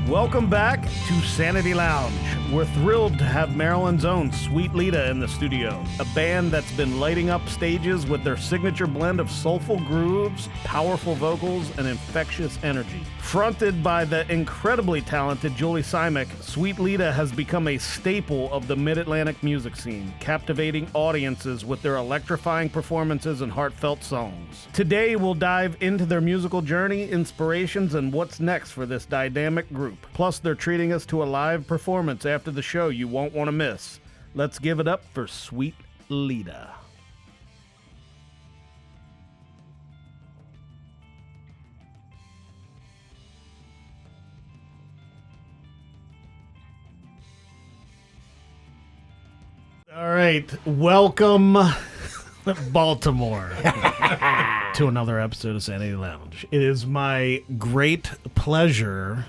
Welcome back to Sanity Lounge. We're thrilled to have Maryland's own Sweet Leda in the studio, a band that's been lighting up stages with their signature blend of soulful grooves, powerful vocals, and infectious energy. Fronted by the incredibly talented Julie Simek, Sweet Leda has become a staple of the Mid-Atlantic music scene, captivating audiences with their electrifying performances and heartfelt songs. Today, we'll dive into their musical journey, inspirations, and what's next for this dynamic group. Plus, they're treating us to a live performance after the show you won't want to miss. Let's give it up for Sweet Leda. All right, welcome Baltimore to another episode of Sanity Lounge. It is my great pleasure.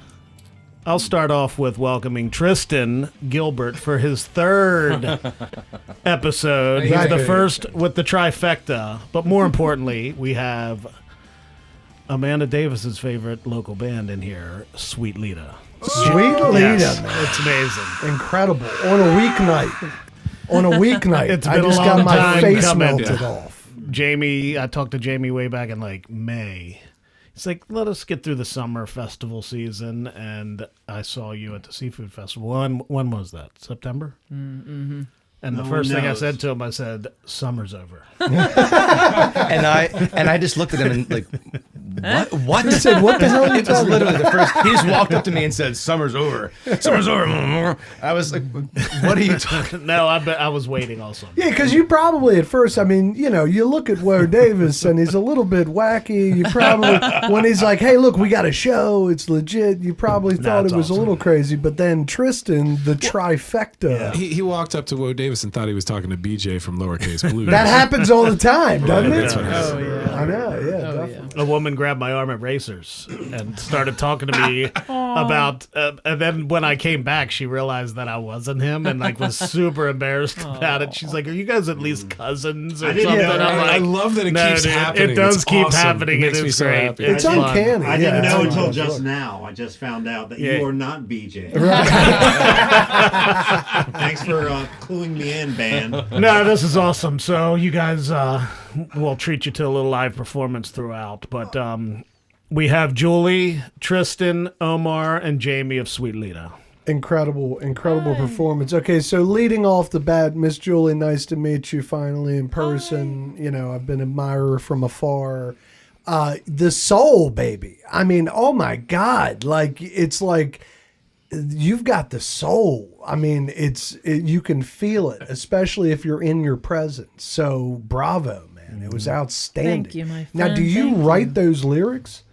I'll start off with welcoming Tristan Gilbert for his third episode. He's the first with the trifecta, but more importantly, we have Amanda Davis's favorite local band in here, Sweet Leda. Sweet Leda, Yes, man. it's amazing. Incredible. On a weeknight. It's been I just a got long my time face coming. melted off. Jamie, I talked to Jamie way back in like May. He's like, let us get through the summer festival season, and I saw you at the Seafood Festival. When was that? September? Mm-hmm. And the first thing I said to him, I said, summer's over. and I just looked at him and like, what? He said, what the hell are you It was talking literally the first. He just walked up to me and said, "Summer's over. Summer's over." I was like, "What are you talking?" No, I was waiting all summer. Yeah, because you probably at first, I mean, you know, you look at Woe Davis and he's a little bit wacky. You probably, when he's like, hey, look, we got a show, it's legit, you probably thought it's it was awesome. a little crazy. But then Tristan, the trifecta, Yeah. He walked up to Woe Davis and thought he was talking to BJ from Lowercase Blues. that happens all the time, doesn't it? That's what happened. I know, yeah, definitely. A woman grabbed my arm at Racers and started talking to me about, and then when I came back, she realized that I wasn't him and like was super embarrassed about it. She's like, "Are you guys at least cousins or something?" know. I'm like, I love that it keeps dude, happening. It does It's keep awesome. happening. It It makes me is so great. happy. It's fun. uncanny. I didn't know it's until fun. just now. I just found out that Yeah. you are not BJ. Thanks for cluing me in, band. No, this is awesome. So you guys, we'll treat you to a little live performance throughout. But we have Julie, Tristan, Omar, and Jamie of Sweet Leda. Incredible performance. Okay, so leading off the bat, Miss Julie, nice to meet you finally in person. Hi. You know, I've been an admirer from afar. The soul, baby. I mean, oh my God. Like, it's like you've got the soul. I mean, you can feel it, especially if you're in your presence. So bravo, man. It was outstanding. Thank you, my friend. Now, do you Thank write you. those lyrics?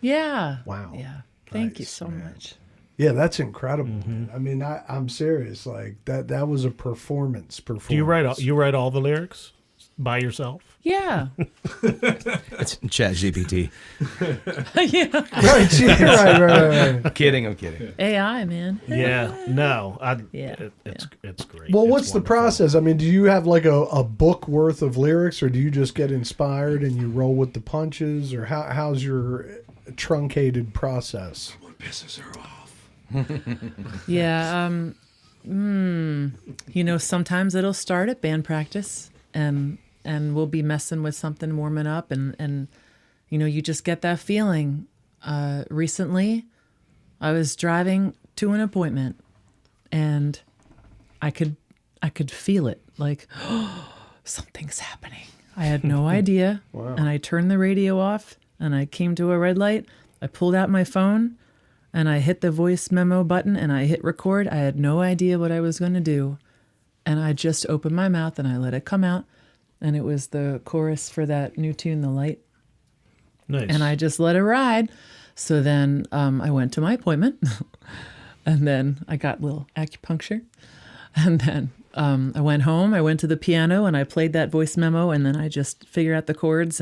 Yeah. Wow. Yeah. Thank you Nice, so man. much. Yeah, that's incredible. Man. I mean, I'm serious. Like that was a performance. Do you write all the lyrics by yourself? Yeah. It's ChatGPT. Yeah. Right. I'm kidding. AI, man. Yeah. No. Yeah. It's great. Well, It's what's the wonderful. process? I mean, do you have like a book worth of lyrics, or do you just get inspired and you roll with the punches, or how's your truncated process? What pisses her off? Yeah. You know, sometimes it'll start at band practice and we'll be messing with something, warming up, and you know, you just get that feeling. Recently, I was driving to an appointment and I could feel it, like, oh, something's happening. I had no idea. Wow. And I turned the radio off and I came to a red light. I pulled out my phone and I hit the voice memo button and I hit record. I had no idea what I was going to do. And I just opened my mouth and I let it come out. And it was the chorus for that new tune, The Light. Nice. And I just let it ride. So then I went to my appointment and then I got a little acupuncture. And then I went home, I went to the piano and I played that voice memo and then I just figured out the chords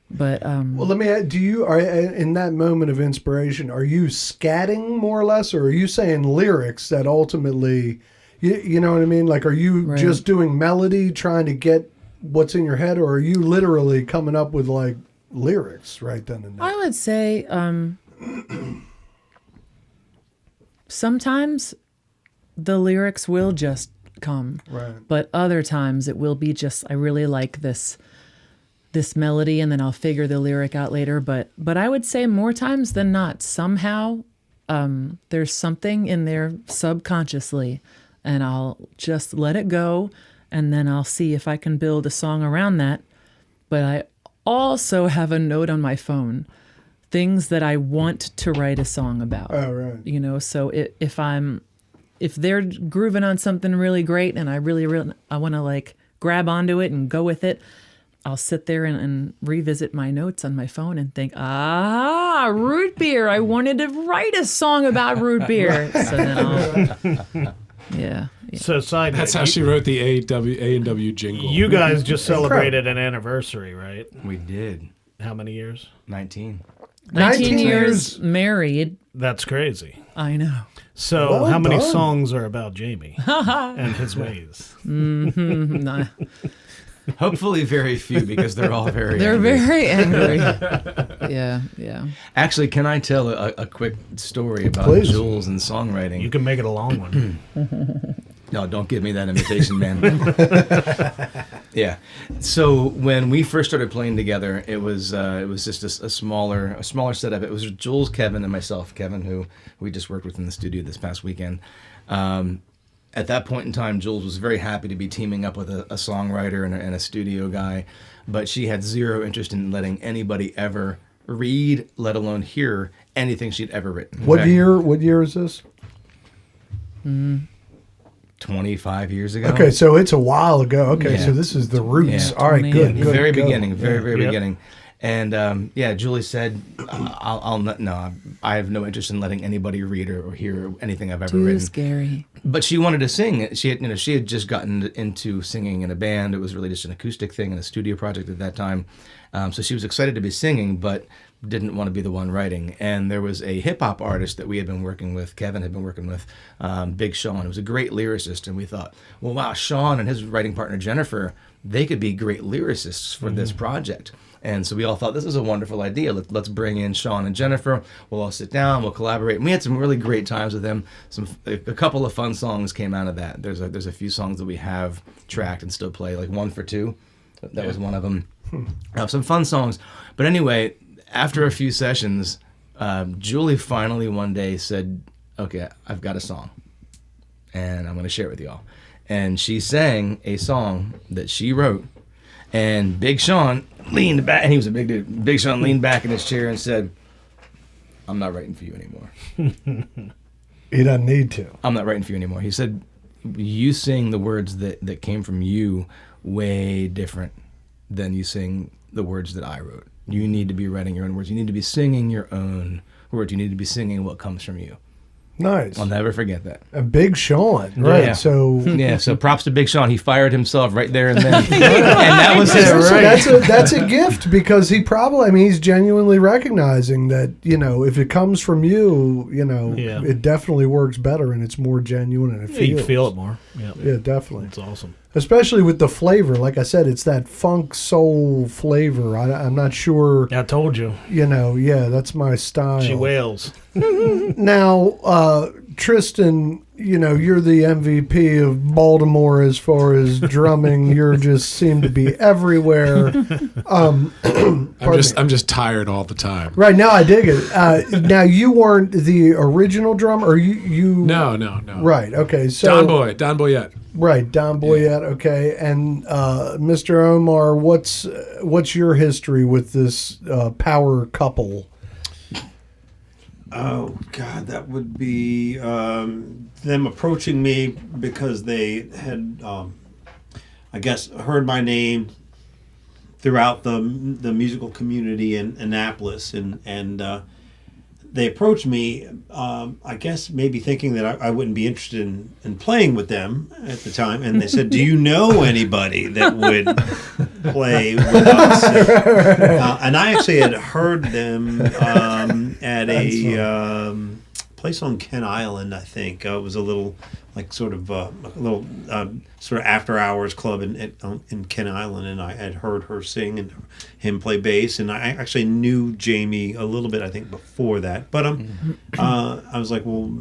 But Well, let me ask, are in that moment of inspiration, are you scatting more or less, or are you saying lyrics that ultimately, you know what I mean? Like, are you just doing melody, trying to get what's in your head, or are you literally coming up with like lyrics right then and there? I would say sometimes the lyrics will just come. Right. But other times it will be just, I really like this melody, and then I'll figure the lyric out later. But I would say more times than not, somehow there's something in there subconsciously, and I'll just let it go, and then I'll see if I can build a song around that. But I also have a note on my phone, things that I want to write a song about. Oh, right. You know, so if they're grooving on something really great and I want to like grab onto it and go with it, I'll sit there and revisit my notes on my phone and think, root beer. I wanted to write a song about root beer. So then I'll, yeah. So side That's note, how she wrote the A&W jingle. you guys just celebrated an anniversary, right? We did. How many years? 19. 19 years married. That's crazy. I know. So Well how many done. songs are about Jamie and his ways? Nah, Hopefully very few, because they're all very they're angry. very angry. Yeah. Actually, can I tell a quick story about Please. Jules and songwriting? You can make it a long one. No, don't give me that invitation, man. Yeah. So when we first started playing together, it was just a smaller setup. It was Jules, Kevin, and myself. Kevin, who we just worked with in the studio this past weekend. At that point in time, Jules was very happy to be teaming up with a songwriter and a studio guy, but she had zero interest in letting anybody ever read, let alone hear anything she'd ever written. In What fact, year? What year is this? 25 years ago. Okay, so it's a while ago. Okay, Yeah. so this is the roots. Yeah. All right, good. Yeah. good Very good. beginning, very Yep. beginning. And Julie said, "I'll not. No, I have no interest in letting anybody read or hear anything I've ever Too written." scary. But she wanted to sing. She had just gotten into singing in a band. It was really just an acoustic thing and a studio project at that time. So she was excited to be singing, but didn't want to be the one writing. And there was a hip hop artist that we had been working with, Kevin had been working with, Big Sean. He was a great lyricist, and we thought, well, wow, Sean and his writing partner Jennifer, they could be great lyricists for this project. And so we all thought, this is a wonderful idea. Let's bring in Sean and Jennifer. We'll all sit down. We'll collaborate. And we had some really great times with them. A couple of fun songs came out of that. There's a few songs that we have tracked and still play, like One for Two. That was one of them. Some fun songs. But anyway, after a few sessions, Julie finally one day said, okay, I've got a song. And I'm going to share it with y'all. And she sang a song that she wrote. And Big Sean leaned back, and he was a big dude. Big Sean leaned back in his chair and said, I'm not writing for you anymore. He doesn't need to. I'm not writing for you anymore. He said, you sing the words that came from you way different than you sing the words that I wrote. You need to be writing your own words. You need to be singing your own words. You need to be singing what comes from you. Nice. I'll never forget that. A Big Sean, right? Yeah. So Yeah, so props to Big Sean. He fired himself right there and then. And that was it, Listen, right? that's a gift, because he probably, I mean, he's genuinely recognizing that, if it comes from you, Yeah. it definitely works better and it's more genuine and it feels. You feel it more. Yeah, Yeah, definitely. it's awesome. Especially with the flavor. Like I said, it's that funk soul flavor. I'm not sure, I told you. yeah, that's my style. She wails. Now, Tristan, you're the MVP of Baltimore as far as drumming. You just seem to be everywhere. I'm just tired all the time. Right, now I dig it. Now, you weren't the original drummer, or you? No. Right, okay. So Don Boyette. Right, Don Boyette, okay. And Mr. Omar, what's your history with this power couple? Oh God, that would be them approaching me because they had, I guess, heard my name throughout the musical community in Annapolis, and they approached me. I guess maybe thinking that I wouldn't be interested in playing with them at the time, and they said, "Do you know anybody that would play with us?" And I actually had heard them at a place on Kent Island. I think it was a little sort of after hours club in Kent Island, and I had heard her sing and him play bass, and I actually knew Jamie a little bit, I think, before that. But I was like, well,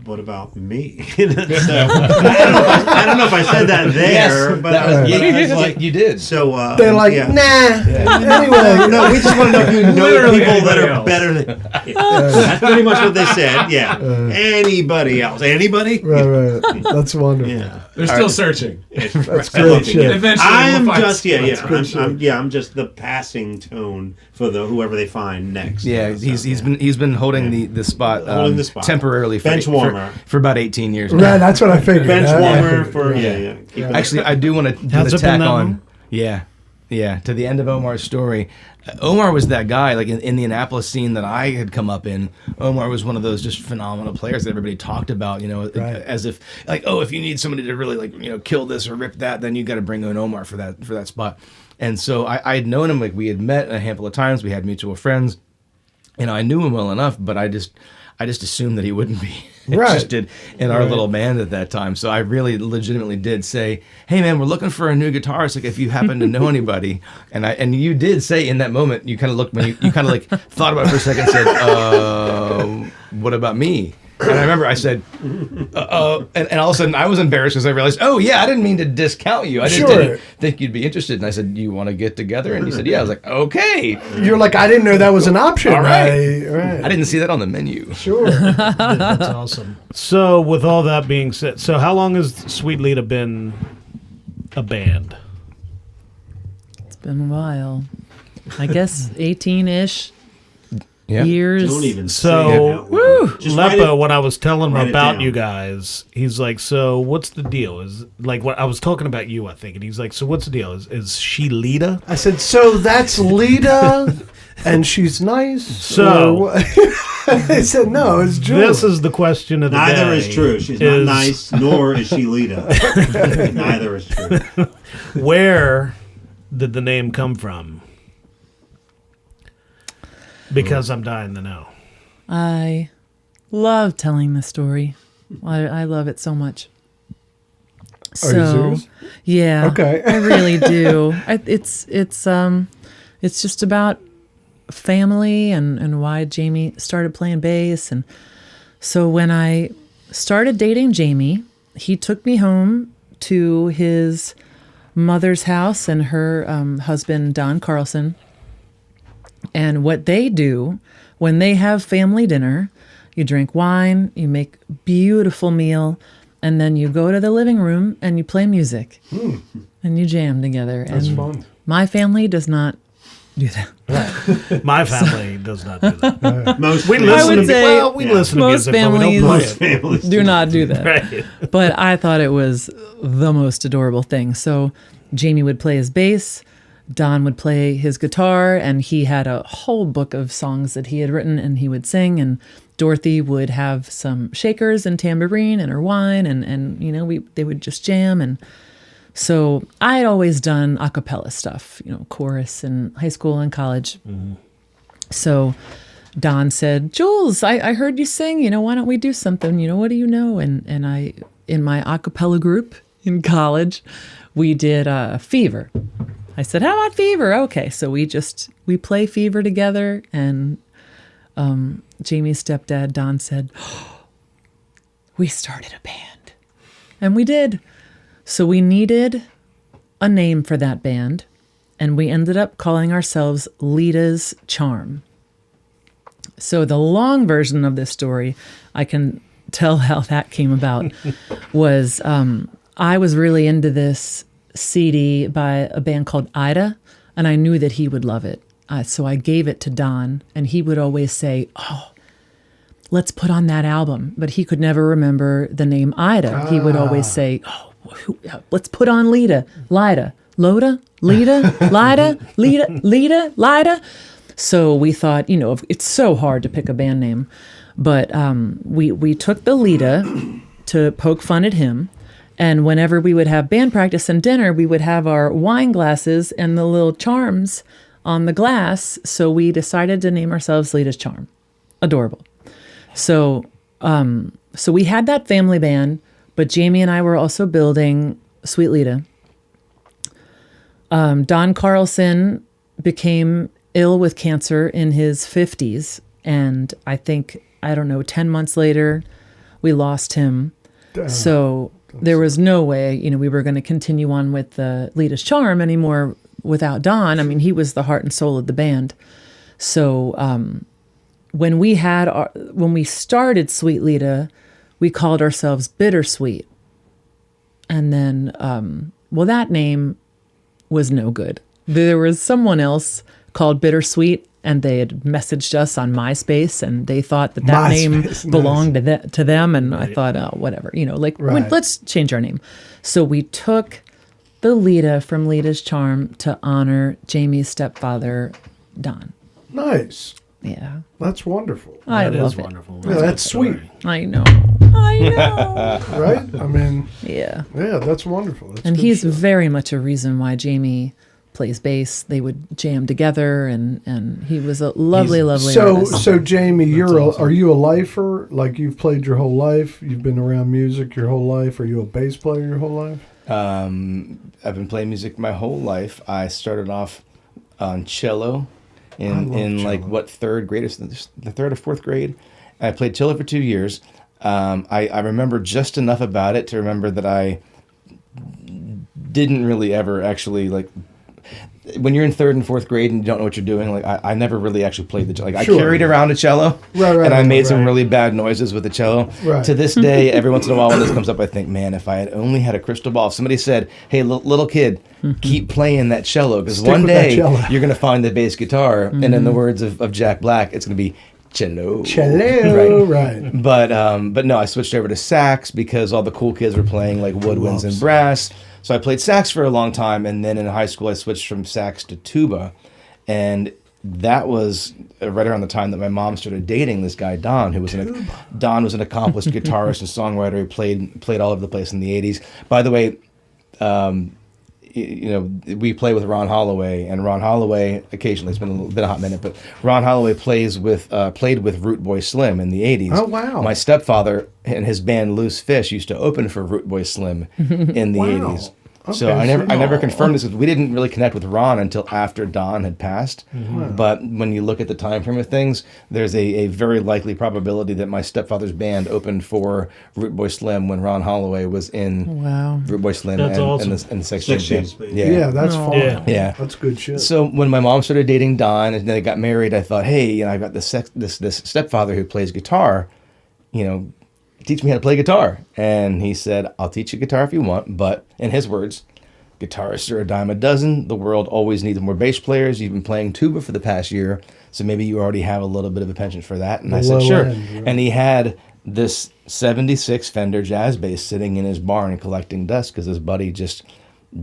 what about me? So, I don't know if I said that there, but I was like, you did. So They're like, yeah. nah. Anyway, No, we just want to know if you know Literally people that anybody are else. better than. That's pretty much what they said. Yeah, anybody else? Anybody? right. That's wonderful. Yeah. They're still searching. That's great shit. Eventually, I'm we'll find just someone. I'm just the passing tone for whoever they find next. Yeah, he's been holding the spot, Holding the spot. temporarily for, Bench warmer. for about 18 years. now. Right, that's what I figured. bench I warmer figured. for yeah. Keep it- Actually, I do want to Has it been tack that on. long? Yeah, to the end of Omar's story. Omar was that guy, like in the Indianapolis scene that I had come up in. Omar was one of those just phenomenal players that everybody talked about, Right. as if like, oh, if you need somebody to really kill this or rip that, then you got to bring in Omar for that spot. And so I had known him, like we had met a handful of times, we had mutual friends. I knew him well enough, but I just assumed that he wouldn't be Right. interested in our little band at that time. So I really legitimately did say, "Hey man, we're looking for a new guitarist. Like if you happen to know anybody." And you did say in that moment, you kind of looked when you kind of like thought about it for a second, and said, "What about me?" And I remember I said, and all of a sudden I was embarrassed because I realized, oh yeah, I didn't mean to discount you. I just Sure. didn't think you'd be interested. And I said, you want to get together? And you said, yeah. I was like, okay. You're like, I didn't know that was an option. All right. Right. I didn't see that on the menu. Sure. That's awesome. So, with all that being said, so how long has Sweet Leda been a band? It's been a while. I guess 18-ish Yeah. years. Don't even So, say it out loud. Just write Lepa, it- when I was telling him write it about down. you guys, he's like, "So what's the deal?" Is like what I was talking about you, I think, and he's like, "So what's the deal? Is she Leda?" I said, so that's Leda, and she's nice. So- or what?" I said, no, it's Julie. This is the question of the day. Neither is true. She's not nice, nor is she Leda. Neither is true. Where did the name come from? Because I'm dying to know. I love telling the story. I love it so much. Are you serious? Yeah. Okay. I really do. It's just about family and why Jamie started playing bass. And so when I started dating Jamie, he took me home to his mother's house and her husband, Don Carlson. And what they do when they have family dinner, you drink wine, you make a beautiful meal, and then you go to the living room and you play music and you jam together. That's and fun. my family does not do that. My family does not do that. Most We families- listen would to say well, we yeah. listen to most music, but we don't play most it. families Do not do that. Right. But I thought it was the most adorable thing. So Jamie would play his bass, Don would play his guitar, and he had a whole book of songs that he had written and he would sing, and Dorothy would have some shakers and tambourine and her wine, and they would just jam. And so I had always done a cappella stuff, chorus in high school and college. So Don said, Jules, I heard you sing, why don't we do something? What do you know? And I, in my a cappella group in college, we did Fever. I said, how about Fever? Okay. So we play Fever together. And Jamie's stepdad, Don, said, we started a band. And we did. So we needed a name for that band. And we ended up calling ourselves Leda's Charm. So the long version of this story, I can tell how that came about, was I was really into this CD by a band called Ida, and I knew that he would love it. So I gave it to Don, and he would always say, oh, let's put on that album. But he could never remember the name Ida. He would always say, oh, let's put on Leda, Lida, Loda, Leda, Lida, Leda, Leda, Lida. So we thought, it's so hard to pick a band name. But we took the Leda to poke fun at him. And whenever we would have band practice and dinner, we would have our wine glasses and the little charms on the glass. So we decided to name ourselves Leda's Charm. Adorable. So we had that family band, but Jamie and I were also building Sweet Leda. Don Carlson became ill with cancer in his 50s. And I think, 10 months later, we lost him. So there was no way, we were going to continue on with the Leda's Charm anymore without Don. I mean, he was the heart and soul of the band. So when we started Sweet Leda, we called ourselves Bittersweet. And then, that name was no good. There was someone else called Bittersweet, and they had messaged us on MySpace, and they thought that name belonged to them. And I thought, oh, whatever, let's change our name. So we took the Leda from Leda's Charm to honor Jamie's stepfather, Don. Nice. Yeah. That's wonderful. I love it. Wonderful. Yeah, that's sweet. I know. Right? I mean, Yeah. yeah, that's wonderful. That's And good he's shit. very much a reason why Jamie plays bass. They would jam together, and he was a lovely artist. So Jamie, are you a lifer? Like, you've played your whole life? You've been around music your whole life? Are you a bass player your whole life? I've been playing music my whole life. I started off on cello in like third grade, the third or fourth grade. I played cello for 2 years. I remember just enough about it to remember that I didn't really ever actually when you're in third and fourth grade and you don't know what you're doing, I never really actually played the cello. I carried around a cello, and I made some really bad noises with the cello. Right. To this day, every once in a while when this comes up, I think, man, if I had only had a crystal ball. If somebody said, hey, little kid, keep playing that cello, because one day you're going to find the bass guitar, and in the words of Jack Black, it's going to be cello. Right. But no, I switched over to sax because all the cool kids were playing woodwinds and brass. So I played sax for a long time, and then in high school I switched from sax to tuba, and that was right around the time that my mom started dating this guy Don, who was Don was an accomplished guitarist and songwriter. He played all over the place in the '80s. By the way, we play with Ron Holloway, and Ron Holloway occasionally, it's been a hot minute, but Ron Holloway played with Root Boy Slim in the '80s. Oh, wow. My stepfather and his band Loose Fish used to open for Root Boy Slim in the '80s. So I never confirmed this, because we didn't really connect with Ron until after Don had passed. But when you look at the time frame of things, there's a very likely probability that my stepfather's band opened for Root Boy Slim when Ron Holloway was in Root Boy Slim and the Sex Change band. Yeah, that's fun. Yeah. That's good shit. So when my mom started dating Don and they got married, I thought, hey, I got this stepfather who plays guitar, teach me how to play guitar. And he said, I'll teach you guitar if you want, but in his words, guitarists are a dime a dozen. The world always needs more bass players. You've been playing tuba for the past year, so maybe you already have a little bit of a penchant for that. And I said, sure. And he had this 76 Fender jazz bass sitting in his barn collecting dust because his buddy just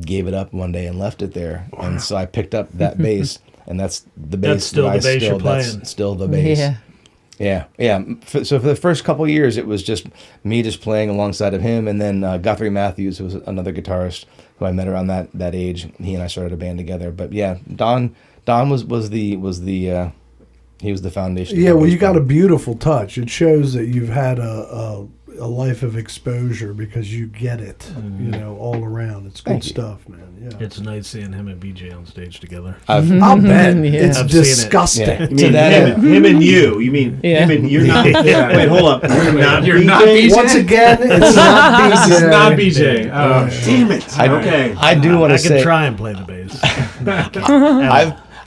gave it up one day and left it there. Wow. And so I picked up that bass, and that's the bass that's still the bass. Yeah. So for the first couple of years, it was just me just playing alongside of him, and then Guthrie Matthews, who was another guitarist who I met around that age. He and I started a band together. But yeah, Don was the foundation. Yeah, well, you got a beautiful touch. It shows that you've had a life of exposure, because you get it, all around. It's good stuff, man. Yeah, it's nice seeing him and BJ on stage together. I'll bet. It's disgusting. Him and you. You mean him and you're not? Wait, hold up. You're not BJ. Once again, it's not BJ. It's not BJ. Oh, damn it. I do want to say, I can try and play the bass.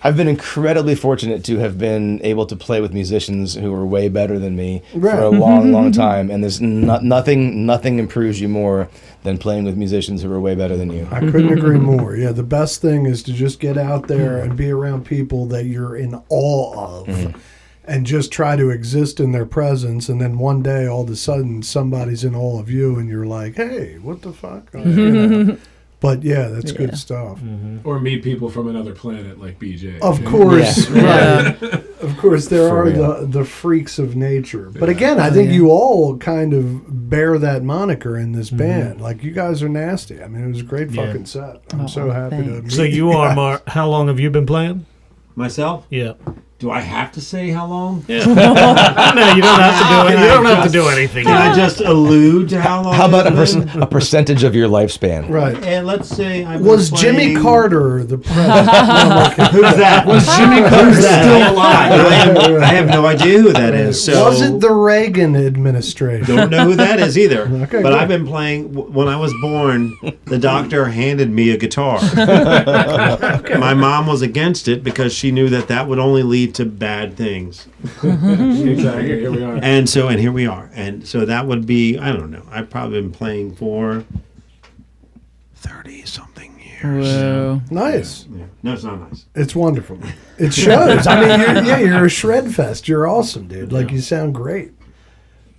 I've been incredibly fortunate to have been able to play with musicians who are way better than me for a long, long time. And there's nothing improves you more than playing with musicians who are way better than you. I couldn't agree more. Yeah, the best thing is to just get out there and be around people that you're in awe of. And just try to exist in their presence, and then one day, all of a sudden, somebody's in awe of you, and you're like, hey, what the fuck? But yeah, that's good stuff. Or meet people from another planet like BJ. Of course, right. Of course, there are the freaks of nature. But again, I think you all kind of bear that moniker in this band. Like, you guys are nasty. I mean, it was a great fucking set. I'm so happy to meet So you are, Mark. How long have you been playing? Myself? Yeah. Do I have to say how long? No, you don't have to do it. You don't have to do anything. Can I just allude to how long? How about it's been? a percentage of your lifespan? Right. And let's say I Was Jimmy Carter the president? Who's that? Was Jimmy Carter still alive? I have no idea who that is. So Was it the Reagan administration? don't know who that is either. Okay, but good. I've been playing. When I was born, the doctor handed me a guitar. My mom was against it because she knew that would only lead to bad things. Exactly. Here we are. And here we are. And so that would be, I don't know, I've probably been playing for 30-something years. Whoa. Nice. Yeah. No, it's not nice. It's wonderful. It shows. I mean, you're a shred fest. You're awesome, dude. Like, you sound great.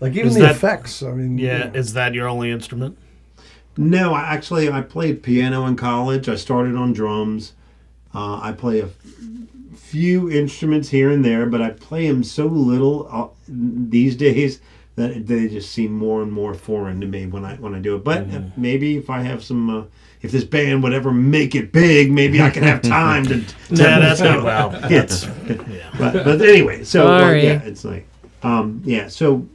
Like, even Is the that- effects. I mean, Yeah, is that your only instrument? No, I played piano in college. I started on drums. I play a few instruments here and there, but I play them so little these days that they just seem more and more foreign to me when I do it. But maybe if I have some, if this band would ever make it big, maybe I can have time to. That's good. Wow. Yes. But anyway, so Sorry. yeah, it's like, so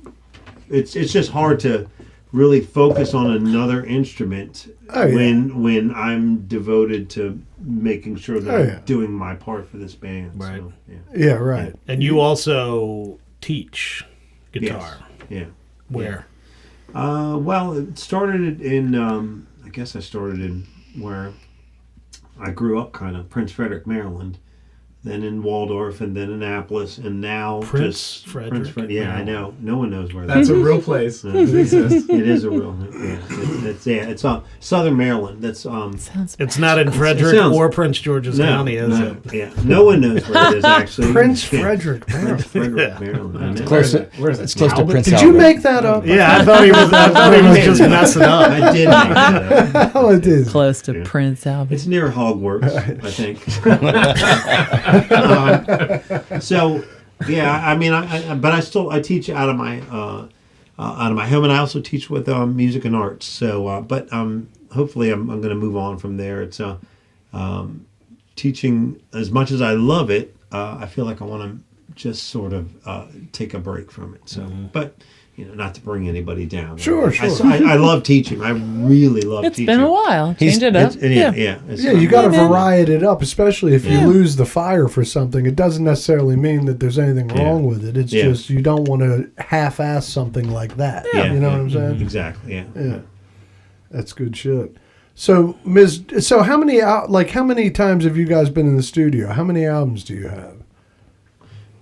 it's just hard to really focus on another instrument when I'm devoted to making sure that I'm doing my part for this band. Right. So, yeah. Yeah, right. And you also teach guitar. Yeah. Where? Well, it started in, I guess I started in where I grew up, kind of, Prince Frederick, Maryland. Then in Waldorf, and then Annapolis, and now Prince Frederick. Yeah, I know. No one knows where That's that a is. real place. It exists. It is a real. Yeah, it's Southern Maryland. That's Sounds It's not in Frederick sounds- or Prince George's County, is no, it? Yeah, no one knows where it is actually. Prince Yeah. Frederick, Prince man. Frederick, Maryland. I know. Close to, Where is it? it's close to Talbot? Prince Did Albert. you make that up? Yeah, I thought he was just messing up. I did make that up. Oh, it is. close to Prince Albert. It's near Hogwarts, I think. So, yeah, I mean, but I teach out of my home, and I also teach with music and arts. So, but hopefully, I'm going to move on from there. It's teaching. As much as I love it, I feel like I want to just sort of take a break from it. So, but. Not to bring anybody down. Sure. I love teaching. I really love It's teaching. been a while. Change it up. Yeah. Yeah, you got to variety it up, especially if you lose the fire for something. It doesn't necessarily mean that there's anything wrong with it. It's just you don't want to half-ass something like that. Yeah, You know what I'm saying? Exactly. Yeah. That's good shit. So, how many times have you guys been in the studio? How many albums do you have?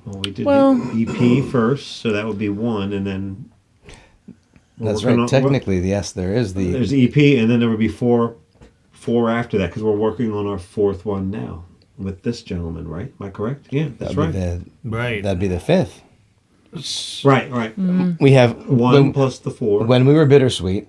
Well, we did Well- the EP first, so that would be one, and then That's working right. on- Technically, yes, there is the. there's the EP, and then there would be four after that because we're working on our fourth one now with this gentleman, right? Am I correct? Yeah, that's right. Right. That'd be the fifth. Right. We have One plus the four. When we were Bittersweet,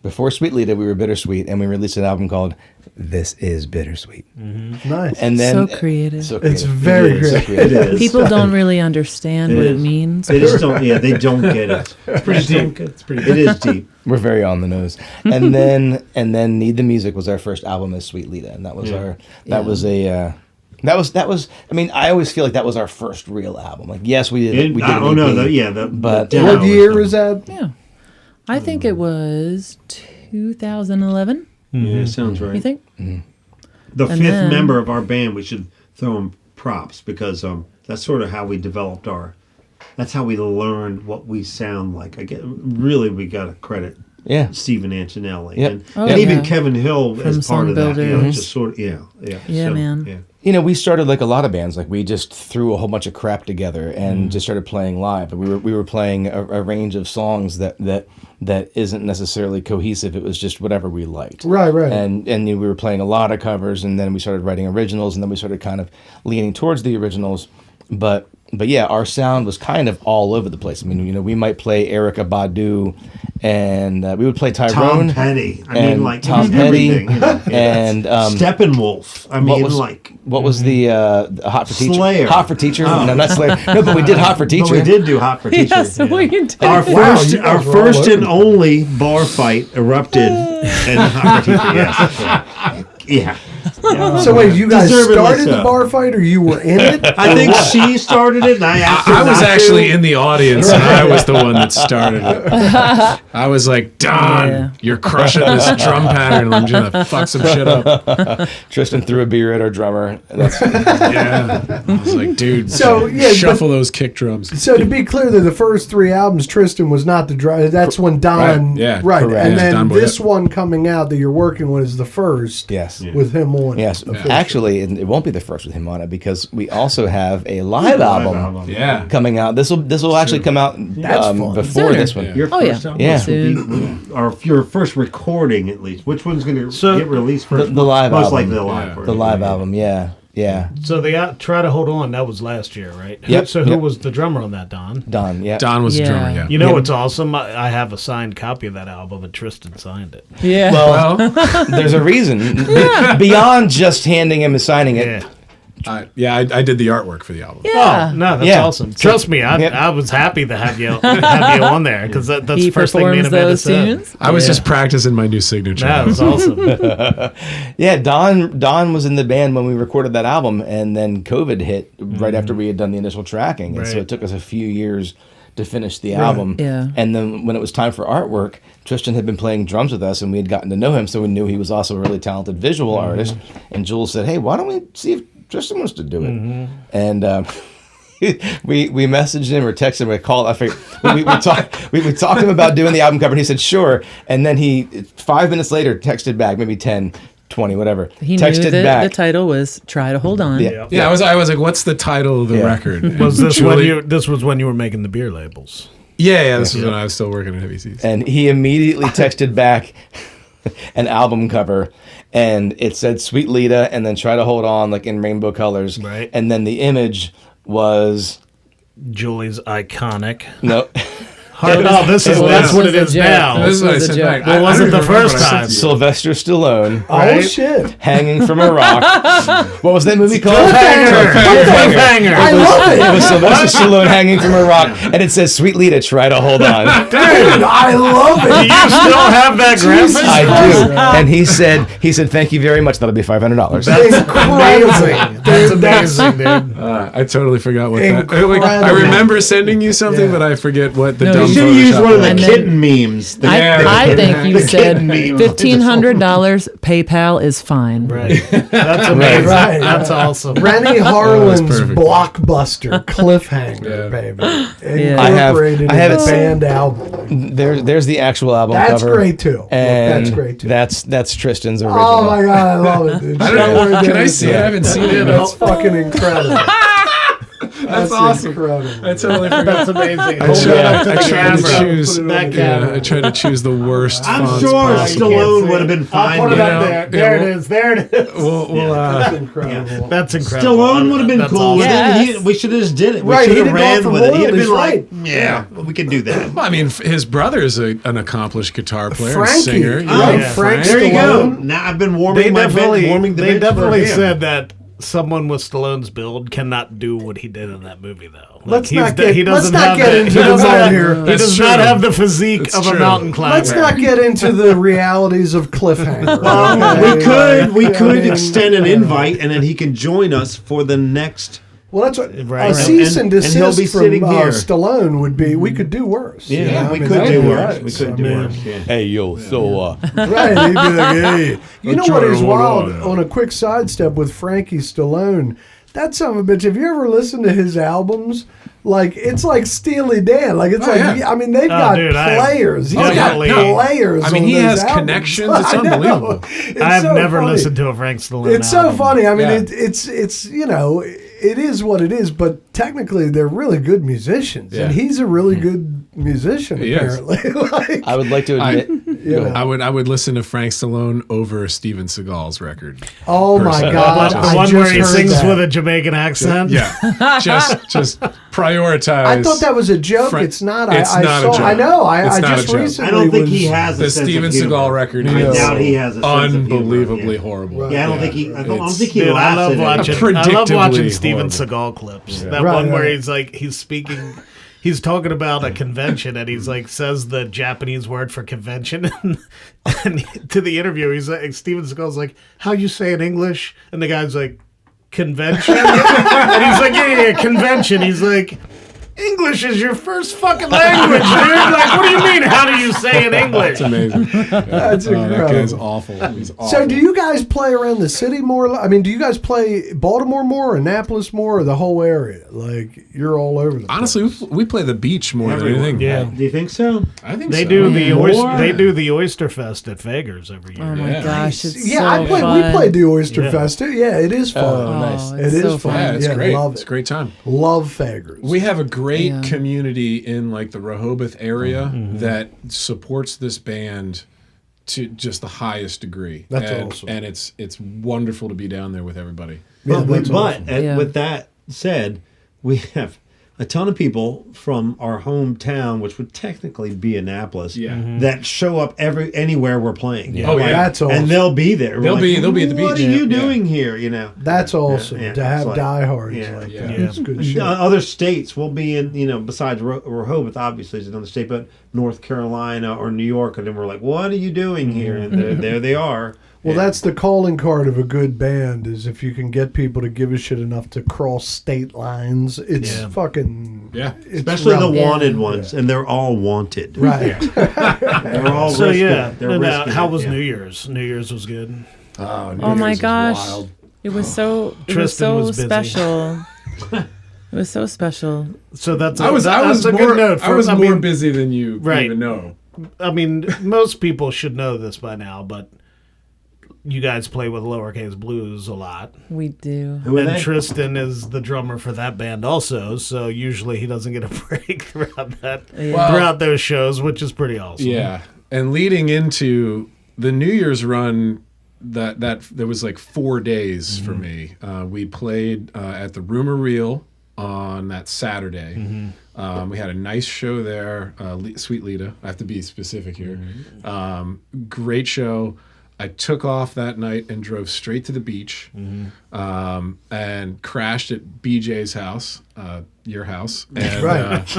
before Sweet Leda, we were Bittersweet, and we released an album called "This Is Bittersweet." Nice. And then So creative. It's very It is. great. It is. People don't really understand what it means. They just don't. Yeah, they don't get it. It's pretty deep. It's pretty It is deep. We're very on the nose. And then Need the Music was our first album as Sweet Leda, and that was that was. I mean, I always feel like that was our first real album. Like, yes, we did. We did. Oh an no, EP, but the demo What year was is that? Yeah. I think it was 2011, Yeah, sounds right. you think? The And fifth then- member of our band, we should throw him props because that's sort of how we developed that's how we learned what we sound like. We got to credit yeah. Stephen Antonelli Yep. and even yeah. Kevin Hill From as part Song of that. Builders. Just sort of, yeah. Yeah, man. Yeah. You know, we started like a lot of bands. Like, we just threw a whole bunch of crap together and just started playing live. And we were playing a range of songs that isn't necessarily cohesive. It was just whatever we liked. Right. And we were playing a lot of covers, and then we started writing originals, and then we started kind of leaning towards the originals. But yeah, our sound was kind of all over the place. I mean, we might play Erykah Badu, and we would play Tyrone. Tom Petty. I and mean, like Tom Petty, everything. and Steppenwolf. I mean, what was the Hot for Teacher? Slayer. Hot for Teacher? No, not Slayer. No, but we did Hot for Teacher. But we did do Hot for Teacher. Yes, we did. Our first, you our guys were all first over and only bar fight erupted in Hot for Teacher. Yes, that's right. Yeah. So wait, you guys Deservedly started so. the bar fight, or you were in it? I think she started it, and I asked her I was not actually to. in the audience, and I was the one that started it. I was like, Don, you're crushing this drum pattern. I'm just gonna fuck some shit up. Tristan threw a beer at our drummer. And that's, Yeah. I was like, dude, So, yeah, shuffle those kick drums. So to be clear, that the first 3 albums, Tristan was not the drummer. That's when Don, Right, yeah, right, correct. and Yeah, then Don Boyd. this one coming out that you're working with is the first. yes. With him on. Yes. it. Actually, it won't be the first with him on it because we also have a live album Yeah. coming out. This will actually come out fun. before Sooner. this one. Yeah. Your Oh, yeah. first album Yeah. would be, or your first recording at least. Which one's going to So, get released first? the live Most album. likely the live. Yeah. version. The live album, yeah. So they try to hold on. That was last year, right? Yep, So who yep. was the drummer on that, Don? Don, yeah. Don was the Yeah. drummer, yeah. You know what's awesome? I have a signed copy of that album, and Tristan signed it. Yeah. Well, there's a reason beyond just handing him and signing it. Yeah. I did the artwork for the album. yeah. Oh, no, that's Yeah. awesome. Trust me, I was happy to have you on there because that's He the first thing me and performs Amanda those said. tunes. I was just practicing my new signature. That was awesome. Yeah, Don was in the band when we recorded that album, and then COVID hit right after we had done the initial tracking, and so Right. it took us a few years to finish the album. Yeah. And then when it was time for artwork, Tristan had been playing drums with us, and we had gotten to know him, so we knew he was also a really talented visual artist. And Jules said, "Hey, why don't we see if Tristan wants to do it?" And we messaged him or texted him or called. I forget. We talked to him about doing the album cover, and he said sure. And then he 5 minutes later texted back, maybe 10, 20, whatever. He texted knew that back. the title was "Try to Hold On." Yeah. Yeah, I was like, what's the title of the Yeah. record? Was this when Julie- you? This was when you were making the beer labels. Yeah, this was when I was still working at Heavy Seas. And he immediately texted back an album cover, and it said "Sweet Leda" and then "Try to Hold On" like in rainbow colors. Right. And then the image was Julie's iconic. no. Oh, that's what it is now. This is what I was a said joke. back. Well, I was don't it the even remember first what I said time? to you. Sylvester Stallone Oh Right? shit! hanging from a rock. What was that movie called? Cliffhanger. Cliffhanger. I love It it, was Sylvester Stallone hanging from a rock, and it says "Sweet Leda, try to hold on." dude. I love Do it. you still have that graphic? I do. And he said, "Thank you very much. That'll be $500." That's Incredible. amazing. That's Dude, that's amazing, dude. I totally forgot what that. Incredible. I remember sending you something, Yeah. but I forget what the No, dumb you You should use Photoshop one of the And then- kitten memes. The- I think you said meme. $1,500 PayPal is fine. Right. That's amazing. Right. That's awesome. Rennie Harlan's perfect. blockbuster cliffhanger, Yeah. baby. Yeah. I have Incorporated in it the band album. There's the actual album That's cover. great too. And That's great too. that's Tristan's original. Oh my god, I love it, dude. I don't know. Can I see it? I haven't seen it. That's fucking incredible. That's awesome. Incredible. I totally forgot. That's amazing. I Hold tried, it up to I the tried to camera. choose. Put it on That the camera. I tried to choose the worst. I'm fonts sure possible. Stallone would have been fine. I'll put it with up it. there. There it is. There it is. We'll That's incredible. That's incredible. Stallone would have been That's cool with awesome. Yes. it. We should have just did it. We Right, should he'd have have gone ran for with it. He'd have been royalties, like, yeah, we can do that. Well, I mean, his brother is an accomplished guitar player, and Frankie, singer. right? yeah. Frank There you go. Stallone. Now I've been They warming my definitely, warming the they bench for definitely him. said that someone with Stallone's build cannot do what he did in that movie, though. Let's he's not the- get- he doesn't let's not have get the- into he does the not- mud here. He That's does not true. have the physique That's of a true. mountain climber. Let's not get into the realities of cliffhanger. We could I mean, extend an invite, and then he can join us for the next. Well, that's what Right. a cease and And he'll desist be from sitting here. Stallone would be. We could do worse. you know? I we mean, could that do would be worse. right. We could do man. worse. Yeah. Hey yo, so Right, he'd be like, hey. You know what is trying to wild? hold on. On a quick sidestep with Frankie Stallone, that son of a bitch, have you ever listened to his albums? Like, it's like Steely Dan. Like, it's Oh, like, yeah. I mean, they've got dude, I- players. He's definitely- got players. I mean, on he those has albums. connections. It's I know. unbelievable. It's I've so never funny. listened to a Frank Stallone It's so album. funny. I mean, Yeah. it's you know, it is what it is. But technically, they're really good musicians, and Yeah. he's a really good musician. He is. Apparently, like, I would like to admit. you know. I would listen to Frank Stallone over Steven Seagal's record. Oh my Personally. God! The I one just where he heard sings that. with a Jamaican accent. Yeah, just prioritize. I thought that was a joke. Frank- It's not. It's I not a saw. joke. I know. It's I not just a joke. recently. I don't think was, he has a the sense Steven of humor. Seagal record. I is doubt he has a sense of humor, unbelievably yeah. horrible. Right. Yeah, I don't think he. I don't It's- think he Dude, I laughs love at it. watching. I love watching Predictably Steven horrible. Seagal clips. That Right, one where right. he's like he's he's talking about a convention, and he's like says the Japanese word for convention, and to the interview, he's like, Steven Seagal's like, "How you say in English?" And the guy's like, "Convention," and he's like, "Yeah, convention." He's like, "English is your first fucking language, dude. Like, what do you mean? How do you say in English?" That's amazing. That's That guy's incredible. awful. He's awful. So, do you guys play around the city more? I mean, do you guys play Baltimore more, Annapolis more, or the whole area? Like, you're all over the Honestly, place. we play the beach more than Everywhere. anything. Yeah. Do you think so? I think They so. do the More? they do the Oyster Fest at Fagers every year. Oh my Yeah. gosh, it's Yeah, so I play. fun. We played the Oyster Yeah. Fest. Yeah, it is fun. Oh, nice. It's It so is fun. fun. Yeah, it's Yeah, great. love It's it. a great time. Love Fagers. We have a great Yeah. community in like the Rehoboth area that supports this band to just the highest degree. That's and, awesome. And it's wonderful to be down there with everybody. Yeah, that's awesome. Yeah. With that said, we have a ton of people from our hometown, which would technically be Annapolis, that show up anywhere we're playing. Yeah. Oh, yeah. That's awesome. And they'll be there. We're They'll be at the What beach." are you Yeah. doing here? You know. That's awesome yeah, to have it's like- diehards yeah. like Yeah. that. Yeah. That's good shit. Other states will be in, besides Rehoboth, obviously, is another state, but North Carolina or New York, and then we're like, what are you doing here? And there they are. Well, Yeah. that's the calling card of a good band is if you can get people to give a shit enough to cross state lines. It's Yeah. fucking... Yeah. It's Especially the relevant. wanted ones, and they're all wanted. Right. They're all So risking yeah, it. They're and, risking how it, was yeah. New Year's? New Year's was good. Oh my gosh. It was so Tristan was busy. special. It was so special. So that's I was that's a more good note. I was I more mean, busy than you Right. even know. I mean, most people should know this by now, but you guys play with Lowercase Blues a lot. We do. Who are And they? Tristan is the drummer for that band also, so usually he doesn't get a break throughout those shows, which is pretty awesome. Yeah. And leading into the New Year's run, that there was like 4 days for me. We played at the Rumor Reel on that Saturday. We had a nice show there. Sweet Leda. I have to be specific here. Great show. I took off that night and drove straight to the beach and crashed at BJ's house, your house. And, Right.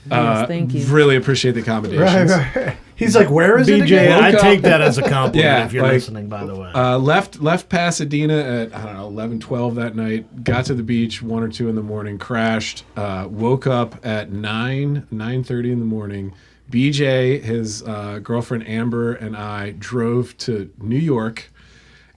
Yes, thank you. Really appreciate the accommodations. Right. He's like, where is it BJ, again? I Woke take up- that as a compliment Yeah, if you're like, listening, by the way. Left Pasadena at, I don't know, 11, 12 that night. Got to the beach 1 or 2 in the morning. Crashed. Woke up at 9:30 in the morning. BJ, his girlfriend Amber, and I drove to New York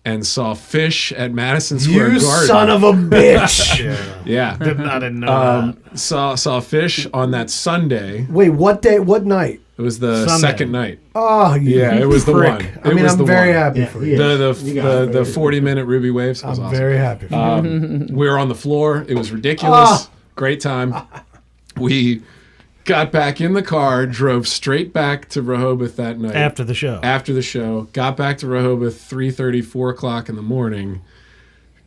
and saw Fish at Madison Square You Garden. son of a bitch. Yeah. I didn't know that. Saw Fish on that Sunday. Wait, what day? What night? It was the Sunday. second night. Oh, you Yeah, it was the prick. one. I It mean, was I'm the very one. happy Yeah, for you. yeah. The You got it. 40-minute Ruby Waves was I'm awesome. very happy for you. We were on the floor. It was ridiculous. Great time. We got back in the car, drove straight back to Rehoboth that night. After the show. After the show, got back to Rehoboth 3:30, 4 o'clock in the morning.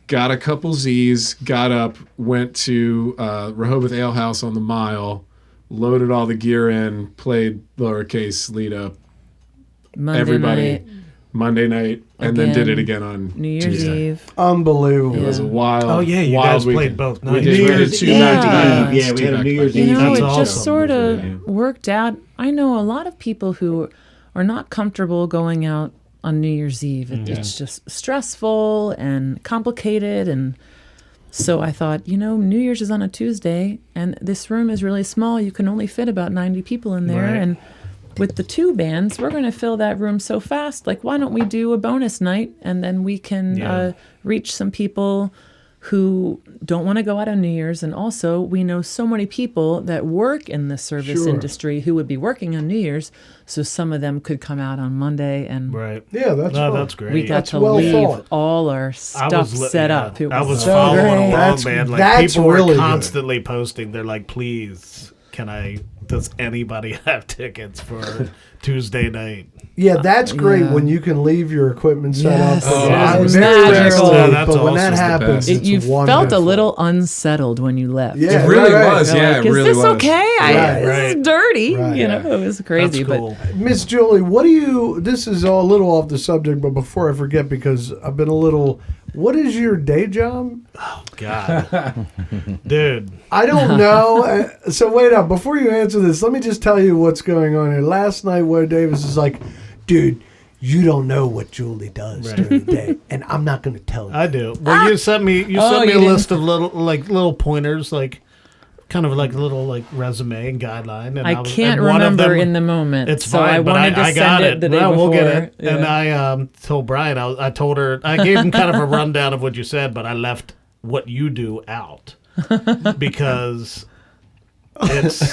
Got a couple Z's, got up, went to Rehoboth Ale House on the Mile, loaded all the gear in, played Lowercase Leda Monday everybody night, Monday night, and then did Again. it again on New Year's Tuesday. Eve. Unbelievable. It was a wild. Oh, yeah, you wild guys played weekend. both We nights. did. New We did Year's two Eve. back-to-back. Yeah, we had a New Year's You Eve. know, That's it awesome. just sort of Yeah. worked out. I know a lot of people who are not comfortable going out on New Year's Eve. It's just stressful and complicated. And so I thought, New Year's is on a Tuesday, and this room is really small. You can only fit about 90 people in there. Right. And with the two bands, we're going to fill that room so fast. Like, why don't we do a bonus night, and then we can Yeah. reach some people who don't want to go out on New Year's. And also, we know so many people that work in the service Sure. industry who would be working on New Year's. So some of them could come out on Monday, and Right. Yeah, that's No, fun. that's great. we got That's to well leave thought. all our stuff set up. It I was was so following great. along, That's- man. Like that's people were really good. constantly posting. They're like, "Please, does anybody have tickets for Tuesday night?" Yeah, that's great Yeah. when you can leave your equipment set Yes. up. Oh, I it's very rarely, magical. Yeah, that's but when that awesome. It's the happens, best. it's You felt a wonderful. little unsettled when you left. Yeah, It really right, right. was. You're Yeah, like, it is really this was. okay? Right, This right. is dirty. Right. You know, it was crazy. That's cool. Miss Julie, what do you? This is all a little off the subject, but before I forget, because I've been a little What is your day job? God, dude. I don't know. So wait up. Before you answer this, let me just tell you what's going on here. Last night, Woe Davis is like, dude, you don't know what Julie does during the day, and I'm not going to tell you. I do. Well, you sent me a list of little pointers, like kind of like a little like resume and guideline. And I can't remember in the moment. It's so fine, I but wanted to I send got it the day no, before. we'll get it. Yeah. And I told Brian, I told her, I gave him kind of a rundown of what you said, but I left what you do out because it's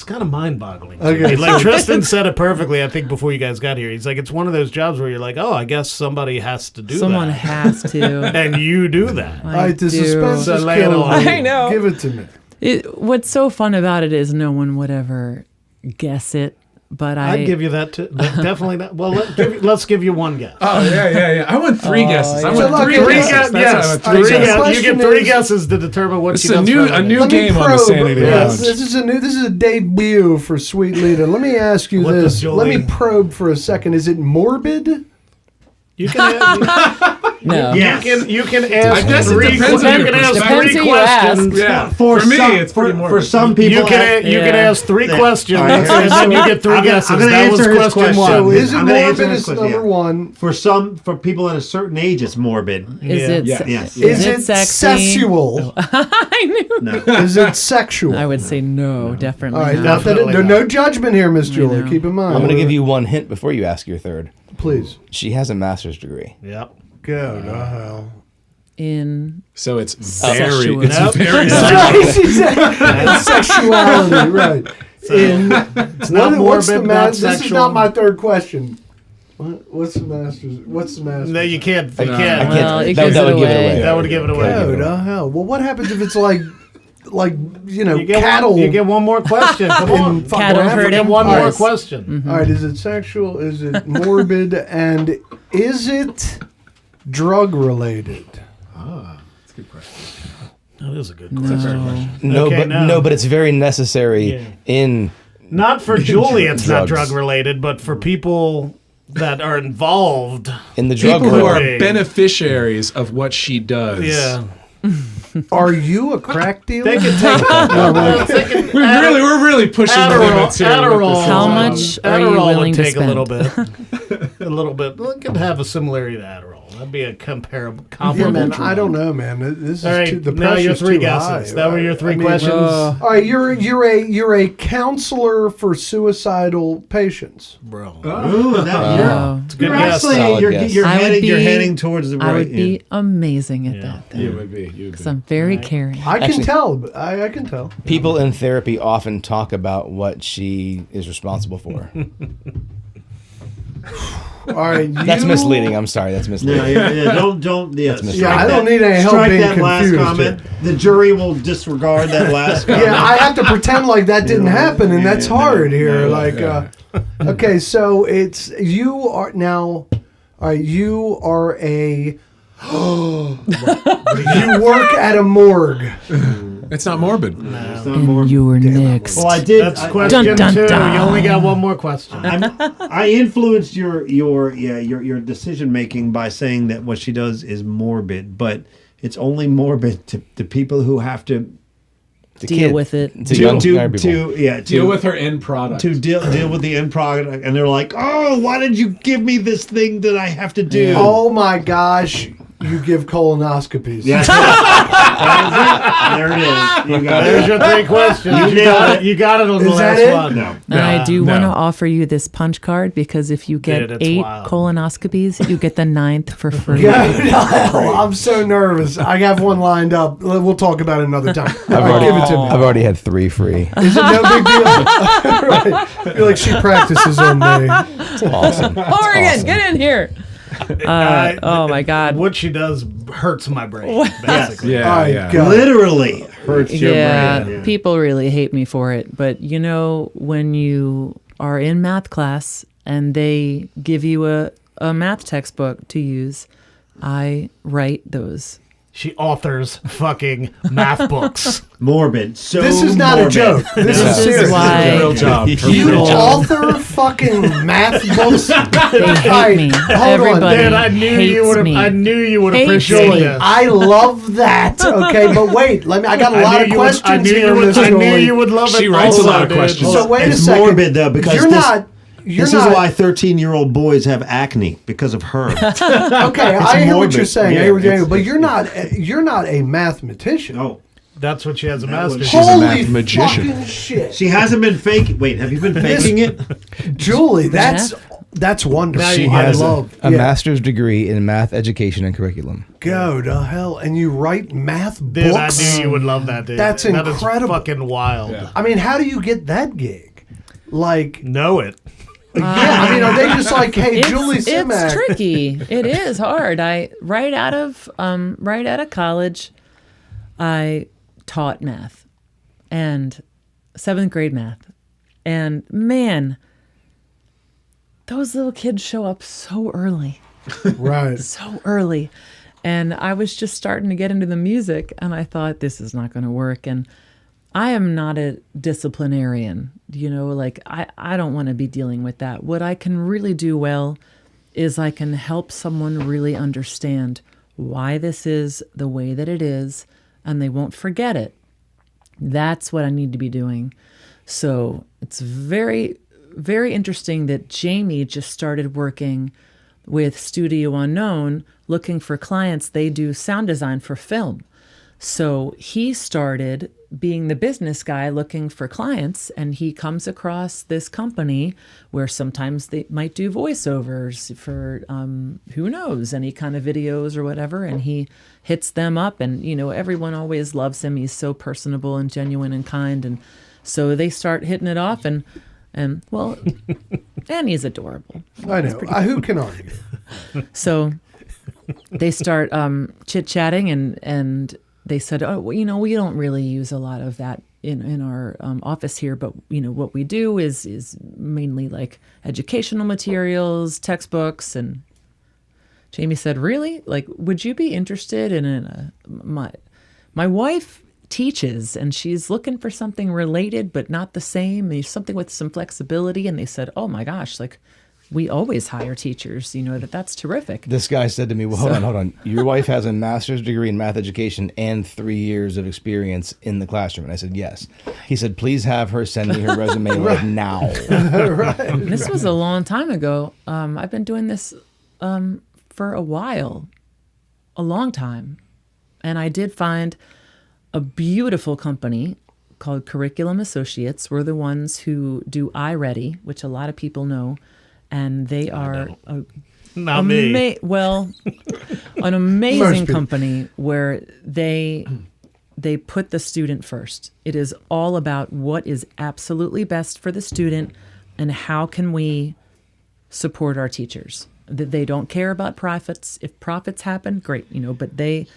kind of mind-boggling. Okay. Like Tristan said it perfectly, I think, before you guys got here. He's like, it's one of those jobs where you're like, oh, I guess somebody has to do Someone that. has to. And you do that. All right, the do. suspense So is lay it killing on. me. I know. Give it to me. What's so fun about it is no one would ever guess it, but I'd give you that too. Definitely not. Well, let's give you one guess. Oh yeah. I want 3 guesses. I yeah. want So, three look, guesses. Yes, That's what I want, three three guesses. guesses. You get Question 3 is- guesses to determine what This she is a does. new for a living. new Let me game on the probe. Sanity Yes, Lounge. this is a debut for Sweet Leda. Let me ask you What this. does Let me Julie- probe for a second. Is it morbid? You can. no. Yes. You can ask I guess it 3. depends on You your can ask perspective. 3 Depends who you ask. questions. Yeah, For me, some, it's pretty for morbid. some people. You can ask 3 Yeah. questions, All right, and then you get 3 I'm gonna- guesses. I'm gonna That was answer his question question. 1. So is it I'm gonna answer morbid? this Is question, number yeah. 1. For people at a certain age, it's morbid. Is Yeah. it? Yeah. Yes. Is it sexy? sexual? I knew. No. Is it sexual? I would say no, definitely All right, not. not that Definitely no judgment here, Miss Julie. know. Keep in mind. I'm going to give you one hint before you ask your third. Please. She has a master's degree. Yep. Go to hell. In So it's Sexual. very, it's Nope. very Sexuality, right? It's not what's the morbid, not This is sexual. not my third question. What's the master's? No, you can't. You I can't. can't. Well, it that gives would it give it away. away. That would give it away. Go to hell. Well, what happens if it's like You get cattle? One, you get one more question. Come on. fucking Cattle Africa? You get herding. one more Alright. question. All right, is it sexual? Is it morbid? And is it drug related? That's a good question. That is a good question. no. No, Okay, no. but it's very necessary Yeah. in. Not for Julie, it's not Drugs. drug related, but for people that are involved. In the drug People who world. are Hey. beneficiaries of what she does. Yeah. Are you a crack dealer? They can take We're really pushing the limits here. with Adderall. this. How much are you Adderall willing would to take a little spend? bit. A little bit. It could have a similarity to Adderall. That'd be a comparable. Yeah, comparable man. drug. I don't know, man. This is All right, too, the now your pressure's 3 too guesses. high, That were right? your 3 I mean, questions. all right, you're a counselor for suicidal patients. Bro. Ooh, that, It's a good you're guess. actually Solid you're, guess. you're I would heading you're be- heading towards the right. I would be yeah. amazing at Yeah. that. You Then. would be. You would Because be. I'm very caring. I can Actually- tell. But I can tell. People in therapy often talk about what she is responsible for. All right, That's you- misleading. I'm sorry. That's misleading. Yeah, don't. Yeah, misleading. Yeah, I don't that- need any help strike being that last confused comment. here. The jury will disregard that last comment. Yeah, I have to pretend like that didn't happen, and that's Yeah, hard no, here. no, Like, okay, so it's you are now. All right, you are a. You work at a morgue. It's not morbid. It's not more- And you're next. Well, I did. That's I- question Dun, dun, 2. dun. You only got one more question. I influenced your decision making by saying that what she does is morbid, but it's only morbid to people who have to To Deal kids, with it. To young people. Deal with her end product. to deal with the end product, and they're like, "Oh, why did you give me this thing that I have to do?" Oh my gosh, you give colonoscopies. Yeah. There it is. You got There's it. your 3 questions. You You nailed got it. it. You got it on the Is that last it? one. No. And I do want to no. offer you this punch card because if you get Dude, it's 8 wild. colonoscopies, you get the 9th for free. Go to hell. I'm so nervous. I have one lined up. We'll talk about it another time. All right, give it to me. I've already had 3 free. Is it no big deal? Right. I feel like she practices on me. Awesome. Oregon, get in here. Oh my God. What she does hurts my brain, basically. Yeah, All right, yeah. go. Literally hurts your Yeah, brain. people really hate me for it. But you know, when you are in math class and they give you a math textbook to use, I write those She authors fucking math books. Morbid. So This is not morbid. a joke. This is This is serious. why It's a real job. You author fucking math books. they hate me. Hold on, Everybody Dude, I knew you hates would have. me. I knew you would Hates appreciate me. this. I love that. Okay, but wait, I got a lot of questions here, Mr. I knew Jolie. you would love it. She writes a also, lot of dude. questions. So wait a It's second. morbid, though, because you're this- not. You're This not. is why 13-year-old boys have acne, because of her. Okay, I hear what morbid. you're saying. Yeah, I hear what you're saying, it's- but you're not. You're not a mathematician. Oh, That's what she has a That master's. was- She's a Holy math magician. fucking shit, she hasn't been faking. Wait, have you been faking it? Julie. That's wonderful. She I has love a master's degree in math education and curriculum. Go to hell, and you write math Dude, I books. knew you would love that, dude. That's That is incredible. fucking wild. Yeah. I mean, how do you get that gig? Like, Know it. yeah, I mean, are they just like, hey, Julie Simak? It's tricky. It is hard. Right out of college, I taught math and 7th grade math, and man, those little kids show up so early, Right. so early, and I was just starting to get into the music, and I thought this is not going to work, and I am not a disciplinarian, like I don't want to be dealing with that. What I can really do well is I can help someone really understand why this is the way that it is, and they won't forget it. That's what I need to be doing. So it's very, very interesting that Jamie just started working with Studio Unknown, looking for clients. They do sound design for film. So he started being the business guy looking for clients, and he comes across this company where sometimes they might do voiceovers for who knows, any kind of videos or whatever, and he hits them up, and everyone always loves him. He's so personable and genuine and kind, and so they start hitting it off, and well, and he's adorable. I know. Who can argue? So they start chit-chatting, and they said, oh, well, we don't really use a lot of that in our office here, but what we do is mainly like educational materials, textbooks. And Jamie said, really? Like, would you be interested in my wife teaches, and she's looking for something related but not the same, something with some flexibility. And they said, oh my gosh, like, we always hire teachers, that's terrific. This guy said to me, well, hold on. Your wife has a master's degree in math education and 3 years of experience in the classroom. And I said, yes. He said, please have her send me her resume like now. And this was a long time ago. I've been doing this for a while, a long time. And I did find a beautiful company called Curriculum Associates. We're the ones who do iReady, which a lot of people know. And they are Not me. an amazing company where they put the student first. It is all about what is absolutely best for the student and how can we support our teachers. They don't care about profits. If profits happen, great, but they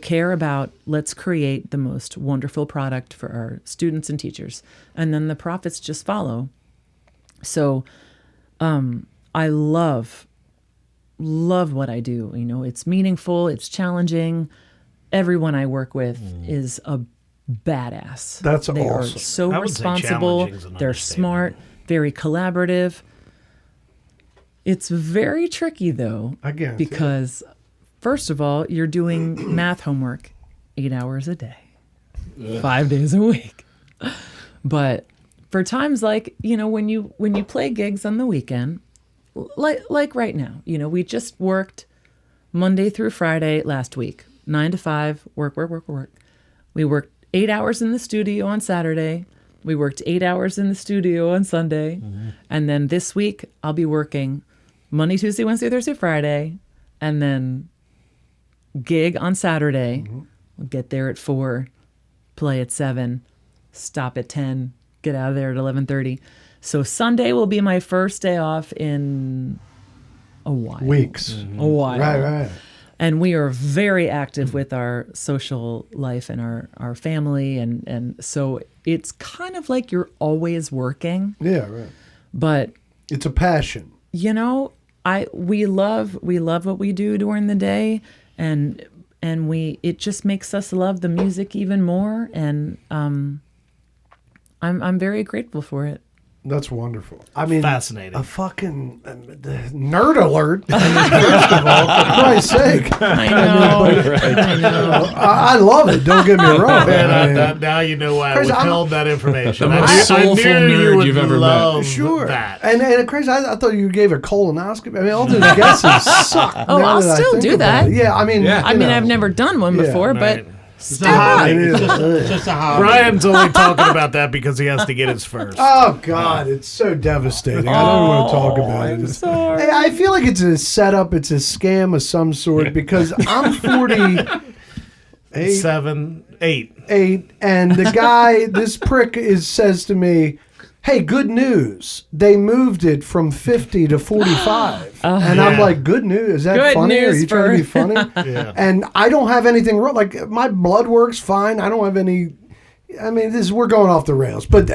care about, let's create the most wonderful product for our students and teachers. And then the profits just follow. So I love what I do. It's meaningful, it's challenging. Everyone I work with is a badass. That's they are awesome. so I would say responsible. challenging is an They're understatement. smart, very collaborative. It's very tricky though, I guarantee it. because first of all, you're doing math homework 8 hours a day, 5 days a week. But for times like, when you play gigs on the weekend, like right now, we just worked Monday through Friday last week, 9 to 5, work. We worked 8 hours in the studio on Saturday. We worked 8 hours in the studio on Sunday. Mm-hmm. And then this week I'll be working Monday, Tuesday, Wednesday, Thursday, Friday, and then gig on Saturday. Mm-hmm. We'll get there at 4, play at 7, stop at 10, get out of there at 11:30. So Sunday will be my first day off in a while. Weeks. A while. Right. And we are very active with our social life and our family. And so it's kind of like you're always working. Yeah, right. But, It's a passion. we love what we do during the day. And it just makes us love the music even more, and I'm very grateful for it. That's wonderful. I mean, Fascinating. A fucking the nerd alert. I mean, first of all, for Christ's sake. I know. I know. I love it. Don't get me wrong. Now you know why I Chris, withheld that information. The most soulful nerd you've ever met. love Sure. that. And crazy, I thought you gave a colonoscopy. I mean, all those guesses suck. Oh, now I'll that I still think do about that. it. Yeah, I mean, Yeah. I mean, I've never done one before, but Right. It's a hobby. It's just a hobby. Brian's only talking about that because he has to get his first. Oh God, it's so devastating. I don't want to talk about it. I'm sorry. Hey, I feel like it's a setup. It's a scam of some sort because I'm 48, 7, 8. and the guy, this prick, says to me, "Hey, good news! They moved it from 50 to 45." And I'm Yeah. like, "Good news? Is that Good funny? Are news you trying to be funny?" Yeah. And I don't have anything wrong. Like my blood works fine. I don't have any. I mean, we're going off the rails, but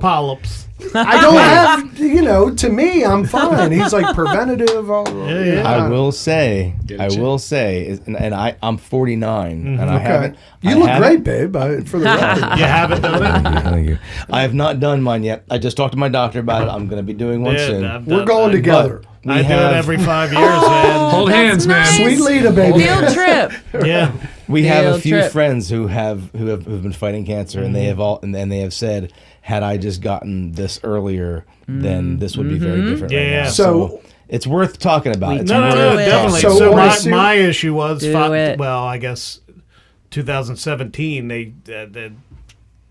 Polyps. I don't have, to me, I'm fine. He's like preventative. Yeah. I will say, Get a check. and I'm 49, and I haven't. You look great, babe. For the record. You haven't done it? Thank you. I have not done mine yet. I just talked to my doctor about it. I'm going to be doing one soon. I've We're done going that. together. We I do have- it every 5 years, man. Hold hands, man. nice. Sweet Leda, baby. Field trip. Yeah. We have a Field few trip. friends who have been fighting cancer, and they have they have said, had I just gotten this earlier, then this would be very different. Right Yeah. now. So- it's worth talking about. It's No, worth Do it. definitely. So So, what my, is- my issue was, Do it. well, I guess 2017, they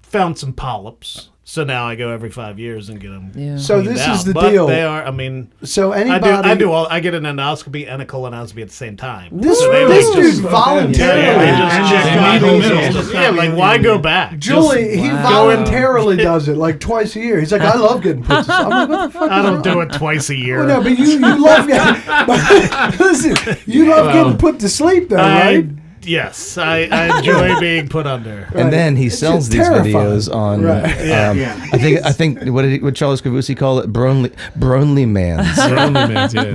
found some polyps. So now I go every 5 years and get them. Yeah. So cleaned this out. is the But deal. They are, I mean, So I anybody, do all. I get an endoscopy and a colonoscopy at the same time. This So they this like dude just- voluntarily. Yeah, they just check my Just needles. just Yeah, like why go back? Julie, he Wow. voluntarily does it like twice a year. He's like, I love getting put to. I'm like, what the fuck? I don't do it twice a year. Well, no, but you love getting. But listen, you love getting put to sleep though, right? Yes, I enjoy being put under. And then he It's sells just these terrifying. videos on. Right. I think what Charles Cavusi called it, Bronly Mans.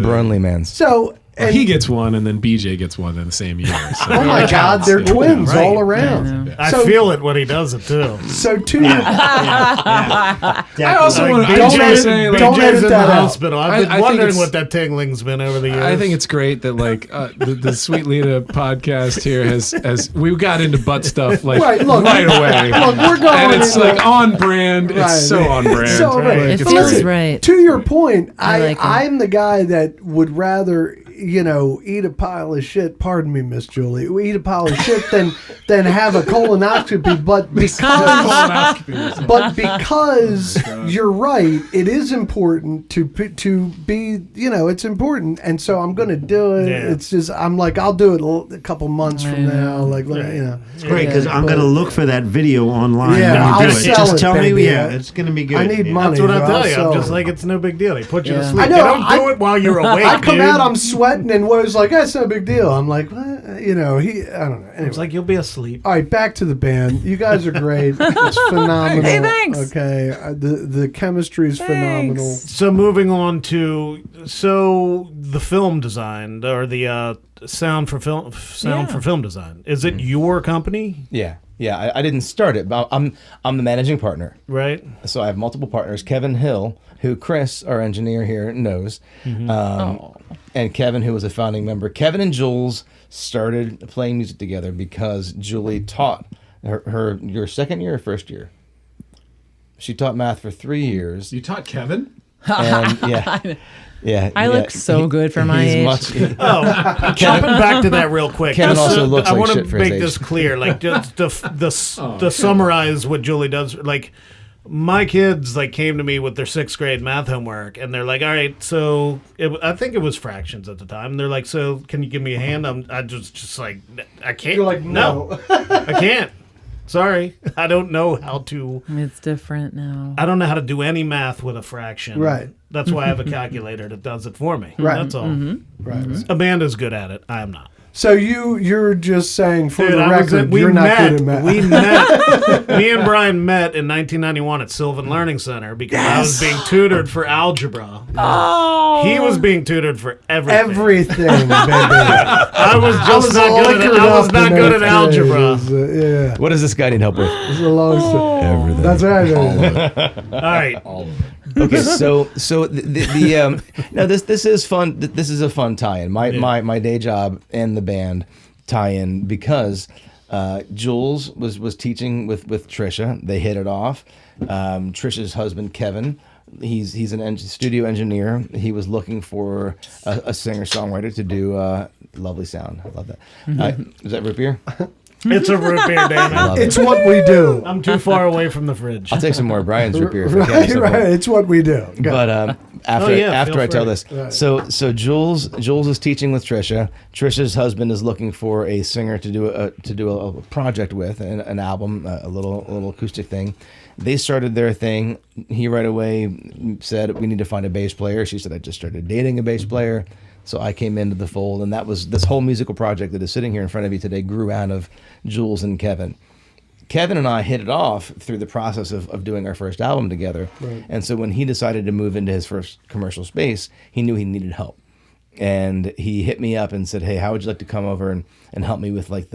Bronly Mans. So and He gets one, and then BJ gets one in the same year. So. oh my God, they're twins right. all I around. know. I So- feel it when he does it too. So to your I also Like, want to don't BJ's edit- say, don't like, edit BJ's in that the out. hospital. I've been I think wondering it's- what that tingling's been over the years. I think it's great that the Sweet Leda podcast here has we got into butt stuff like Right, look. right away. Look, we're going and it's into- like on brand. Right. It's so on brand. So right. Like, It it's feels great. right. to your point, I like it. I'm the guy that would rather eat a pile of shit. Pardon me, Miss Julie. Eat a pile of shit than have a colonoscopy. But because you're right, it is important to be. It's important, and so I'm going to do it. Yeah. It's just I'm like I'll do it a couple months I from now. know. Like It's great because I'm going to look for that video online. Yeah, when you I'll do it. sell Just it, tell baby. me, yeah, it's going to be good. I need Yeah. money. That's what I so tell I'll you. sell I'm just it. like, it's no big deal. They put you to Yeah. sleep. I know, They don't do it while you're awake. I come dude. out, I'm sweating, and was like, "That's no big deal." I'm like, what? I don't know. Anyway. It's like you'll be asleep. All right, back to the band. You guys are great. It's phenomenal. Hey, thanks. Okay, the chemistry is phenomenal. So moving on to the film design or the sound for film design. Is it your company, Yeah. I didn't start it, but I'm the managing partner. right? So I have multiple partners. Kevin Hill, who Chris, our engineer here, knows, and Kevin, who was a founding member. Kevin and Jules started playing music together because Julie taught her your second year or first year. She taught math for 3 years. You taught Kevin? And yeah. I look so good for my age. Oh, jumping back to that real quick. Kevin Just also looks I like want shit to for his make age. this clear. Like just to summarize what Julie does. Like my kids came to me with their 6th grade math homework, and they're like, "All right, so I think it was fractions at the time." And they're like, "So can you give me a hand?" I just like, I can't. You're like, no. I can't. Sorry, I don't know how to. It's different now. I don't know how to do any math with a fraction. Right. That's why I have a calculator that does it for me. Right. That's all. Right. Amanda's good at it. I am not. So you're just saying for the Dude, record, you're not good at math. We met. Me and Brian met in 1991 at Sylvan Learning Center because I was being tutored for algebra. Oh, He was being tutored for everything. Everything, baby. I was just not good at. I was not good at algebra. Yeah, What does this guy need help with? it's a long story. Everything. That's right. All right. Okay, so no, this is fun. This is a fun tie-in. My day job and the band tie-in because Jules was teaching with Trisha. They hit it off. Trisha's husband Kevin, he's an studio engineer. He was looking for a singer-songwriter to do lovely sound. I love that. Is that root beer? It's a root beer, damn it. It's what we do. I'm too far away from the fridge. I'll take some more of Brian's root beer. If I can at Right, some right. point. It's what we do. Go. But after feel I tell free. this, so Jules is teaching with Trisha. Trisha's husband is looking for a singer to do a project with, an album, a little acoustic thing. They started their thing. He right away said, "We need to find a bass player." She said, "I just started dating a bass player." So I came into the fold, and that was this whole musical project that is sitting here in front of you today grew out of Jules and Kevin. Kevin and I hit it off through the process of doing our first album together. Right. And so when he decided to move into his first commercial space, he knew he needed help. And he hit me up and said, "Hey, how would you like to come over and help me with like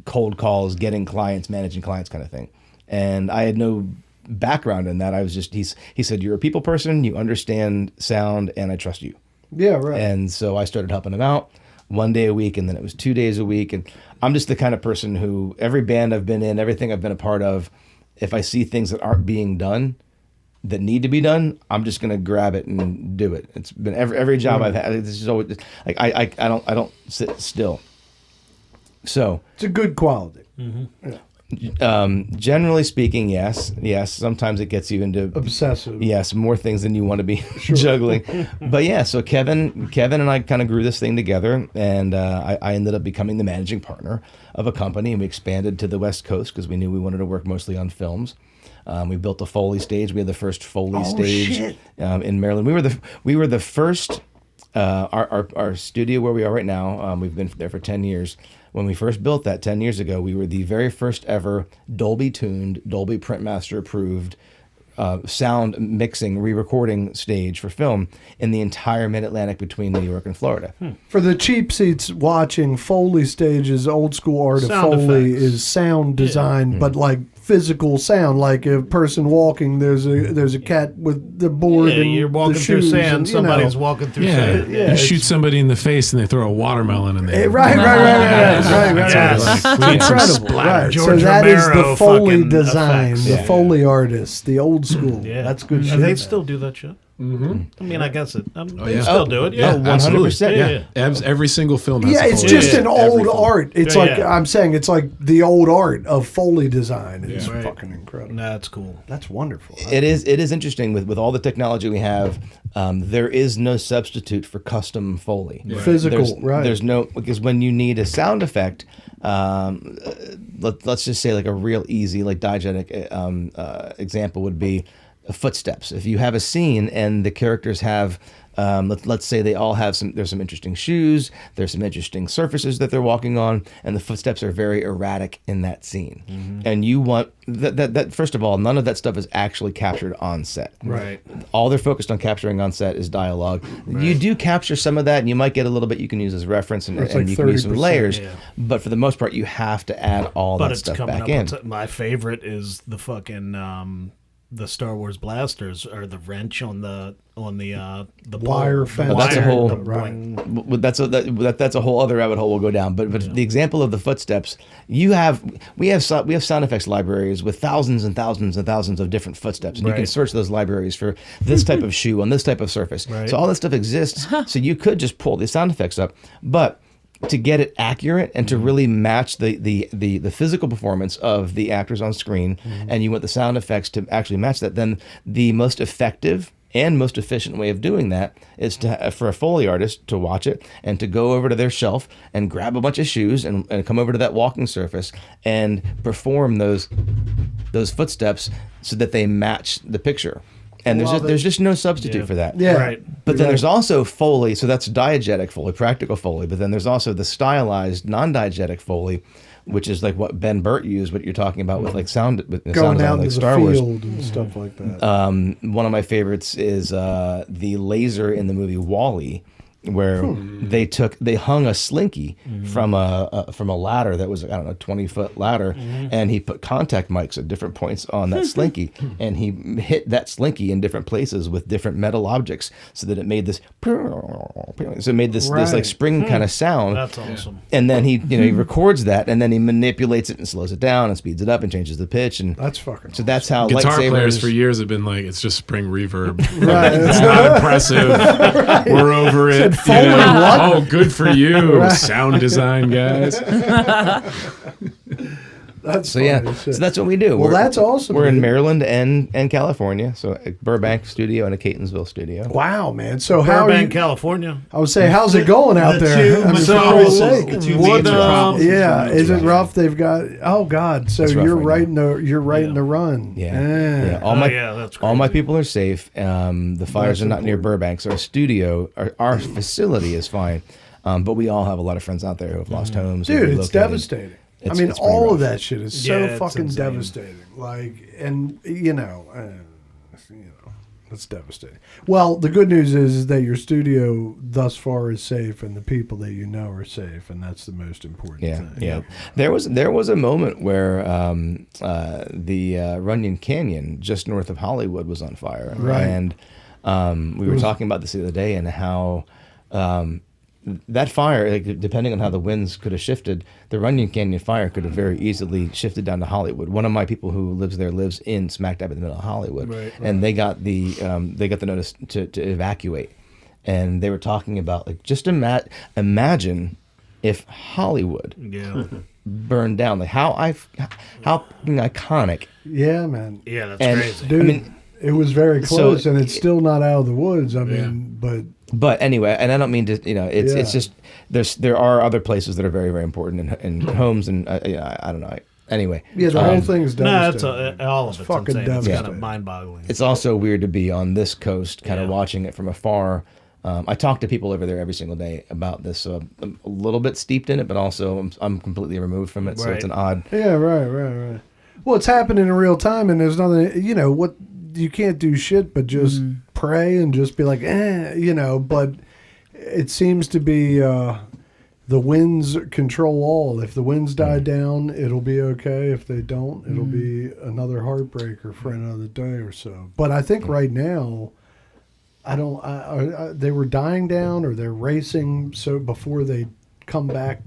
cold calls, getting clients, managing clients kind of thing?" And I had no background in that. I was just, he said, "You're a people person, you understand sound, and I trust you." Yeah, right. And so I started helping him out 1 day a week, and then it was 2 days a week. And I'm just the kind of person who every band I've been in, everything I've been a part of, if I see things that aren't being done, that need to be done, I'm just gonna grab it and do it. It's been every job I've had. This is always like I don't sit still. So it's a good quality. Mm-hmm. generally speaking, yes. Sometimes it gets you into Obsessive. Yes, more things than you want to be juggling. But yeah, so Kevin and I kind of grew this thing together, and I ended up becoming the managing partner of a company, and we expanded to the West Coast because we knew we wanted to work mostly on films. We built a Foley stage. We had the first Foley stage in Maryland. We were the first. Our studio where we are right now. We've been there for 10 years. When we first built that 10 years ago, we were the very first ever Dolby tuned, Dolby Printmaster approved sound mixing, re-recording stage for film in the entire mid-Atlantic between New York and Florida. For the cheap seats watching, Foley stages, old school art of Sound Foley effects. is sound design, but like physical sound, like a person walking. There's a cat with the board. Yeah, and you're walking the through shoes sand. and, Somebody's walking through Yeah, sand. you shoot somebody in the face and they throw a watermelon in there. Right. Yes. Incredible. Right. So George that is Romero the Foley fucking design, effects. the Foley artist, the old school. Yeah, That's good shit. They still do that shit. Mm-hmm. I mean, I guess it. They yeah. still do it. Yeah, 100%. Yeah. Every single film has Yeah, a it's Foley. just an Every old film. art. It's Yeah, like yeah. I'm saying, it's like the old art of Foley design. It's Right. fucking incredible. That's cool. That's wonderful. It is interesting with all the technology we have. There is no substitute for custom Foley. Physical, right? There's no, because when you need a sound effect, let's just say like a real easy, like diegetic example would be footsteps. If you have a scene and the characters have, let's say they all have there's some interesting shoes, there's some interesting surfaces that they're walking on, and the footsteps are very erratic in that scene. And you want that first of all, none of that stuff is actually captured on set. Right. All they're focused on capturing on set is dialogue. You do capture some of that, and you might get a little bit you can use as reference, and It's like you can use some 30%, layers. yeah. But for the most part, you have to add all But that it's stuff coming back up. in. My favorite is the fucking the Star Wars blasters or the wrench on the Wire pole. fence. But that's a Wire, whole- the Right. boing. Well, that's a whole other rabbit hole we'll go down. But the example of the footsteps, we have sound effects libraries with thousands and thousands and thousands of different footsteps, and you can Right. search those libraries for this type of shoe on this type of surface. Right. So all this stuff exists. So you could just pull these sound effects up, but to get it accurate and to really match the physical performance of the actors on screen, and you want the sound effects to actually match that, then the most effective and most efficient way of doing that is for a Foley artist to watch it and to go over to their shelf and grab a bunch of shoes and come over to that walking surface and perform those footsteps so that they match the picture. And Love it. there's just no substitute for that. Yeah. Right. But then there's also Foley, so that's diegetic Foley, practical Foley. But then there's also the stylized, non-diegetic Foley, which is like what Ben Burt used, what you're talking about with like sound, with Going sound out like into Star the Wars. field and stuff like that. One of my favorites is the laser in the movie Wall-E, where they hung a slinky from a ladder that was, I don't know, 20-foot ladder, and he put contact mics at different points on that slinky, and he hit that slinky in different places with different metal objects, so that it made this this like spring kind of sound. That's awesome. And then he records that, and then he manipulates it and slows it down and speeds it up and changes the pitch, and That's fucking so that's how Guitar lightsabers. players for years have been like, it's just spring reverb. Right. It's not impressive. We're over it. Foley what? Oh, good for you, sound design guys. That's So funny yeah, shit. so that's what we do. Well, that's awesome, We're in dude. Maryland and California, so a Burbank studio and a Catonsville studio. Wow, man. So how are Burbank, you? California. I would say, how's it going out The there? two I mean, for metropolises, Christ's the sake. two What, major metropolises. Yeah, is it rough? They've got. Oh God! So It's rough you're right right in the in the run. Yeah. All that's all my crazy. people are safe. The fires are not near Burbank, so our studio, our facility is fine. But we all have a lot of friends out there who have lost homes. who Dude, have it's relocated. devastating. It's- I mean, it's pretty all rough. of that shit is so Yeah, it's fucking insane. devastating. Like, and it's devastating. Well, the good news is that your studio thus far is safe, and the people that you know are safe, and that's the most important thing. Yeah. There was a moment where the Runyon Canyon, just north of Hollywood, was on fire, Right. and we were talking about this the other day, and how that fire, like, depending on how the winds could have shifted, the Runyon Canyon fire could have very easily shifted down to Hollywood. One of my people who lives there lives in smack dab in the middle of Hollywood, and they got the notice to evacuate, and they were talking about, like, just imagine if Hollywood Yeah. burned down, like how iconic. Yeah, man. Yeah, that's And- crazy. Dude, I mean, it was very so- close, and it's still not out of the woods. I mean, But anyway, and I don't mean to, it's Yeah. just there are other places that are very, very important in homes, and I don't know. Anyway, yeah, the whole thing's No, that's devastating. all of it's fucking insane. It's kind devastating. of mind-boggling. it's also weird to be on this coast, kind of Yeah. watching it from afar. I talk to people over there every single day about this, so I'm a little bit steeped in it, but also I'm completely removed from it, so it's Right. an odd. Yeah, right. Well, it's happening in real time, and there's nothing. What you can't do shit but just pray and just be like, But it seems to be the winds control all. If the winds die down, it'll be okay. If they don't, it'll be another heartbreaker for another day or so. But I think right now, they were dying down or they're racing so before they come back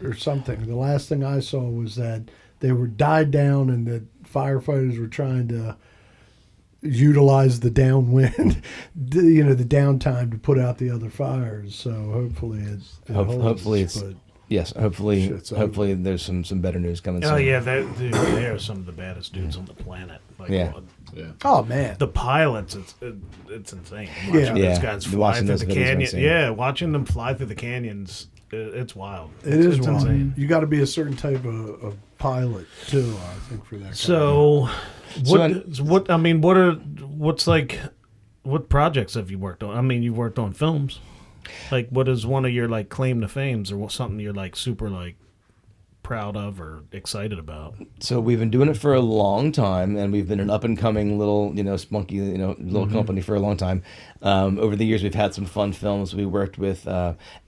or something. The last thing I saw was that they were died down and the firefighters were trying to utilize the downwind, the downtime to put out the other fires. So hopefully Hopefully it's but yes. Hopefully Shit's there's some better news coming soon. Oh yeah, they are some of the baddest dudes on the planet. Like, Yeah. oh man, the pilots, it's insane. Yeah. Watching those Yeah. guys fly Watching through those the videos are canyon. insane. Yeah, watching them fly through the canyons, it's wild. it's wild. insane. You got to be a certain type of pilot too, I think, for that. So, So what projects have you worked on? I mean, you've worked on films. Like, what is one of your like claim to fames, or something you're like super like proud of or excited about? So we've been doing it for a long time, and we've been an up and coming little, spunky, little company for a long time. Over the years, we've had some fun films. We worked with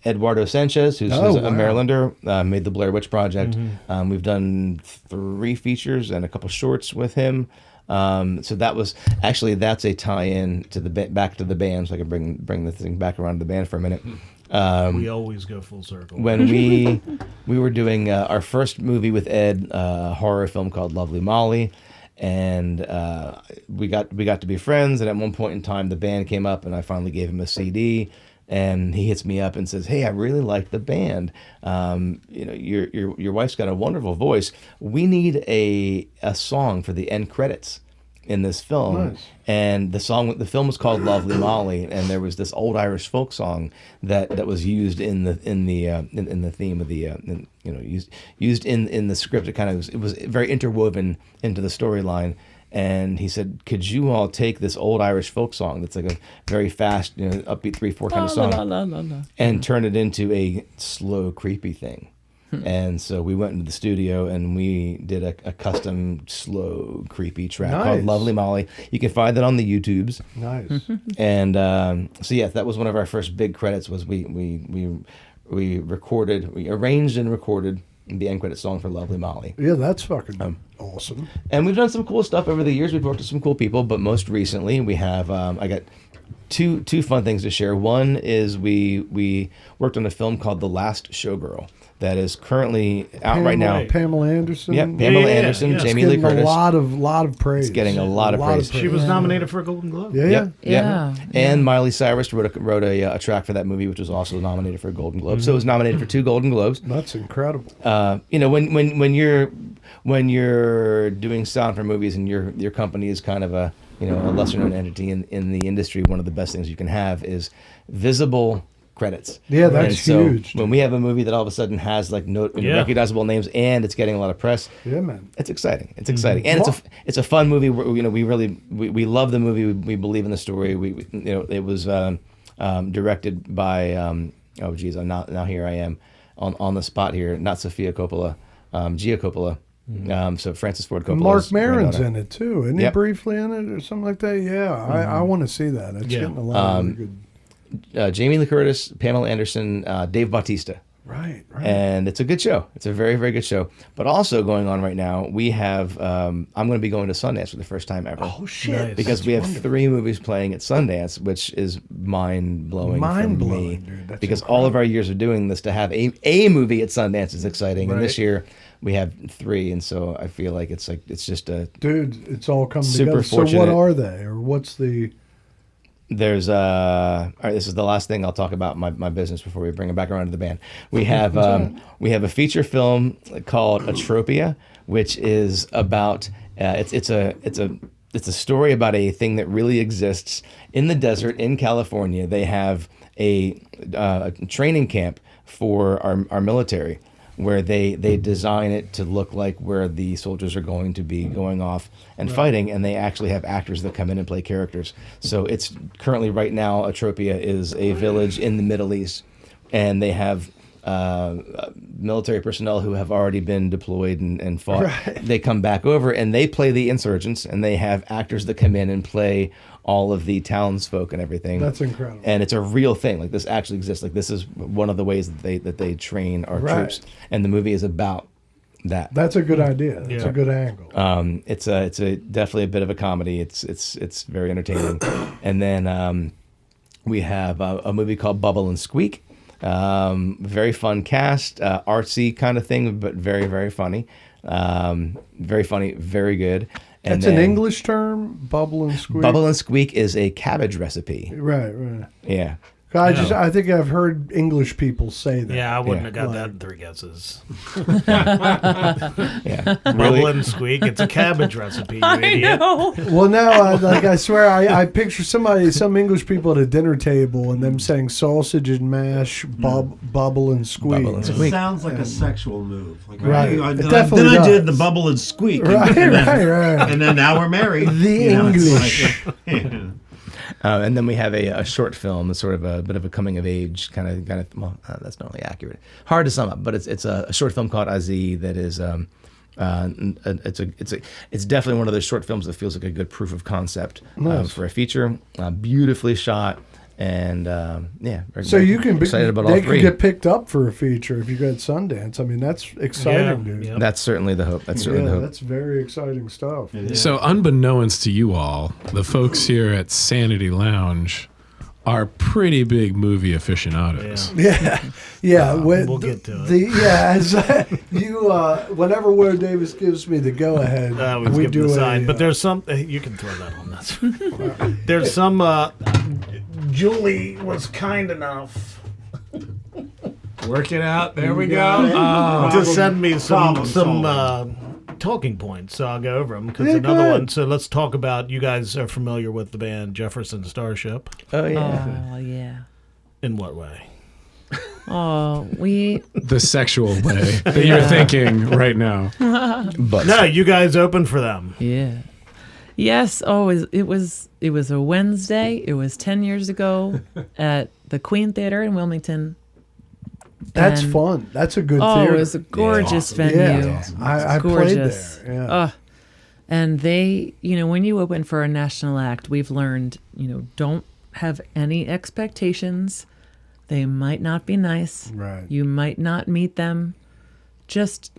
Eduardo Sanchez, who's Oh, a wow. Marylander, made the Blair Witch Project. We've done 3 features and a couple shorts with him. So that's a tie-in to back to the band, so I can bring the thing back around to the band for a minute. We always go full circle. When we were doing our first movie with Ed, a horror film called Lovely Molly, and we got to be friends. And at one point in time, the band came up, and I finally gave him a CD. And he hits me up and says, "Hey, I really like the band. Your wife's got a wonderful voice. We need a song for the end credits in this film." Nice. And the film was called Lovely Molly, and there was this old Irish folk song that was used in the theme of the used in the script. It was very interwoven into the storyline. And he said, could you all take this old Irish folk song that's like a very fast, upbeat 3/4 kind of song and turn it into a slow, creepy thing? And so we went into the studio and we did a custom, slow, creepy track called Lovely Molly. You can find that on the YouTubes. Nice. And so, yeah, that was one of our first big credits was we arranged and recorded the end credit song for Lovely Molly. Yeah, that's fucking awesome. And we've done some cool stuff over the years. We've worked with some cool people, but most recently we have, I got two fun things to share. One is we worked on a film called The Last Showgirl that is currently out right now. Pamela Anderson. Yep, Pamela Anderson, yeah. Jamie Lee Curtis. A lot of praise. It's getting a lot of praise. She was nominated for a Golden Globe. Yeah. And Miley Cyrus wrote a track for that movie, which was also nominated for a Golden Globe. So it was nominated for 2 Golden Globes. That's incredible. When you're doing sound for movies and your company is kind of a lesser known entity in the industry, one of the best things you can have is visible credits. Yeah, that's and so huge. When we have a movie that all of a sudden has like recognizable names and it's getting a lot of press, yeah, man, it's exciting. It's exciting, and it's a fun movie. We love the movie. We believe in the story. It was directed by now here I am on the spot here. Not Sofia Coppola, Gia Coppola. So Francis Ford Coppola. Mark Maron's in it too, isn't he? Yep. Briefly in it or something like that. Yeah, I want to see that. It's getting a lot of really good. Jamie Lee Curtis, Pamela Anderson, Dave Bautista. Right. And it's a good show. It's a very, very good show. But also going on right now, we have, I'm going to be going to Sundance for the first time ever. Oh, shit. Nice. Because we have 3 movies playing at Sundance, which is mind-blowing for me. Dude. That's because incredible. all of our years of doing this, to have a movie at Sundance is exciting. And this year we have 3. And so I feel like it's just a... Dude, it's all come super together. fortunate. So what are they? Or what's the... There's all right, this is the last thing I'll talk about my business before we bring it back around to the band. We have a feature film called Atropia, which is about it's a story about a thing that really exists in the desert in California. They have a training camp for our military, where they design it to look like where the soldiers are going to be going off and fighting, and they actually have actors that come in and play characters. So it's currently right now, Atropia is a village in the Middle East, and they have military personnel who have already been deployed and fought. Right. They come back over and they play the insurgents, and they have actors that come in and play all of the townsfolk and everything. That's incredible. And it's a real thing. Like, this actually exists. Like, this is one of the ways that they train our troops. And the movie is about that. That's a good idea. That's a good angle. It's definitely a bit of a comedy. It's very entertaining. And then we have a movie called Bubble and Squeak. Very fun cast, artsy kind of thing, but very, very funny. Very funny, very good. And That's an English term, bubble and squeak. Bubble and Squeak is a cabbage recipe. Right. Yeah. I think I've heard English people say that. Yeah, I wouldn't have got that in 3 guesses. Yeah. Bubble and Squeak, it's a cabbage recipe, you idiot. know. Well, now, I swear, I picture some English people at a dinner table and them saying sausage and mash, bubble and squeak. Bubble and It Squeak. sounds like a sexual move. Like, Right. I It definitely then I did does. the bubble and squeak. Right. And then now we're married. The English. And then we have a short film, sort of a bit of a coming of age kind of. Well, that's not really accurate. Hard to sum up, but it's a short film called Aziz that is. It's definitely one of those short films that feels like a good proof of concept for a feature. Beautifully shot. And So you can be excited about all they 3. can get picked up for a feature if you go at Sundance. I mean, that's exciting, dude. Yeah. That's certainly the hope. That's certainly the hope. That's very exciting stuff. So, unbeknownst to you all, the folks here at Sanity Lounge are pretty big movie aficionados. Yeah. We'll get to it. As whenever Will Davis gives me the go ahead, we do the sign. But there's some. You can throw that on. That's. There's some. Julie was kind enough Work it out. There we go. to send me some Problem talking points, so I'll go over them because Yeah, another go one. ahead. So let's talk about. You guys are familiar with the band Jefferson Starship. Oh yeah. Oh, yeah. In what way? Oh, we. The sexual way that you're thinking right now. But No, you guys open for them. Yeah. Yes. Oh, it was a Wednesday. It was 10 years ago at the Queen Theater in Wilmington. That's And- fun. That's a good Oh, theater. it was a gorgeous venue. Yeah, I played Gorgeous. there. Yeah. And they, when you open for a national act, we've learned, don't have any expectations. They might not be nice. Right. You might not meet them. Just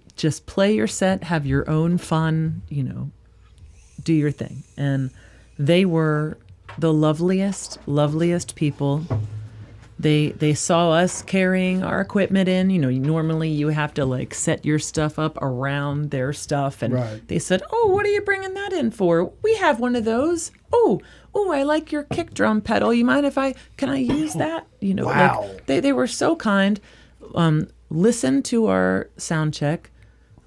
play your set, have your own fun, do your thing. And they were the loveliest people. They saw us carrying our equipment in. Normally you have to like set your stuff up around their stuff. And Right. they said, "Oh, what are you bringing that in for? We have one of those. Oh, I like your kick drum pedal. You mind if can I use that?" Wow. Like they were so kind. Listened to our sound check,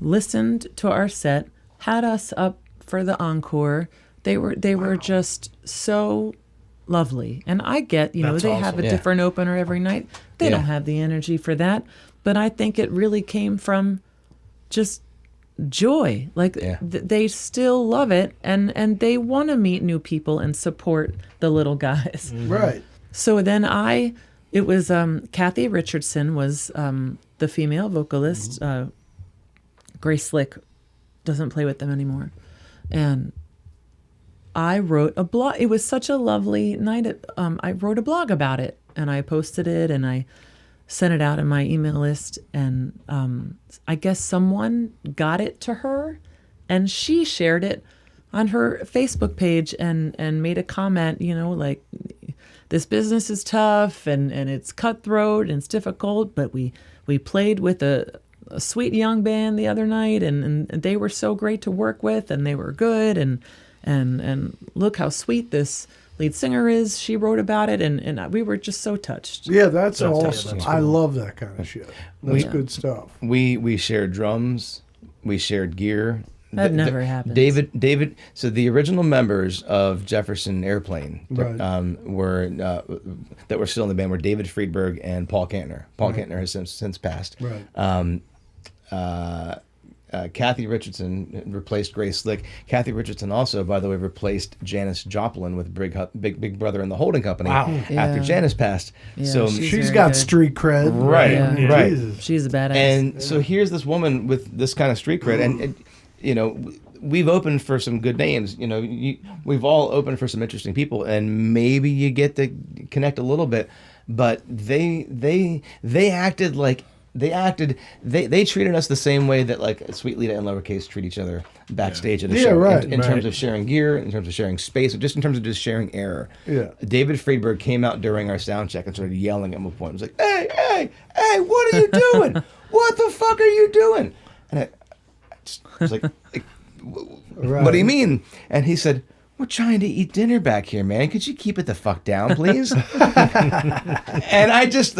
listened to our set, had us up for the encore. They were just so lovely. And I get, That's they have a Yeah. different opener every night. They Yeah. don't have the energy for that. But I think it really came from just joy. Like Yeah. they still love it and they want to meet new people and support the little guys. Right. So then it was Kathy Richardson was the female vocalist. Grace Slick doesn't play with them anymore. And I wrote a blog. It was such a lovely night. I wrote a blog about it and I posted it and I sent it out in my email list. And I guess someone got it to her and she shared it on her Facebook page and made a comment, like, this business is tough and it's cutthroat and it's difficult, but we played with a sweet young band the other night and they were so great to work with and they were good and look how sweet this lead singer is. She wrote about it and we were just so touched. Yeah, that's awesome. that's I cool. love that kind of shit. That's good stuff. We shared drums, we shared gear. That never happened. David. So the original members of Jefferson Airplane Right. were that were still in the band were David Friedberg and Paul Kantner. Paul Kantner has since passed. Right. Kathy Richardson replaced Grace Slick. Kathy Richardson also, by the way, replaced Janis Joplin with Big Brother and the Holding Company after Yeah. Janis passed. Yeah, so she's She's very got good. street cred. Right, Yeah. right. Jesus. She's a badass. And so here's this woman with this kind of street cred, and we've opened for some good names. We've all opened for some interesting people, and maybe you get to connect a little bit. But they acted like they treated us the same way that like Sweet Leda and Lowercase treat each other backstage at a Yeah, show. right, In right. terms of sharing gear, in terms of sharing space, just in terms of just sharing air. Yeah. David Friedberg came out during our sound check and started yelling at one point. He was like, hey, what are you doing? What the fuck are you doing? And I was like, what do you mean? And he said, we're trying to eat dinner back here, man. Could you keep it the fuck down, please? And I just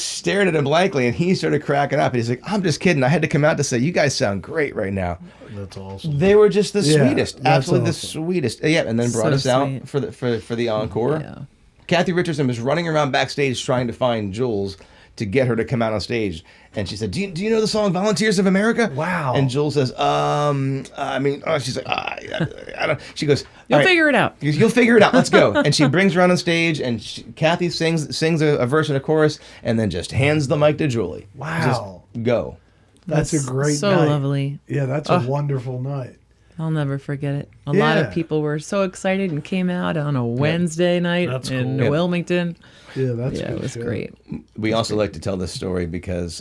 stared at him blankly, and he started cracking up. And he's like, I'm just kidding. I had to come out to say, you guys sound great right now. That's awesome. They were just the Yeah, sweetest, that's absolutely awesome. the sweetest. Yeah, and then brought So us out sweet. for the encore. Yeah. Kathy Richardson was running around backstage trying to find Jules to get her to come out on stage. And she said, do you know the song Volunteers of America? Wow. And Jules says, she's like, I don't. She goes, You'll "All right, figure it out. You'll figure it out. Let's go." And she brings her on stage, and Kathy sings a verse and a chorus, and then just hands the mic to Julie. Wow. Just go. That's a great so night. lovely. Yeah, that's a wonderful night. I'll never forget it. A lot Yeah. of people were so excited and came out on a Wednesday night That's in cool. Yeah. Wilmington. Yeah, that's Yeah, good it was shit. great. We also like to tell this story because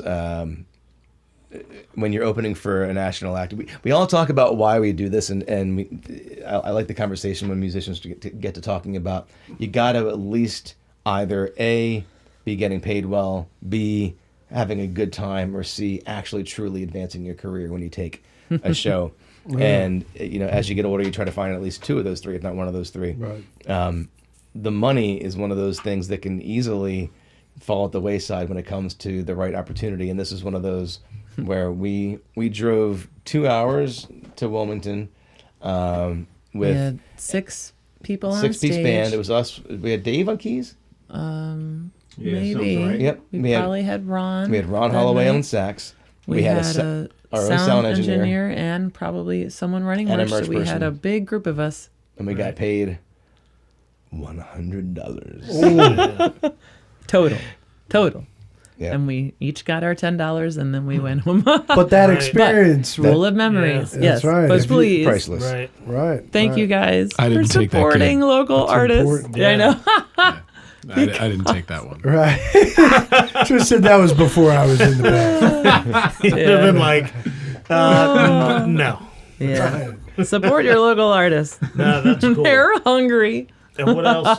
when you're opening for a national act, we all talk about why we do this, and I like the conversation when musicians get to talking about you got to at least either A, be getting paid well, B, having a good time, or C, actually truly advancing your career when you take a show. And as you get older, you try to find at least two of those three, if not one of those three. Right. The money is one of those things that can easily fall at the wayside when it comes to the right opportunity. And this is one of those where we drove 2 hours to Wilmington with We had 6 people on six-piece stage. band. It was us. We had Dave on keys. Maybe. sounds right. Yep. We probably had Ron. We had Ron that Holloway night. on sax. We had our a own sound engineer and probably someone running And a merch. So merch we had person. a big group of us. and we got paid $100. Total. Yeah. And we each got our $10, and then we went home. But that experience, full of memories. Yeah, yes, that's right. but If you- please, Priceless. Right. right? thank you guys I for didn't take that supporting good. local artists. important. Yeah, I know. I didn't take that one. Right. Just said that was before I was in the band. You'd have been like, no. Yeah. Support your local artists. No, that's cool. They're hungry. And what else?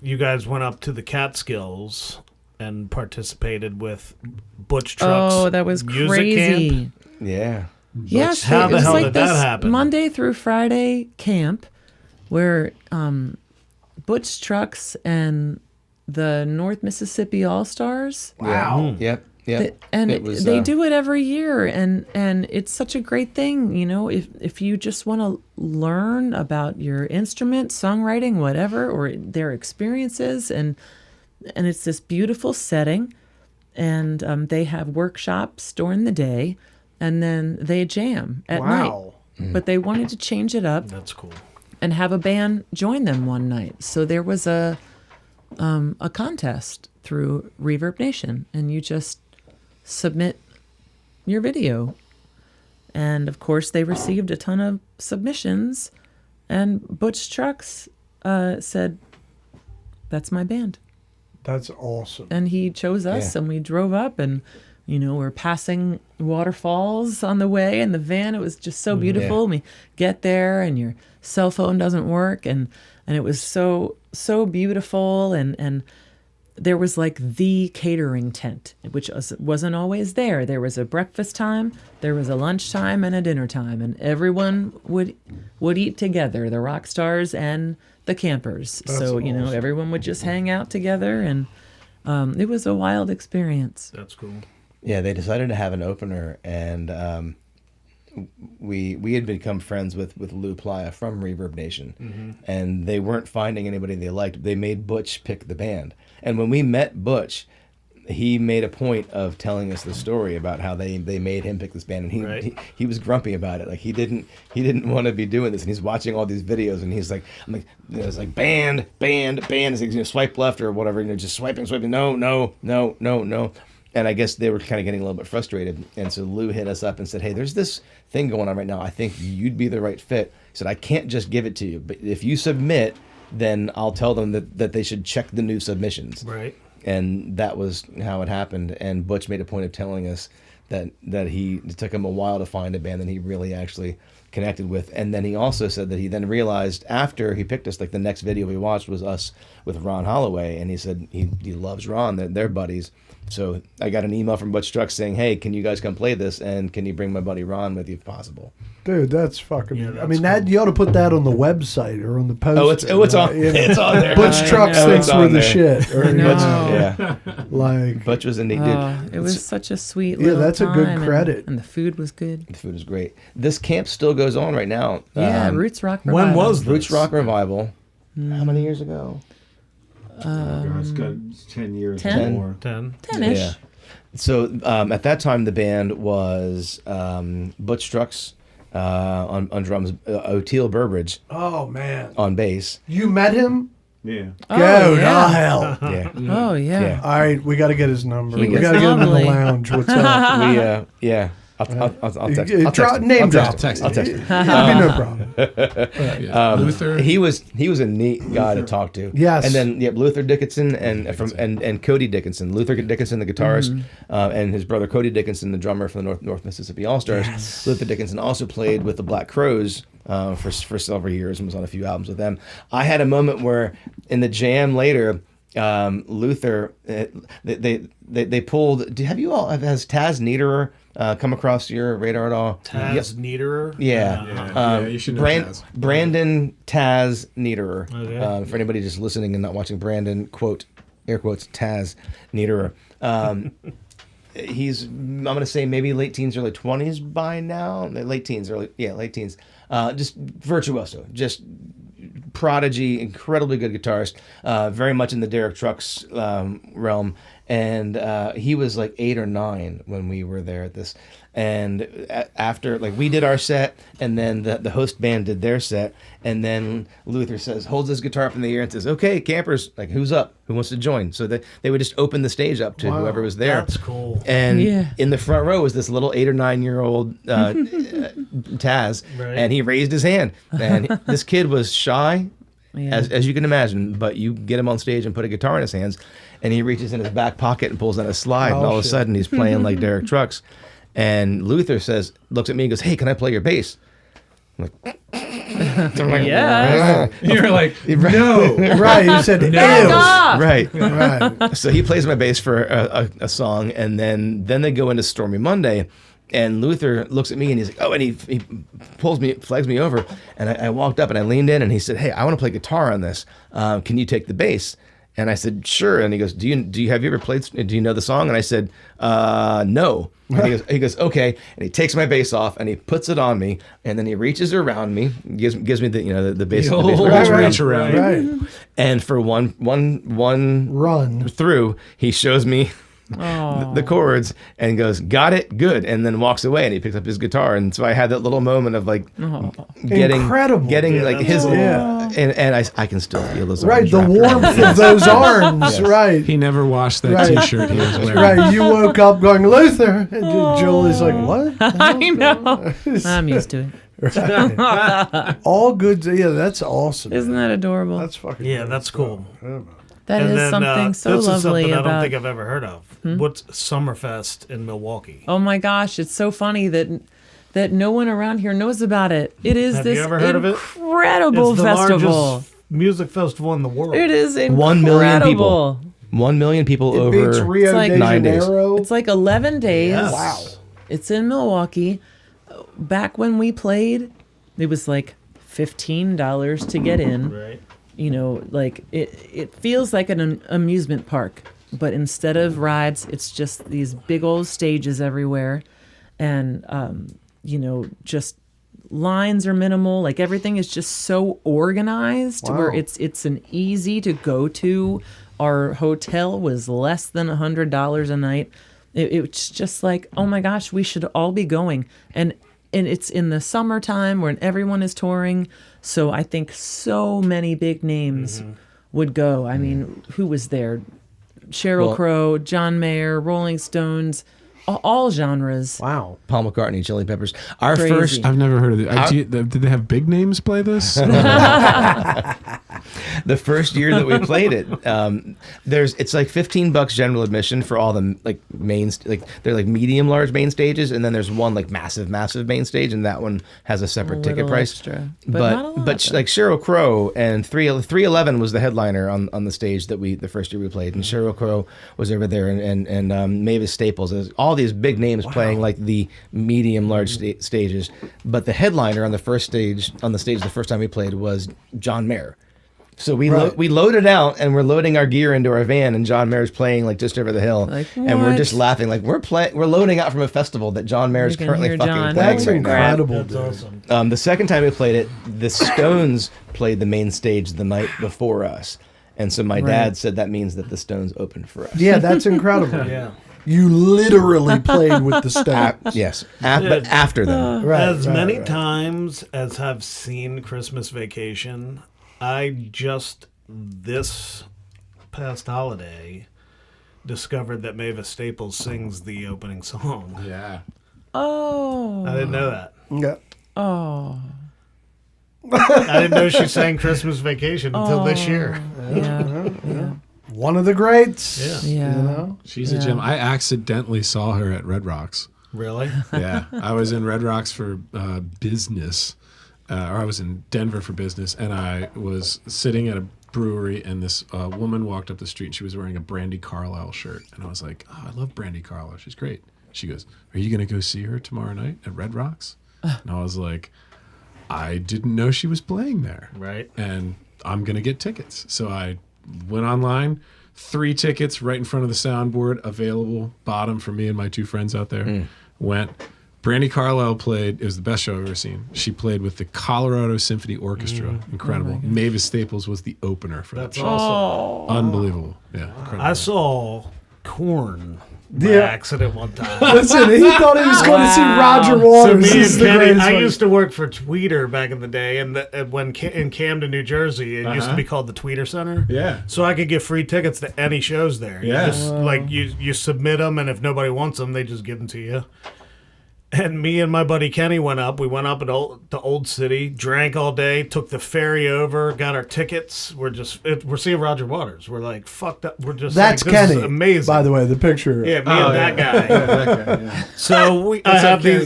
You guys went up to the Catskills and participated with Butch Trucks. Oh, that was music crazy. camp? Yeah. Yes, How it the was hell like did that this happen? Monday through Friday camp where Butch Trucks and the North Mississippi All-Stars. Wow. Yep. Yep. And It was, they do it every year, and it's such a great thing, you know. If you just want to learn about your instrument, songwriting, whatever, or their experiences, and it's this beautiful setting, and they have workshops during the day, and then they jam at night. Wow. But they wanted to change it up That's cool. and have a band join them one night. So there was a contest through Reverb Nation, and you just submit your video. And of course, they received a ton of submissions, and Butch Trucks said, "That's my band." That's awesome. And he chose us, Yeah. and we drove up, and we're passing waterfalls on the way in the van. It was just so beautiful. Yeah. And we get there, and your cell phone doesn't work, and it was so beautiful, and there was like the catering tent, which wasn't always there. There was a breakfast time, there was a lunch time, and a dinner time, and everyone would eat together, the rock stars and the campers. So awesome. everyone would just hang out together, and it was a wild experience. That's cool. Yeah, they decided to have an opener, and we had become friends with Lou Playa from Reverb Nation, and they weren't finding anybody they liked. They made Butch pick the band, and when we met Butch, he made a point of telling us the story about how they made him pick this band, and Right. he was grumpy about it. Like he didn't want to be doing this, and he's watching all these videos, and he's like, it's like band. It's like, swipe left or whatever, just swiping. No. And I guess they were kind of getting a little bit frustrated. And so Lou hit us up and said, "Hey, there's this thing going on right now. I think you'd be the right fit." He said, "I can't just give it to you, but if you submit, then I'll tell them that they should check the new submissions." Right. And that was how it happened. And Butch made a point of telling us that it took him a while to find a band that he really actually connected with. And then he also said that he then realized after he picked us, like the next video we watched was us with Ron Holloway. And he said he loves Ron, they're buddies. So I got an email from Butch Trucks saying, "Hey, can you guys come play this? And can you bring my buddy Ron with you if possible?" Dude, that's fucking. Yeah, that's I mean, that you ought to put that on the website or on the post. Oh, it's on. It's on there. Butch Trucks know. thinks It's we're on the there. shit. Or, know. Yeah, like, Butch was a neat dude. It was such a sweet Yeah, little that's a good time, credit. and the food was good. The food is great. This camp still goes on right now. Yeah, Roots Rock When Revival. was this? Roots Rock Revival. How many years ago? It's got 10 years 10? or more. 10. 10-ish. Yeah. So at that time, the band was Butch Trucks on drums, O'Teal Burbridge oh man, on bass. you met him? Yeah. Oh, Dude, yeah. oh hell! Yeah. Oh, yeah. Yeah. All right, we got to get his number. He We was got to get him in the lovely. lounge. What's up? Yeah. I'll text him. I'll Drop- text him. name I'll drop. text him. I'll text him. It'll be no problem. Yeah. Luther. He was a neat guy to talk to. Yes. And then Luther Dickinson and Cody Dickinson. Luther Dickinson, the guitarist, and his brother Cody Dickinson, the drummer for the North Mississippi All Stars. Yes. Luther Dickinson also played with the Black Crows for several years and was on a few albums with them. I had a moment where in the jam later, Luther they pulled. Have you all has Taz Niederer come across your radar at all? Taz Niederer. Yeah. Yeah, you should know Taz. Brandon Taz Niederer. Okay. For anybody just listening and not watching, Brandon, quote, air quotes, Taz Niederer. He's, I'm going to say maybe late teens, early 20s by now. Late teens. Just virtuoso. Just prodigy, incredibly good guitarist. Very much in the Derek Trucks realm. And he was like 8 or 9 when we were there at this. And after, like, we did our set, and then the host band did their set, and then Luther holds his guitar up in the air and says, "Okay, campers, like, who's up? Who wants to join?" So they would just open the stage up to whoever was there. That's cool. And in the front row was this little 8 or 9-year-old Taz, Right. and he raised his hand. And this kid was shy, Yeah. as you can imagine, but you get him on stage and put a guitar in his hands, and he reaches in his back pocket and pulls out a slide, and all of a sudden he's playing like Derek Trucks. And Luther looks at me and goes, "Hey, can I play your bass?" I'm like, Yeah. You're like, no. Right, you said ew. Back off. right. Right. So he plays my bass for a song, and then they go into Stormy Monday, and Luther looks at me and he's like, "Oh," and he flags me over, and I walked up and I leaned in and he said, "Hey, I want to play guitar on this. Can you take the bass?" And I said, "Sure." And he goes, "Do you have you ever played? Do you know the song?" And I said, "No." And he goes, "Okay." And he takes my bass off and he puts it on me, and then he reaches around me, gives me the bass. The the bass old around. reach around. Right. And for one Run. through, he shows me the chords and goes, "Got it, good," and then walks away, and he picks up his guitar. And so I had that little moment of like Incredible. getting like that's his, cool. and I can still feel those Right, arms the wrapped around warmth me. of those arms. Right. He never washed that Right. T-shirt he was wearing. Right, you woke up going, Luther. And Julie's like, what? I know. I'm used to it. Right. All good. Yeah, that's awesome. Isn't that adorable? That's fucking Yeah, great. that's cool. That And is then, something so this is lovely something I don't about. think I've ever heard of. What's Summerfest in Milwaukee? Oh my gosh, it's so funny that no one around here knows about it. It is Have this you ever heard of it? incredible It's the festival. largest music festival in the world. It is incredible. 1 million people. 1 million people It over. beats Rio like de 9 days. Janeiro. It's like 11 days. Yes. Wow. It's in Milwaukee. Back when we played, it was like $15 to get in. Right. You know, like it feels like an amusement park, but instead of rides, it's just these big old stages everywhere, and you know, just lines are minimal. Like everything is just so organized where Wow. it's an easy to go to. Our hotel was less than $100 a night. It's just like, oh my gosh, we should all be going. And it's in the summertime when everyone is touring. So I think so many big names would go. I mean, who was there? Sheryl Crow, John Mayer, Rolling Stones, all genres. Wow. Paul McCartney, Chili Peppers. Our Crazy. first I've never heard of it. Did they have big names play this? the first year that we played it, it's like $15 general admission for all the like they're like medium large main stages, and then there's one like massive main stage, and that one has a separate ticket little price. extra, but not a lot, though. Like Sheryl Crow and 311 was the headliner on the stage that the first year we played, and Sheryl Crow was over there, and Mavis Staples. There's all these big names playing like the medium large stages, but the headliner on the stage the first time we played was John Mayer. So we loaded out, and we're loading our gear into our van, and John Mayer's playing like just over the hill, Like, and we're what? just laughing like we're loading out from a festival that John Mayer's You can currently hear fucking John. playing That's right now. incredible. That's dude. awesome. The second time we played it, the Stones played the main stage the night before us, and so my dad said that means that the Stones opened for us. Yeah, that's incredible. Yeah. You literally played with the Stones. Yes, but after them. Right, As right, many right. times as I've seen Christmas Vacation, I just this past holiday discovered that Mavis Staples sings the opening song. Yeah. Oh. I didn't know that. Yeah. Oh. I didn't know she sang Christmas Vacation until this year. Yeah. One of the greats. Yeah. Yeah. You know? She's a gem. I accidentally saw her at Red Rocks. Really? Yeah. I was in Red Rocks for business, or I was in Denver for business, and I was sitting at a brewery, and this woman walked up the street. She was wearing a Brandi Carlile shirt, and I was like, oh, I love Brandi Carlile. She's great. She goes, are you going to go see her tomorrow night at Red Rocks? And I was like, I didn't know she was playing there. Right. And I'm going to get tickets. So I went online, 3 tickets right in front of the soundboard available, bottom for me and my 2 friends out there. Went. Brandi Carlile played. It was the best show I've ever seen. She played with the Colorado Symphony Orchestra. Incredible. Mavis Staples was the opener for That's that show. awesome. Unbelievable. Yeah. Incredible. I saw Corn by Yeah. accident one time. Listen, he thought he was going to see Roger So Waters. me This is and the Kenny, greatest I one. used to work for Tweeter back in the day, and when in Camden, New Jersey, it used to be called the Tweeter Center. Yeah. So I could get free tickets to any shows there. Yeah. You submit them, and if nobody wants them, they just give them to you. And me and my buddy Kenny went up. We went up to Old City, drank all day, took the ferry over, got our tickets. We're seeing Roger Waters. We're like, fucked up. We're just That's like, this Kenny. is amazing. By the way, the picture. Yeah, me and that guy. That guy, yeah. So I have Kenny?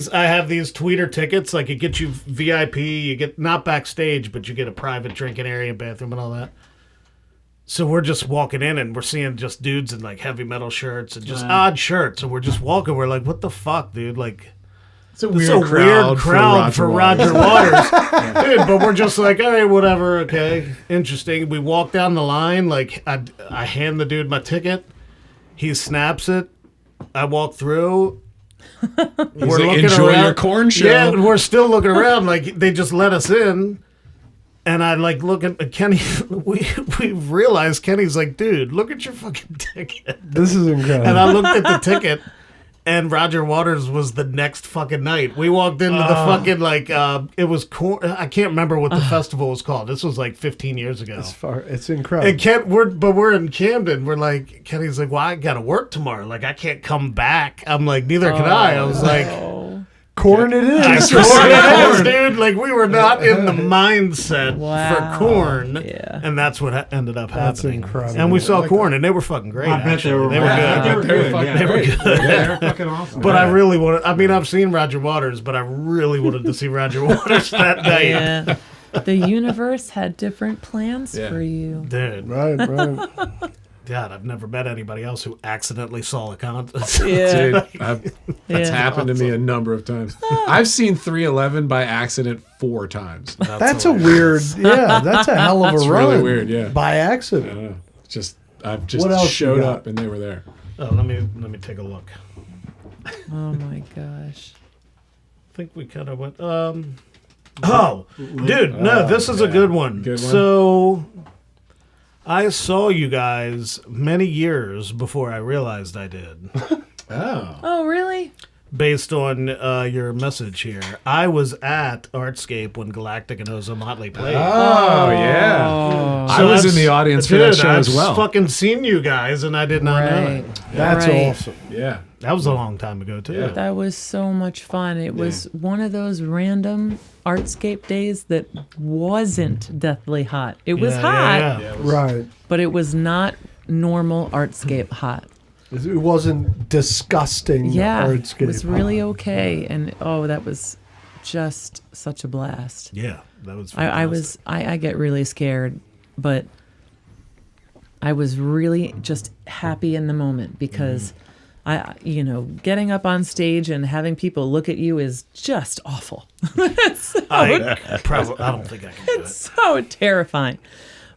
these tweeter tickets. Like it gets you VIP. You get not backstage, but you get a private drinking area, bathroom, and all that. So we're just walking in, and we're seeing just dudes in like heavy metal shirts and just odd shirts, and we're just walking. We're like, what the fuck, dude? Like. It's a It's a weird crowd for Roger Waters. Dude, but we're just like, all right, whatever, okay. Interesting. We walk down the line, like, I hand the dude my ticket. He snaps it. I walk through. He's like, enjoy your corn show. Yeah, we're still looking around. Like, they just let us in. And I, like, look at Kenny. We realized Kenny's like, dude, look at your fucking ticket. This is incredible. And I looked at the ticket. And Roger Waters was the next fucking night. We walked into the fucking, like, it was, I can't remember what the festival was called. This was like 15 years ago. It's incredible. And we're in Camden. We're like, Kenny's like, well, I got to work tomorrow. Like, I can't come back. I'm like, neither can I. I was like, Corn it is. corn it is, dude. Like, we were not in the mindset Wow. for Corn. Yeah. And that's what ended up That's happening. incredible. And we saw Corn, and they were fucking great. I bet actually. they were They were rad. good. They were good. fucking Yeah. They were good. Yeah, they're fucking awesome. But I really wanted. I mean, I've seen Roger Waters, but I really wanted to see Roger Waters that night. Yeah. The universe had different plans Yeah. for you. Dude, Right. God, I've never met anybody else who accidentally saw a contest. Yeah. Dude, that's Yeah. happened to me a number of times. I've seen 311 by accident 4 times. That's a weird. Yeah, that's a hell of a That's run. really weird, yeah. By accident. I've just What else showed you got? up and they were there. Oh, let me take a look. Oh my gosh. I think we kind of went. Oh, dude, no, this is a good one. Good one? So, I saw you guys many years before I realized I did. Oh. Oh, really? Based on your message here, I was at Artscape when Galactic and Ozo Motley played. Oh, yeah. I was in the audience for that show I've as well. fucking seen you guys, and I did not know Right. it. That's Right. awesome. Yeah. That was a long time ago, too. Yeah. That was so much fun. It was one of those random Artscape days that wasn't deathly hot. It was Yeah, hot, yeah, yeah. Right. but it was not normal Artscape hot. It wasn't disgusting. Yeah, Artscape. it was really okay. And oh, that was just such a blast. Yeah, that was I get really scared, but I was really just happy in the moment because getting up on stage and having people look at you is just awful. I don't think I can do it. So terrifying.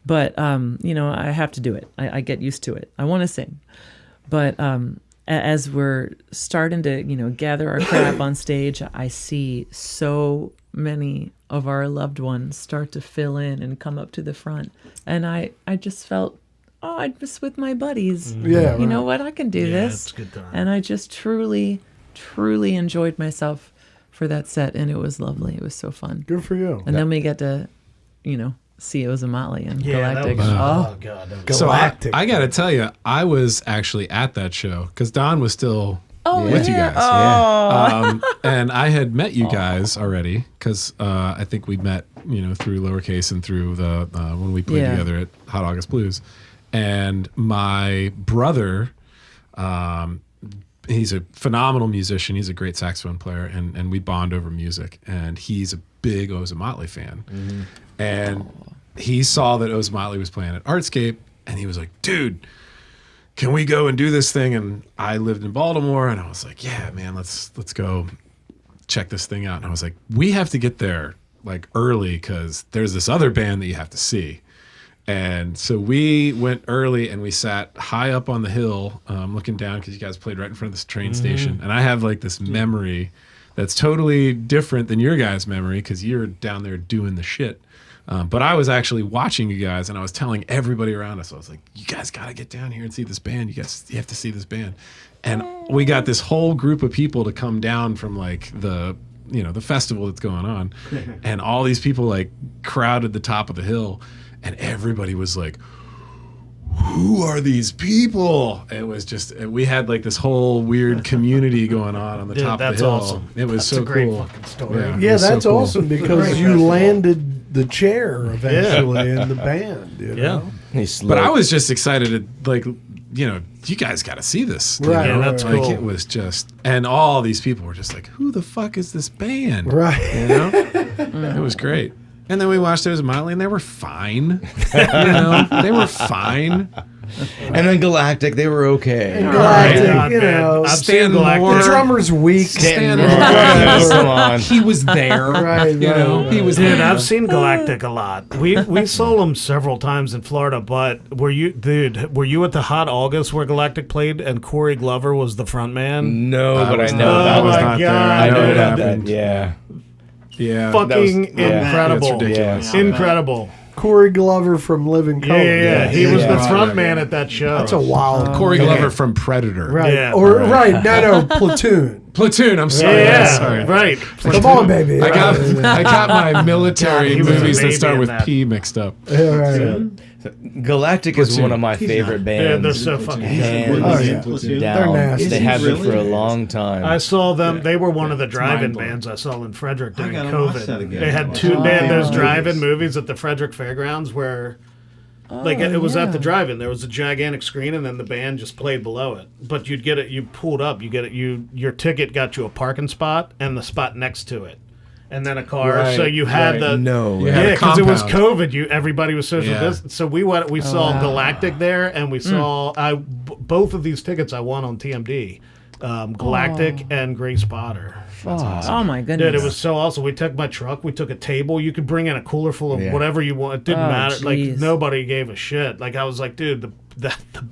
But I have to do it. I get used to it. I want to sing. But as we're starting to, gather our crap on stage, I see so many of our loved ones start to fill in and come up to the front. And I just felt, I'm just with my buddies. Yeah. You know what? I can do Yeah, this. it's a good time. And I just truly, truly enjoyed myself for that set. And it was lovely. It was so fun. Good for you. And then we get to, see Ozo Motley and Yeah, Galactic. that was, Oh, oh god, that was So Galactic. I got to tell you, I was actually at that show because Don was still with you yeah. guys. And I had met you guys already because I think we met, through Lowercase and through the when we played Yeah. together at Hot August Blues. And my brother, he's a phenomenal musician. He's a great saxophone player, and we bond over music. And he's a big Ozo Motley fan. Mm-hmm. And he saw that Ozo Motley was playing at Artscape, and he was like, dude, can we go and do this thing? And I lived in Baltimore, and I was like, yeah, man, let's go check this thing out. And I was like, we have to get there like early because there's this other band that you have to see. And so we went early and we sat high up on the hill looking down because you guys played right in front of this train station. And I have like this memory that's totally different than your guys' memory because you're down there doing the shit. But I was actually watching you guys, and I was telling everybody around us, I was like, you guys got to get down here and see this band. You have to see this band. And we got this whole group of people to come down from like the festival that's going on. And all these people like crowded the top of the hill, and everybody was like, who are these people? It was just, we had like this whole weird community going on the top of the hill. Awesome. It was that's so a great cool. fucking story. Yeah, that's so cool. awesome because you landed the chair eventually in the band. You know? But I was just excited to like, you guys got to see this. Right. Yeah, that's like cool. it was just, and all these people were just like, who the fuck is this band? Right. It was great. And then we watched those Motley, and they were fine. They were fine. And then Galactic, they were okay. Galactic, Not you bad. know, I've Stan seen Galactic. Moore. the drummer's weak. Stan Moore. Moore. Come on. He was there. Right, He was Dude, there. I've seen Galactic a lot. We saw them several times in Florida, but were you at the Hot August where Galactic played and Corey Glover was the front man? No, but I was know not- about I was my not there. God, I know dude, about happened. that. Yeah. Yeah. Fucking yeah. incredible. That's ridiculous. Yeah. Incredible. Corey Glover from Living Color. Yeah. He was Yeah. the front man at that show. That's a wild. Corey Glover from Predator. Right. Yeah. No, Platoon. Platoon. I'm sorry. Yeah, Sorry. right. Come on, baby. I got my military God, he was a movies that baby start in with that. P mixed up. Yeah, right. Galactic is one of my favorite bands. Yeah, they're so fucking Hands Oh, yeah. Platoon. down. They're nasty. They Is he have been really? for a long time. I saw them. They were one of the drive-in mind-blowing. bands I saw in Frederick during gotta watch COVID. that again. They had they had those drive-in movies at the Frederick Fairgrounds where, it was at the drive-in. There was a gigantic screen, and then the band just played below it. But you'd get it. You pulled up. You get it. Your ticket got you a parking spot and the spot next to it, and then a car. Right, so you had right. the No. You had Yeah, a because it was compound. COVID. Everybody was social Yeah. distance. So we went. We saw wow. Galactic there, and we saw both of these tickets I won on TMD, Galactic and Grace Potter. Oh my goodness. Dude, it was so awesome. We took my truck. We took a table. You could bring in a cooler full of Yeah. whatever you want. It didn't Oh, matter. Like jeez. nobody gave a shit. Like I was like, dude, the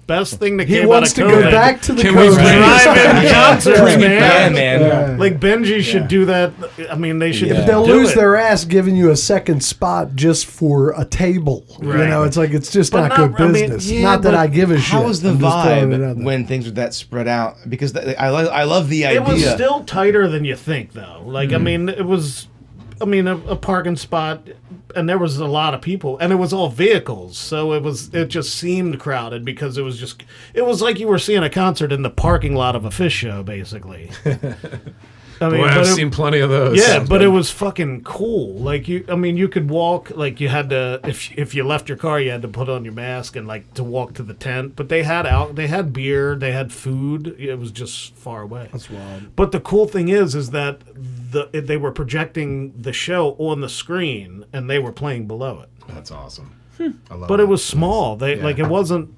best thing that He came wants out to of go COVID. back to the Can we COVID. drive-in concerts, Bring it man. back, man. Yeah. Like Benji should do that. I mean, they should. Yeah. They'll do lose it. their ass giving you a second spot just for a table. Right. You know, it's like it's just But not not- good I mean, business. Yeah, not that but I give a shit. How was the I'm just throwing it out vibe there. when things were that spread out? Because I love the idea. It was still tighter than you think, though. Like, I mean, it was, a parking spot, and there was a lot of people, and it was all vehicles, so it just seemed crowded because it was like you were seeing a concert in the parking lot of a fish show, basically. I mean, Boy, but I've it- seen plenty of those. yeah, but it was fucking cool. Like you could walk. Like you had to, if you left your car, you had to put on your mask and like to walk to the tent. But they had beer, they had food. It was just far away. That's wild. But the cool thing is that they were projecting the show on the screen and they were playing below it. That's awesome. I love But that. it was small. They Yeah. like it wasn't.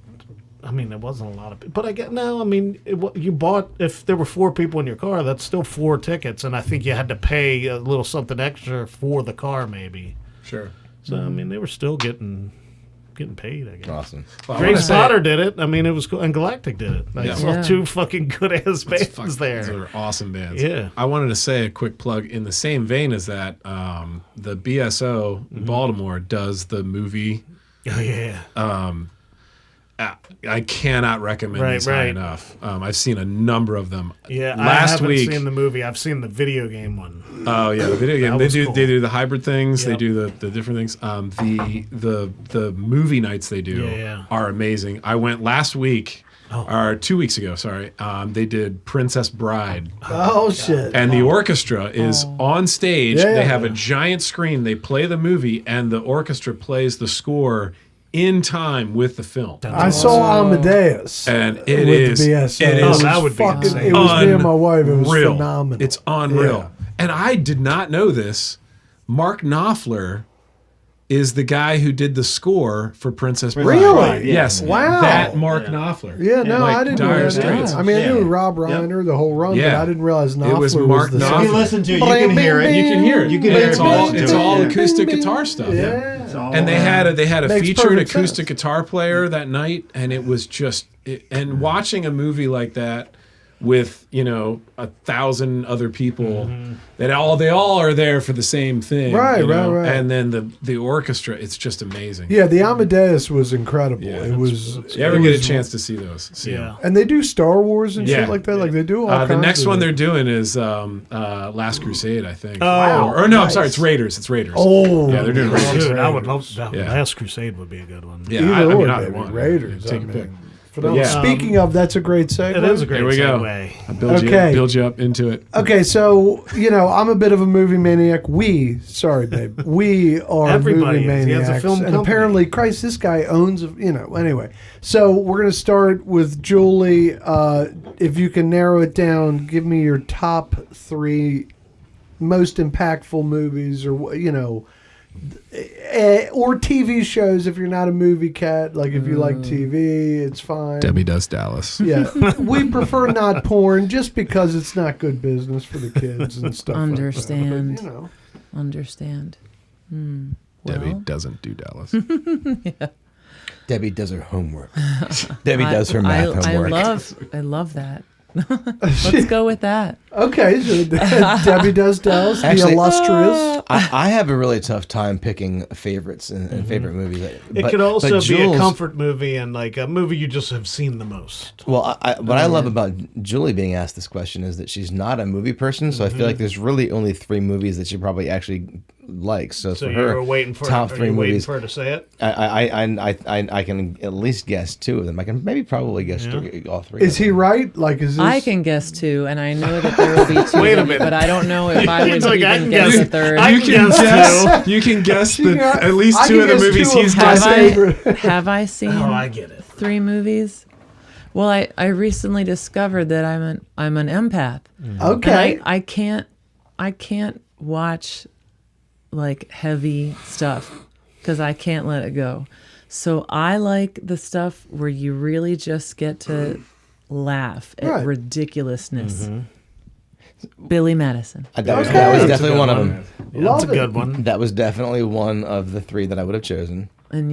I mean, it wasn't a lot of people. But I get no. I mean, you bought if there were 4 people in your car, that's still 4 tickets, and I think you had to pay a little something extra for the car, maybe. Sure. So I mean, they were still getting paid. I guess. awesome. Well, I wanna Grace say- Potter did it. I mean, it was cool, and Galactic did it. I Yeah. saw Yeah. 2 fucking good ass bands Those there. are awesome bands. Yeah. I wanted to say a quick plug in the same vein as that. The BSO Mm-hmm. in Baltimore does the movie. Oh yeah. I cannot recommend Right, these high right. enough. I've seen a number of them. Yeah. I Last haven't week. seen the movie. I've seen the video game one. Oh yeah, the video game. That They was do cool. they do the hybrid things. They Yep. do the different things. The movie nights they do Yeah. are amazing. I went last week. Or 2 weeks ago, sorry. They did Princess Bride. Oh shit. And the orchestra is on stage. Yeah. They have a giant screen. They play the movie, and the orchestra plays the score in time with the film. I saw Amadeus. And it with is, the BSO. it It is was that would be fucking. insane. It was me and my wife. It was unreal. phenomenal. It's unreal. Yeah. And I did not know this. Mark Knopfler is the guy who did the score for Princess Bride. Really? Right, yeah. Yes. Wow. That Mark Knopfler. Yeah, no, Like I didn't Dire realize Straits. that. I mean, I knew Yeah. Rob Reiner, the whole run, Yeah. but I didn't realize Knopfler It was Mark the Knopfler. singer. If you listen to it, you can hear it. You can hear it. You can And hear it's it. all Yeah. it's all Yeah. acoustic guitar stuff. Yeah. It's all And they had a Makes featured perfect acoustic sense. guitar player that night, and it was just and watching a movie like that with 1,000 other people that they all are there for the same thing, Right. And then the orchestra, it's just amazing. Yeah, the Amadeus was incredible. Yeah, It was. If you ever get a chance to see those, them. And they do Star Wars and Yeah. shit like that. Like they do all The kinds next of one it. they're doing is Last Crusade, I think. Wow. Or no, I'm Nice. sorry, it's Raiders. It's Raiders. Oh, yeah, they're doing nice. Raiders. Dude, I would love that. Yeah. Last Crusade would be a good one. Yeah, Either I or, mean, either baby. one. Raiders. Take I a mean. pick. But speaking of, that's a great segue. It is a great Here we go. segue. I build you up into it. Okay, so I'm a bit of a movie maniac. We are Everybody movie is. He has a maniacs, film and company. apparently, Christ, this guy owns. Anyway, so we're gonna start with Julie. If you can narrow it down, give me your top 3 most impactful movies, or or TV shows. If you're not a movie cat, like if you like TV, it's fine. Debbie Does Dallas. Yeah, we prefer not porn just because it's not good business for the kids and stuff. Understand. Like that. But, Understand. Debbie Well. doesn't do Dallas. Debbie does her homework. Debbie does her math homework. I love that. Let's go with that. okay, so Debbie Does Dallas, the Actually- illustrious. I have a really tough time picking favorites and favorite movies. It could also be a Jules- comfort movie and like a movie you just have seen the most. Well, what I love about Julie being asked this question is that she's not a movie person, so I feel like there's really only 3 movies that she probably actually likes. So, So for you her, were waiting for top are 3 you waiting movies. for her to say it? I can at least guess 2 of them. I can maybe probably guess all 3. Is he right? Like, is this? I can guess 2, and I know that there will be 2. Wait a of you, minute. but I don't know if I would He's like, I even can guess guess- a third. I You can can guess guess. You can guess You got- at least I 2 can of the guess movies 2 of he's my Have guessed. I, favorite. have I seen Oh, I get it. 3 movies? Well, I recently discovered that I'm an empath. Okay. And I can't watch like heavy stuff because I can't let it go. So I like the stuff where you really just get to laugh at Right. ridiculousness. Billy Madison. That was Okay. definitely one of them. Love That's a good one. That was definitely one of the 3 that I would have chosen. And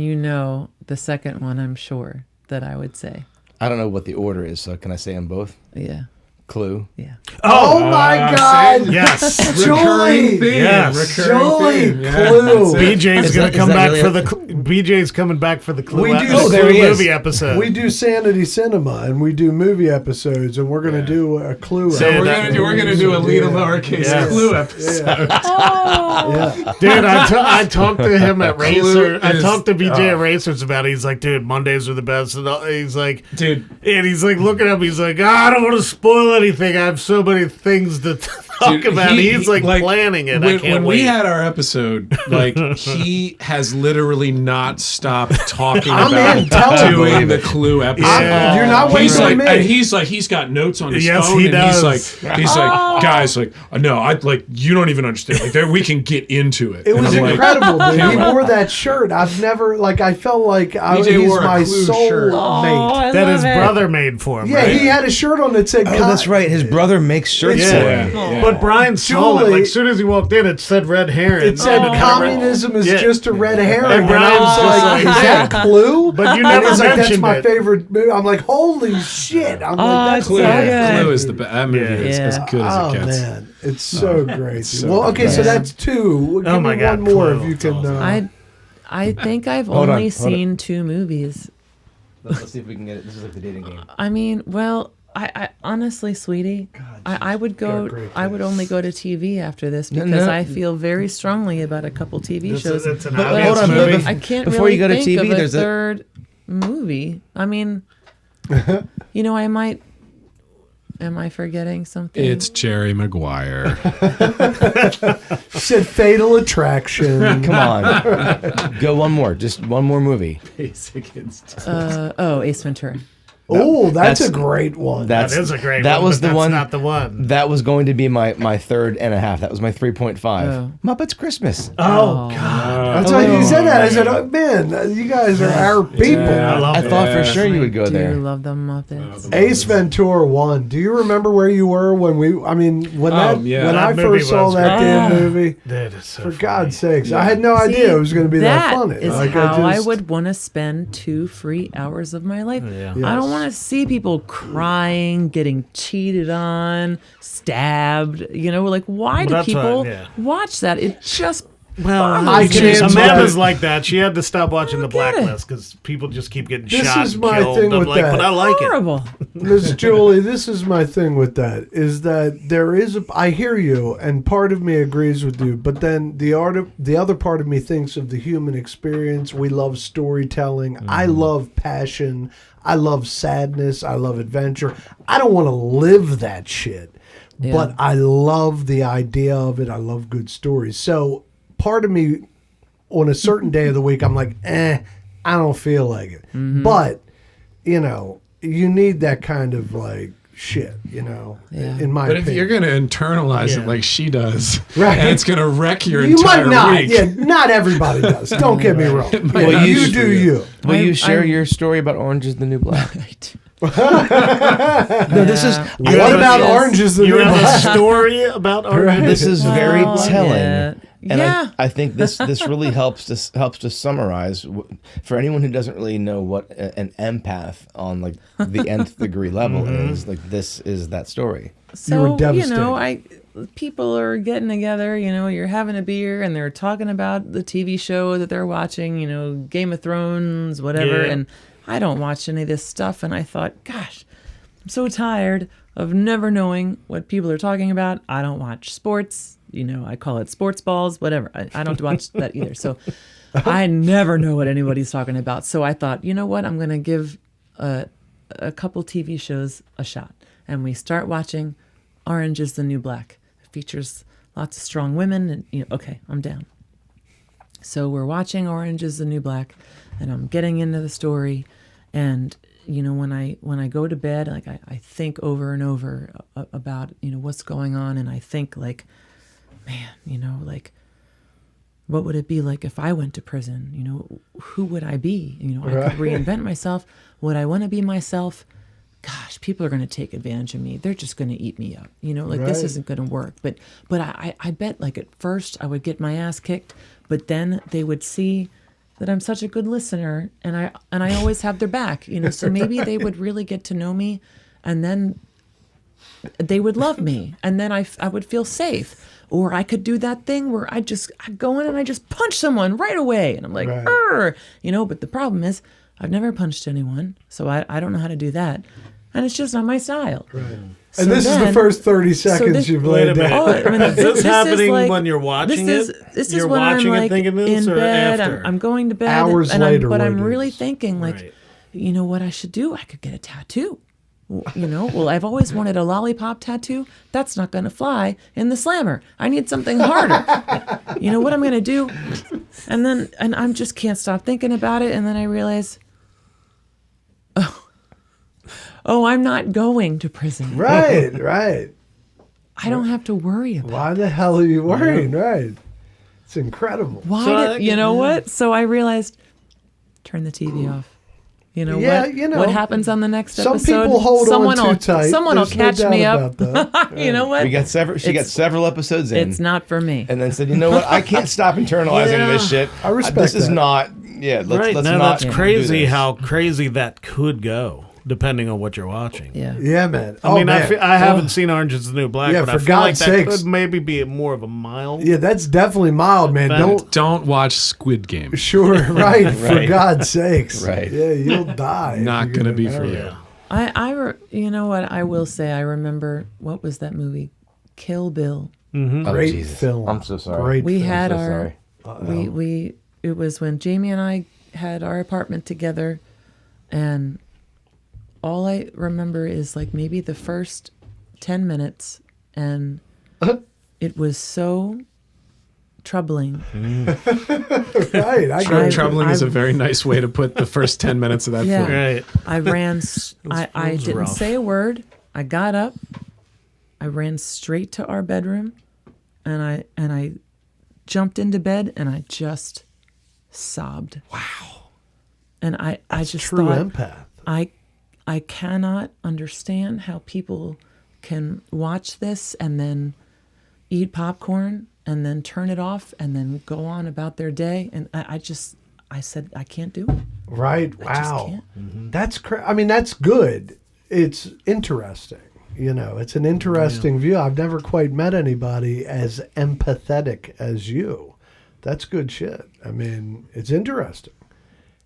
the second one, I'm sure that I would say. I don't know what the order is, so can I say them both? Yeah. Clue. Yeah. Oh my God, Yes. Julie! Yes. Julie, Yeah, Clue. BJ's Is gonna that- come is that back really for a- the BJ's coming back for the Clue. We do- the Oh, there Clue he is. movie episode. We do Sanity Cinema and we do movie episodes, and we're gonna do a Clue. So So that- we're gonna do a lead a lowercase Yes. Clue episode. Yeah. Dude, I talked to him at Racer. I is- talked to BJ at Racers about it. He's like, dude, Mondays are the best. And he's like, Dude, and he's like looking at me. He's like, I don't want to spoil anything. I have so many things to talk Dude, about. He's like, like, planning it. I When, can't when wait. we had our episode, like he has literally not stopped talking I'm in, about tell doing him. the Clue episode. Yeah. You're not waiting He's on like, me. and he's got notes on his Yes, phone, he and does. he's like, guys, like, no, I like, you don't even understand. Like, there, we can get into it. It And was I'm like, incredible, dude. He wore that shirt. I've never, I felt like BJ he's wore a my Clue soul shirt. mate. that his brother made for him. Yeah, right? he had a shirt on that said, Oh, that's right. His brother makes shirts Yeah. for Yeah, him. yeah. But Brian saw it. Julie- Like, as soon as he walked in, it said red herring. It said communism is Yeah. just a red herring. And And Brian's I was just like, like, is that Clue? But you And never he's like, that's mentioned my it. favorite movie. I'm like, holy shit. I'm Oh, like, that's it's Clue, so so good. Clue is the best. That movie is Yeah. as good as Oh, it gets. man. It's so great. dude. so Well, okay, so good. that's 2. Give Oh, my me God, one more Clue. if you can. I think I've Hold on, only hold on. seen 2 movies. Let's see if we can get it. This is like the dating game. I mean, well, I honestly, sweetie, I would go. great I would only go to TV after this because no. I feel very strongly about a couple TV shows. It's an But obvious hold on, movie. but I can't Before really you go to think TV, of a there's a- third movie. I mean, I might. Am I forgetting something? It's Jerry Maguire. Said Fatal Attraction. Come on. Go one more. Just one more movie. Ace Ventura. Oh, that's That's- a great one. That is a great that one. was but the that's one. not the one. That was going to be my 3.5. That was my 3.5. Oh. Muppets Christmas. Oh, God. That's why you said that. I said, oh, man, you guys are our people. I love I it. thought for sure you would go Do there. love the Muppets. Ace Ventura 1. Do you remember where you were when when yeah. when That I movie first saw was that great. damn movie? That is so For funny. God's sakes, I had no idea it was going to be that funny. Is Like, how I just- would want to spend 2 free hours of my life. Yeah. I don't want want to see people crying, getting cheated on, stabbed. Like, why do that's people yeah. watch that? It just Well, I can't Amanda's judge. like that. She had to stop watching The get it. Blacklist because people just keep getting This shot is and my killed. thing I'm with like, that. but I like it. horrible. Miss Julie, this is my thing with that, is that there is I hear you, and part of me agrees with you, but then the other part of me thinks of the human experience. We love storytelling. I love passion. I love sadness. I love adventure. I don't want to live that shit, but I love the idea of it. I love good stories. So part of me, on a certain day of the week, I'm like, I don't feel like it. But, you need that kind of like shit, in my But if opinion. you're going to internalize Yeah. it like she does, Right. and it's going to wreck your You entire might not. week. Yeah, not everybody does. Don't get me wrong. Well, you you do you. Will you share I'm- your story about Orange is the New Black? No, this is. You What have about a- Orange is the You New have Black? a story about Orange? This is very Well, telling. yeah. And Yeah. I think this really helps to summarize for anyone who doesn't really know what an empath on like the nth degree level is. Like, this is that story. So, were devastated. People are getting together, you're having a beer and they're talking about the TV show that they're watching, Game of Thrones, whatever. Yeah. And I don't watch any of this stuff. And I thought, gosh, I'm so tired of never knowing what people are talking about. I don't watch sports. I call it sports balls, whatever. I don't watch that either. So I never know what anybody's talking about. So I thought, you know what? I'm going to give a couple TV shows a shot. And we start watching Orange is the New Black. It features lots of strong women. And, okay, I'm down. So we're watching Orange is the New Black, and I'm getting into the story. And, when I go to bed, like I think over and over about, what's going on. And I think like, man, like, what would it be like if I went to prison? Who would I be? I could reinvent myself. Would I want to be myself? Gosh, people are going to take advantage of me. They're just going to eat me up. This Right. isn't going to work. But I bet like at first I would get my ass kicked, but then they would see that I'm such a good listener and I always have their back, so maybe they would really get to know me and then they would love me and then I would feel safe. Or I could do that thing where I go in and I just punch someone right away. And I'm like, Right. "Arr!" But the problem is I've never punched anyone. So I don't know how to do that. And it's just not my style. Right. So And this is the then- first 30 seconds this- you've Wait laid a minute. down. Oh, I mean, Is this happening like- when you're watching this it? This is You're when watching I'm it like thinking this, in or bed. after? I'm going to bed. Hours and later, but I'm ladies. really thinking like, Right. you know what I should do? I could get a tattoo. Well, I've always wanted a lollipop tattoo. That's not going to fly in the slammer. I need something harder. You know what I'm going to do? And I'm just can't stop thinking about it. And then I realize, oh, I'm not going to prison. Right. I don't have to worry about it. Why the hell are you worrying? Right. It's incredible. Why So I did, think- you know what? So I realized, turn the TV off. Yeah, what happens on the next Some episode? people hold someone on will, too tight. Someone There's will no catch doubt me up. about that. You know what? She got several episodes in. It's not for me. And then said, you know what? I can't stop internalizing this shit. I respect This is that. not. Yeah, let's, Right. let's No, not. that's do crazy this. how crazy that could go, depending on what you're watching. Yeah. Yeah, man. I mean, man. I haven't seen Orange is the New Black, Yeah, but I for feel like God's that sakes. could maybe be more of a mild. Yeah, that's definitely mild, man. Offense. Don't watch Squid Game. Sure, right. For Right. God's sakes. Right. Yeah, you'll die. if Not you going to get be in for there. you. You know what? I will say, I remember, what was that movie? Kill Bill. Oh, Great Jesus. film. I'm so sorry. Great We film. had so our, sorry. it was when Jamie and I had our apartment together, and all I remember is like maybe the first 10 minutes, and it was so troubling. Right. I agree. Troubling is a very nice way to put the first 10 minutes of that Yeah. film. Right. I ran, I was didn't rough. say a word. I got up, I ran straight to our bedroom, and I jumped into bed and I just sobbed. Wow. And I just True thought, empath. I cannot understand how people can watch this and then eat popcorn and then turn it off and then go on about their day. And I said, I can't do it. Right. I just Wow. can't. That's I mean, that's good. It's interesting. You know, it's an interesting view. I've never quite met anybody as empathetic as you. That's good shit. I mean, it's interesting.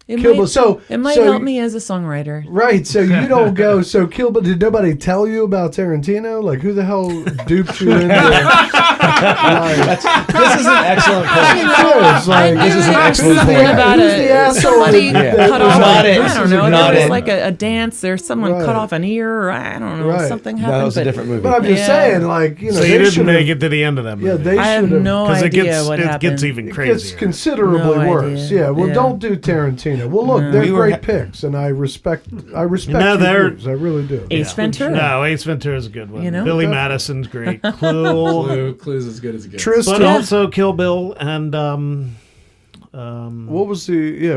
It Kill might, Bill. So help me as a songwriter. Right. So you don't go. So Kill Bill. Did nobody tell you about Tarantino? Like, who the hell duped you into? This is an excellent point. This is an excellent something point. about Who's the asshole somebody that cut was off. not it. I don't know. Not There was it. like a dance. Or someone Right. cut off an ear. Or I don't know. Right. Something No, happened. that was a but different movie. But I'm just Yeah. saying, like, you know, So they you didn't should've- make it to the end of that movie. Yeah, they I have should have. no because idea what it happened. gets even It's crazier. considerably No worse. idea. Yeah. Well, Yeah. don't do Tarantino. Well, look, they're We were great picks, and I respect. No, your they're- views. I really do. Ace Ventura. No, Ace Ventura is a good one. You know? Billy Definitely. Madison's great. Clue. Clue's as good as it gets. Tristan. But also Kill Bill and What was the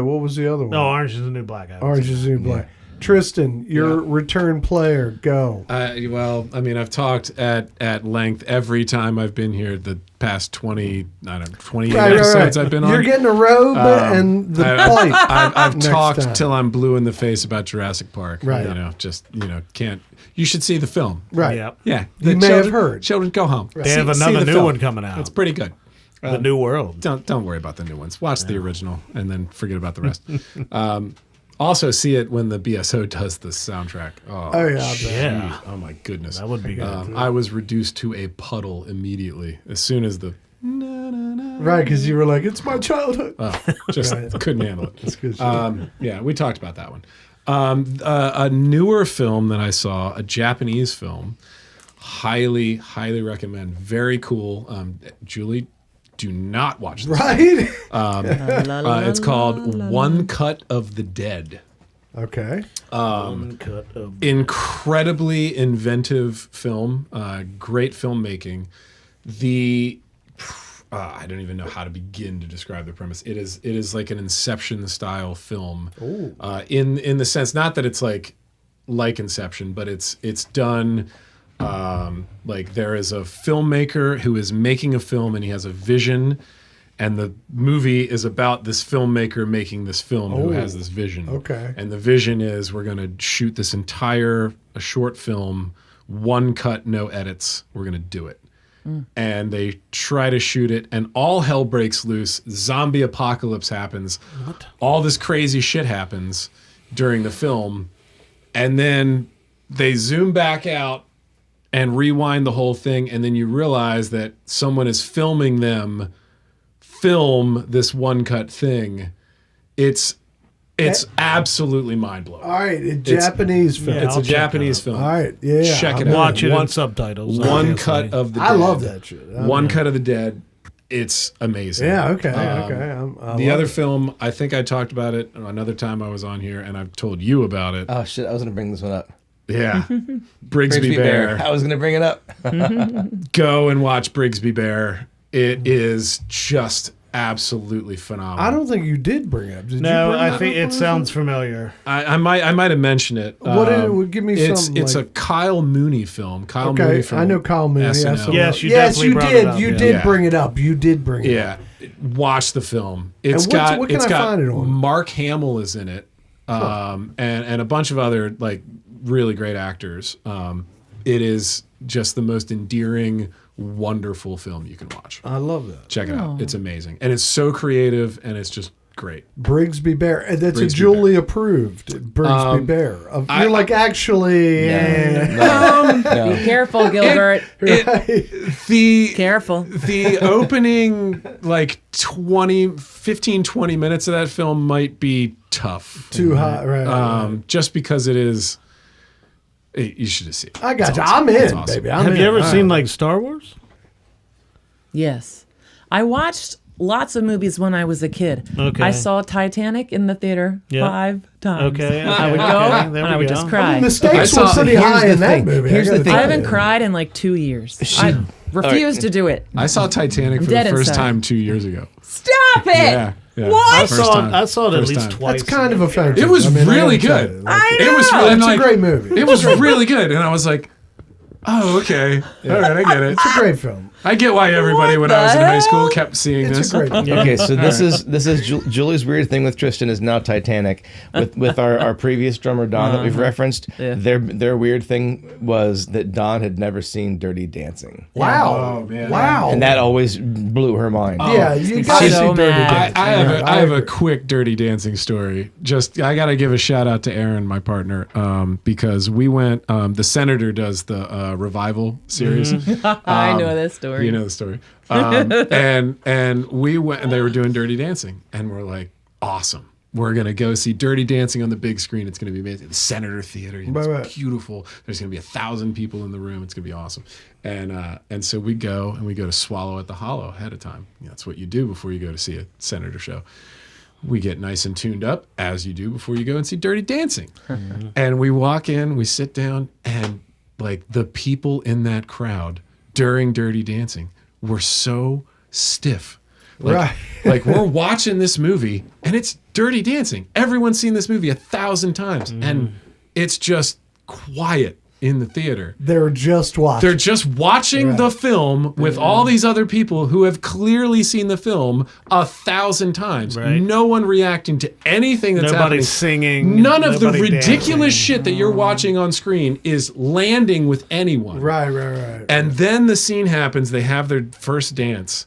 other one? no, Orange is the New Black. I would Orange say. is the New Black. Tristan, your Yeah. return player. Go. Well, I mean, I've talked at length every time I've been here the past 28 episodes I've been on. You're getting a robe and the pipe. I've next talked time. till I'm blue in the face about Jurassic Park. Right. Can't. You should see the film. Right. Yeah. Yeah. You the may have children- heard. Children go home. They have See another the new film. one coming out. It's pretty good. The New World. Don't worry about the new ones. Watch the original and then forget about the rest. Also, see it when the BSO does the soundtrack. Oh, yeah, I bet. shoot. Yeah. Oh my goodness. That would be good. I was reduced to a puddle immediately as soon as the Right, because you were like, it's my childhood. just Right. couldn't handle it. That's good shit. Yeah, we talked about that one. A newer film that I saw, a Japanese film, highly, highly recommend. Very cool. Julie, do not watch this. Right? It's called One Cut of the Dead. Okay. Cut of Incredibly inventive film. Great filmmaking. I don't even know how to begin to describe the premise. It is like an Inception style film. In the sense, not that it's like Inception, but it's done like there is a filmmaker who is making a film and he has a vision, and the movie is about this filmmaker making this film who has this vision. Okay. And the vision is we're going to shoot this entire short film, one cut, no edits. We're going to do it. And they try to shoot it, and all hell breaks loose. Zombie apocalypse happens. What? All this crazy shit happens during the film. And then they zoom back out and rewind the whole thing, and then you realize that someone is filming them film this one-cut thing. It's absolutely mind-blowing. All right. Japanese film. Yeah, It's I'll a check Japanese it film. All right. Yeah. Check it I'm out. Watch it One- in subtitles. One obviously. cut of the dead. I love that shit. One cut of the dead. It's amazing. Yeah, okay. Okay. The other film, I think I talked about it another time I was on here, and I've told you about it. Oh shit! I was gonna bring this one up. Yeah, Brigsby Bear. I was gonna bring it up. Go and watch Brigsby Bear. It is just absolutely phenomenal. I don't think you did bring it up. Did you No, bring I that think up it or sounds familiar. I might have mentioned it. What is it? Give me it's something, It's like- a Kyle Mooney film. Kyle Okay, Mooney from I know Kyle Mooney. SNL. Yes, you yes, definitely you brought did. it up, You yeah. did Yeah. bring it up. You did bring it up. Yeah, watch the film. And It's what can I got find it on? Mark Hamill is in it, and a bunch of other like really great actors. It is just the most endearing, wonderful film you can watch. I love that. Check it out. It's amazing, and it's so creative, and it's just great. Brigsby Bear. And that's Brigsby a Julie approved Brigsby Bear. You're like, actually. No. Be careful, Gilbert. The Careful. the opening like 15-20 minutes of that film might be tough. Too hot. Right. Just because it is. You should have seen it. I got It's you. awesome. I'm It's in, awesome. baby. I'm Have in. you ever All seen right. like Star Wars? Yes. I watched lots of movies when I was a kid. Okay. I saw Titanic in the theater Yeah. 5 times. Okay. I would go Okay, and there we I would go. just cry. The stakes I were saw- pretty here's high the in that thing. movie. Here's gotta the thing. tell I haven't you. cried in like 2 years. I refuse to do it. I saw Titanic for the dead first inside. time 2 years ago. Stop it! Yeah. What? I saw it at First least time. twice. That's kind of offensive. It was I really gotta tell good. you. I It was know. really, It's like, a great movie. It was really good, and I was like, Oh, okay. All right, I get it. It's a great film. I get why everybody when I was in high school kept seeing It's this. a great film. Okay, so this is Julie's weird thing with Tristan is now Titanic. With our previous drummer Don that we've referenced, Yeah. their weird thing was that Don had never seen Dirty Dancing, Wow. Oh, man. Wow. and that always blew her mind. Yeah, you got to She's see so Dirty mad. Dancing. I have a agree. quick Dirty Dancing story. Just I got to give a shout out to Aaron, my partner, because we went. The Senator does the revival series. I know this story. You know the story. And we went and they were doing Dirty Dancing, and we're like, awesome. We're gonna go see Dirty Dancing on the big screen. It's gonna be amazing. The Senator Theater, it's Right. beautiful. There's gonna be 1,000 people in the room. It's gonna be awesome. And so we go to Swallow at the Hollow ahead of time. That's what you do before you go to see a Senator show. We get nice and tuned up as you do before you go and see Dirty Dancing. And we walk in, we sit down, and like the people in that crowd during Dirty Dancing were so stiff. Like, Right. like we're watching this movie and it's Dirty Dancing. Everyone's seen this movie 1,000 times and it's just quiet in the theater. They're just watching. They're just watching the film with all these other people who have clearly seen the film 1,000 times. Right. No one reacting to anything that's happening. Nobody's singing. None of the nobody ridiculous dancing. shit that you're watching on screen is landing with anyone. Right. And then the scene happens. They have their first dance.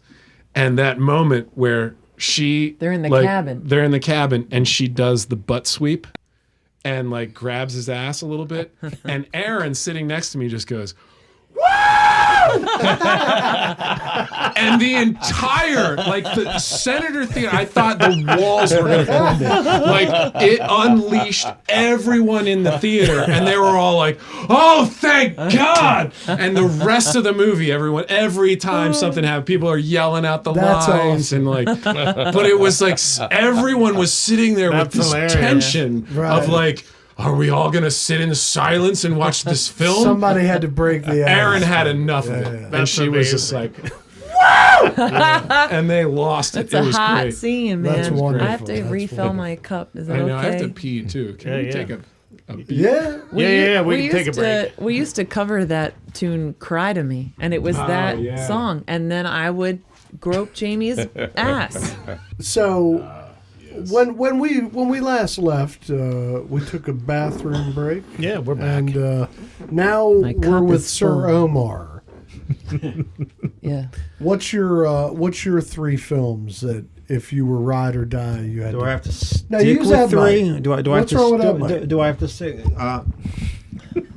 And that moment where They're in the cabin. They're in the cabin and she does the butt sweep and like grabs his ass a little bit. And Aaron sitting next to me just goes, "Woo!" And the entire, like the Senator Theater, I thought the walls were going to crumble. Like it unleashed everyone in the theater and they were all like, "Oh, thank God." And the rest of the movie, every time something happened, people are yelling out the That's lines awesome. and like, but it was like everyone was sitting there with That's this hilarious. tension Right. of like, are we all going to sit in silence and watch this film? Somebody had to break the ice. Aaron had enough of it. Yeah. And That's she was just amazing. like, "Woo!" And they lost it. It's It a was hot great. scene, man. That's wonderful. I have to That's refill my cup. Is it I know, okay? I have to pee too. Can we Yeah. take a beat? Yeah. Yeah, we can take a used break. We used to cover that tune "Cry to Me," and it was that yeah. song, and then I would grope Jamie's ass. So when we last left, we took a bathroom break, Yeah, we're back. and now My we're cup with is Sir full. Omar. Yeah. What's your three films that if you were ride or die you had Do to? I have to stick No, use with that three? mic. Do I have What's to wrong with that do, mic? do I have to say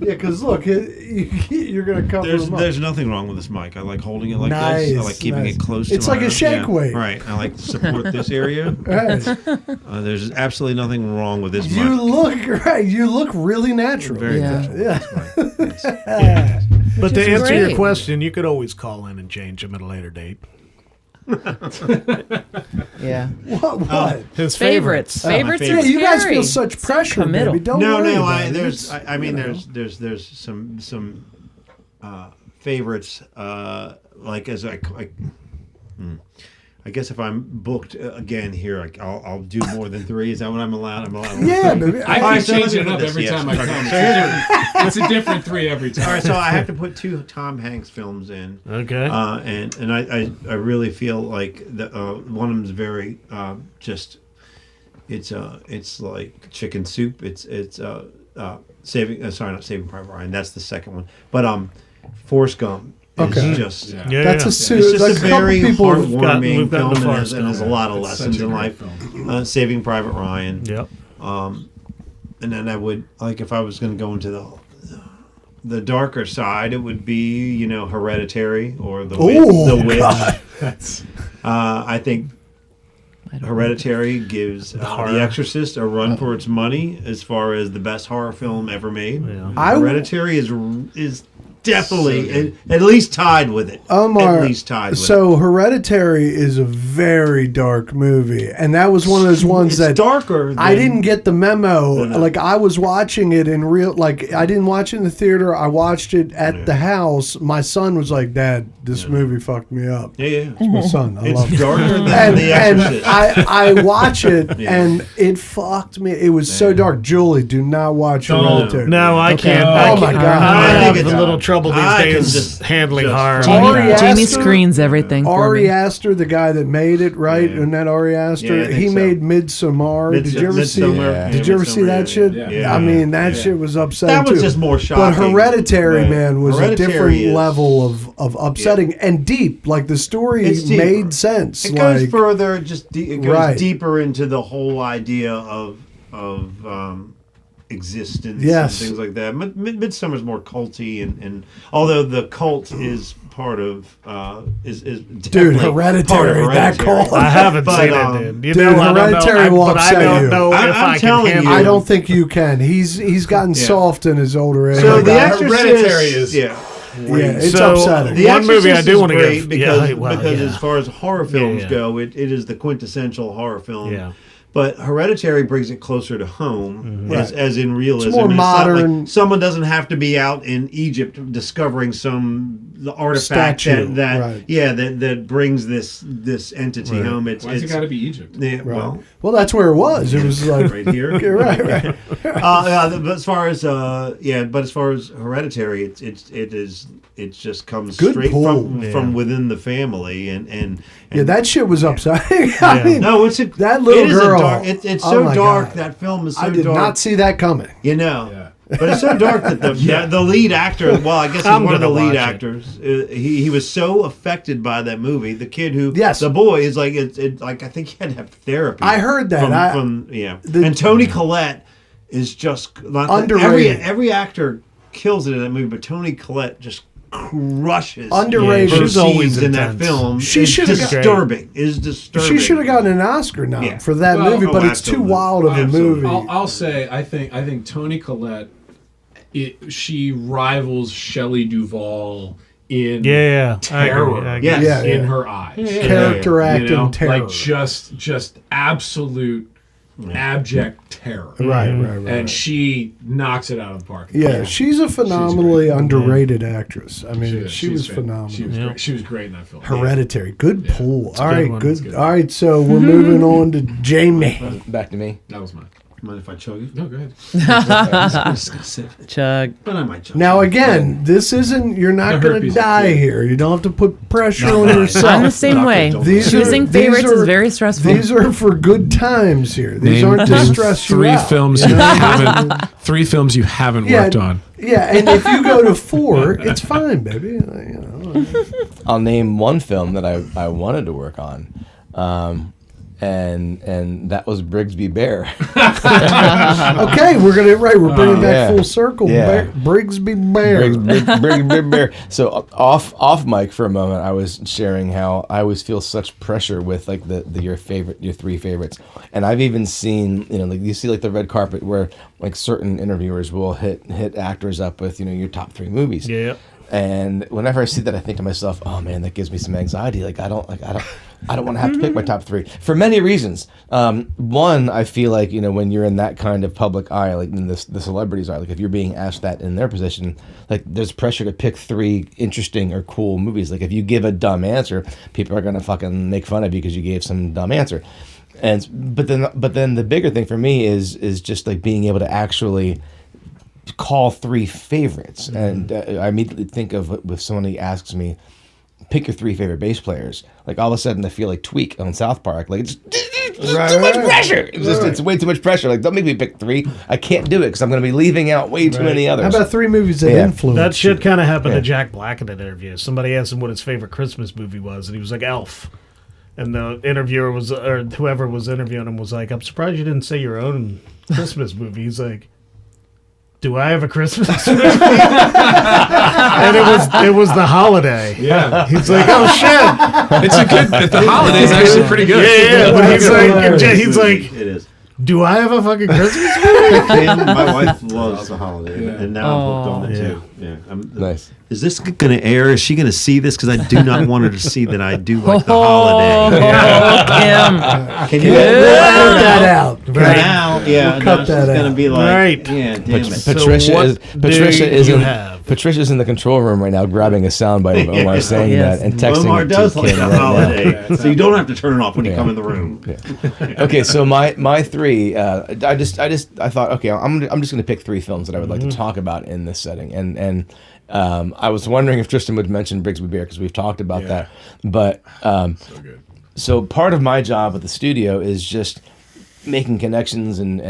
Yeah, because look, you're gonna cover them up. there's nothing wrong with this mic. I like holding it like Nice, this. I like keeping nice. it close It's to like my a shake weight. Right. I like to support this area. Right. There's absolutely nothing wrong with this You mic. look right. You look really natural. Very Yeah. good. Yeah. Yes. But to is answer your great. question, you could always call in and change them at a later date. Yeah. What? His Favorites. Favorites my are Yeah, you guys scary. feel such pressure, committal. baby. Don't No, worry no. about it. There's. It's, I mean, you know. there's some favorites. Like as I guess if I'm booked again here, I'll do more than three. Is that what I'm allowed? I'm allowed. Yeah, baby. I All can right, so change let me it put up this, every yes. time I Okay. come. It's a different three every time. All right, so I have to put two Tom Hanks films in. Okay. And I really feel like one of them is very just it's like chicken soup. It's saving not Saving Private Ryan. That's the second one. But Forrest Gump is Okay. just Yeah. yeah, That's yeah. a suit. it's just Like a a couple very people have heartwarming we've gotten film to and Forrest has a lot of It's lessons such a in great life. film. Saving Private Ryan. Yep. And then I would like if I was going to go into the darker side, it would be Hereditary or the Ooh, Witch. God. I think I don't Hereditary gives horror. The Exorcist a run for its money as far as the best horror film ever made. Yeah. Hereditary is definitely at least tied with it. Omar, at least tied with it. so Hereditary is a very dark movie, and that was one of those ones It's that darker. I than- didn't get the memo. No. Like I was watching it in real. Like I didn't watch it in the theater. I watched it at the house. My son was like, "Dad, this movie fucked me up." Yeah. My son, I love It's it. darker than And, The and Exorcist. I watch it Yeah. and it fucked me. It was so dark. Julie, do not watch Hereditary. No, I can't. Oh I my can't. God. I I have think a it's little trouble trouble these I can days just- handling just- horror. Ari like that. Jamie Aster- screens everything for Ari me. Aster, the guy that made it, right? Yeah. And that Ari Aster, Yeah, I think he so. made Midsommar. Did you ever see? Midsommar. Yeah. Did you ever see Midsommar, that shit? Yeah. I mean, that Yeah. shit was upsetting That was too. just more But shocking. Hereditary, Right. man, was Hereditary a different is- level of upsetting and deep. Like the story It's deeper. made sense. It goes like, further. It goes Right. deeper into the whole idea of existence Yes. and things like that. Midsummer's more culty, and although the cult is part of is definitely Hereditary, part of that cult. I haven't But, seen it, dude. You know, I don't Hereditary know, will but I upset don't you. know I'm if I can telling handle you. I don't think you can. He's gotten soft in his older age. So Like, the I- Exorcist, Hereditary is- yeah. yeah, it's So, upsetting. The One movie I Exorcist do is want to great give because yeah. as far as horror films Yeah. go, it is the quintessential horror film. Yeah. But Hereditary brings it closer to home, as in realism. more And not modern. like someone doesn't have to be out in Egypt discovering the artifact Statue, that right. that brings this entity home. Why's it got to be Egypt? yeah, well, Well, that's where it was. It was like right here. Okay, right. But as far as Hereditary, it just comes Good straight pull. from within the family, and Yeah, that shit was upsetting. I mean, no, it's that little it is girl. it's Oh so my dark. God. That film is so I did dark. not see that coming. You know. Yeah. But it's so dark that the lead actor, well, I guess he's I'm one of the gonna lead watch it. actors. He was so affected by that movie. The kid who, Yes. the boy is like, like I think he had to have therapy. I heard that. From and Toni Collette is just like, Underrated. Every actor kills it in that movie, but Toni Collette just crushes. Underrated. her She's always scenes in that intense. film. She It's should've got- disturbing. Is disturbing. She should have gotten an Oscar now Yeah. for that Well, movie, but it's too absolutely. wild of a Absolutely. movie. I'll say I think Toni Collette, she rivals Shelley Duvall in Yeah, I terror agree. I Yes. agree. Yeah, in yeah. her eyes. Character acting You know, terror. like just absolute abject terror. Right. And she knocks it out of the park. Yeah, she's a phenomenally great. underrated actress. I mean, she She's was great. phenomenal. She was great. She was great in that film. Hereditary, good pull. All good right, one. good. It's good. All right, so we're moving on to Jamie. Back to me. That was mine. Mind if I chug it? No, go ahead. I'm just gonna sip it. Chug. But I might chug. Now again, this isn't. You're not No going to herpes. die here. You don't have to put pressure on I'm the yourself. same Doctor, way. don't- Choosing favorites is very stressful. These are for good times here. These aren't to stress you three out. films you haven't. Three films you haven't Yeah. worked on. Yeah, and if you go to 4, it's fine, baby. You know. I'll name one film that I wanted to work on, and that was Brigsby Bear. Okay, we're bringing back yeah. full circle. Yeah. Brigsby Bear. Brigsby Bear. So off mic for a moment, I was sharing how I always feel such pressure with like your three favorites, and I've even seen like you see like the red carpet where like certain interviewers will hit actors up with your top 3 movies. Yeah. And whenever I see that, I think to myself, "Oh man, that gives me some anxiety. Like I don't want to have to pick my top 3 for many reasons. One, I feel like when you're in that kind of public eye, like in the celebrities are, like if you're being asked that in their position, like there's pressure to pick 3 interesting or cool movies. Like if you give a dumb answer, people are gonna fucking make fun of you because you gave some dumb answer. But then the bigger thing for me is just like being able to actually call 3 favorites. And I immediately think of if somebody asks me, pick your 3 favorite bass players, like all of a sudden I feel like Tweak on South Park, like it's too much pressure. It's way too much pressure. Like don't make me pick 3. I can't do it because I'm going to be leaving out way too many others. How about 3 movies that Yeah. influence That shit you? kind of happened Yeah. to Jack Black in an interview. Somebody asked him what his favorite Christmas movie was, and he was like Elf. And the interviewer was, or whoever was interviewing him was like, "I'm surprised you didn't say your own Christmas movie." He's like, "Do I have a Christmas movie?" And it was The Holiday. Yeah. He's like, "Oh shit." It's a good. The holiday's actually pretty good. Yeah, but he's hilarious. like, he's like, It is. "Do I have a fucking Christmas movie?" And my wife loves the holiday, and now I'm hooked on it Yeah. too. Yeah, Nice. Is this going to air? Is she going to see this? Because I do not want her to see that I do like the Oh, holiday. Kim. Can you We'll edit that out. Right. now? Yeah, We'll cut now that she's going to out. be like, Right. yeah, damn it. Patricia what is Patricia do isn't you have? Patricia's in the control room right now, grabbing a soundbite of Omar saying Yes. that and texting Omar it does to like Kim a right now. holiday, so you don't have to turn it off when you come in the room. Okay, so my three, I thought, okay, I'm just going to pick three films that I would like to talk about in this setting, and I was wondering if Tristan would mention Brigsby Bear because we've talked about that, but So good. so part of my job at the studio is just making connections and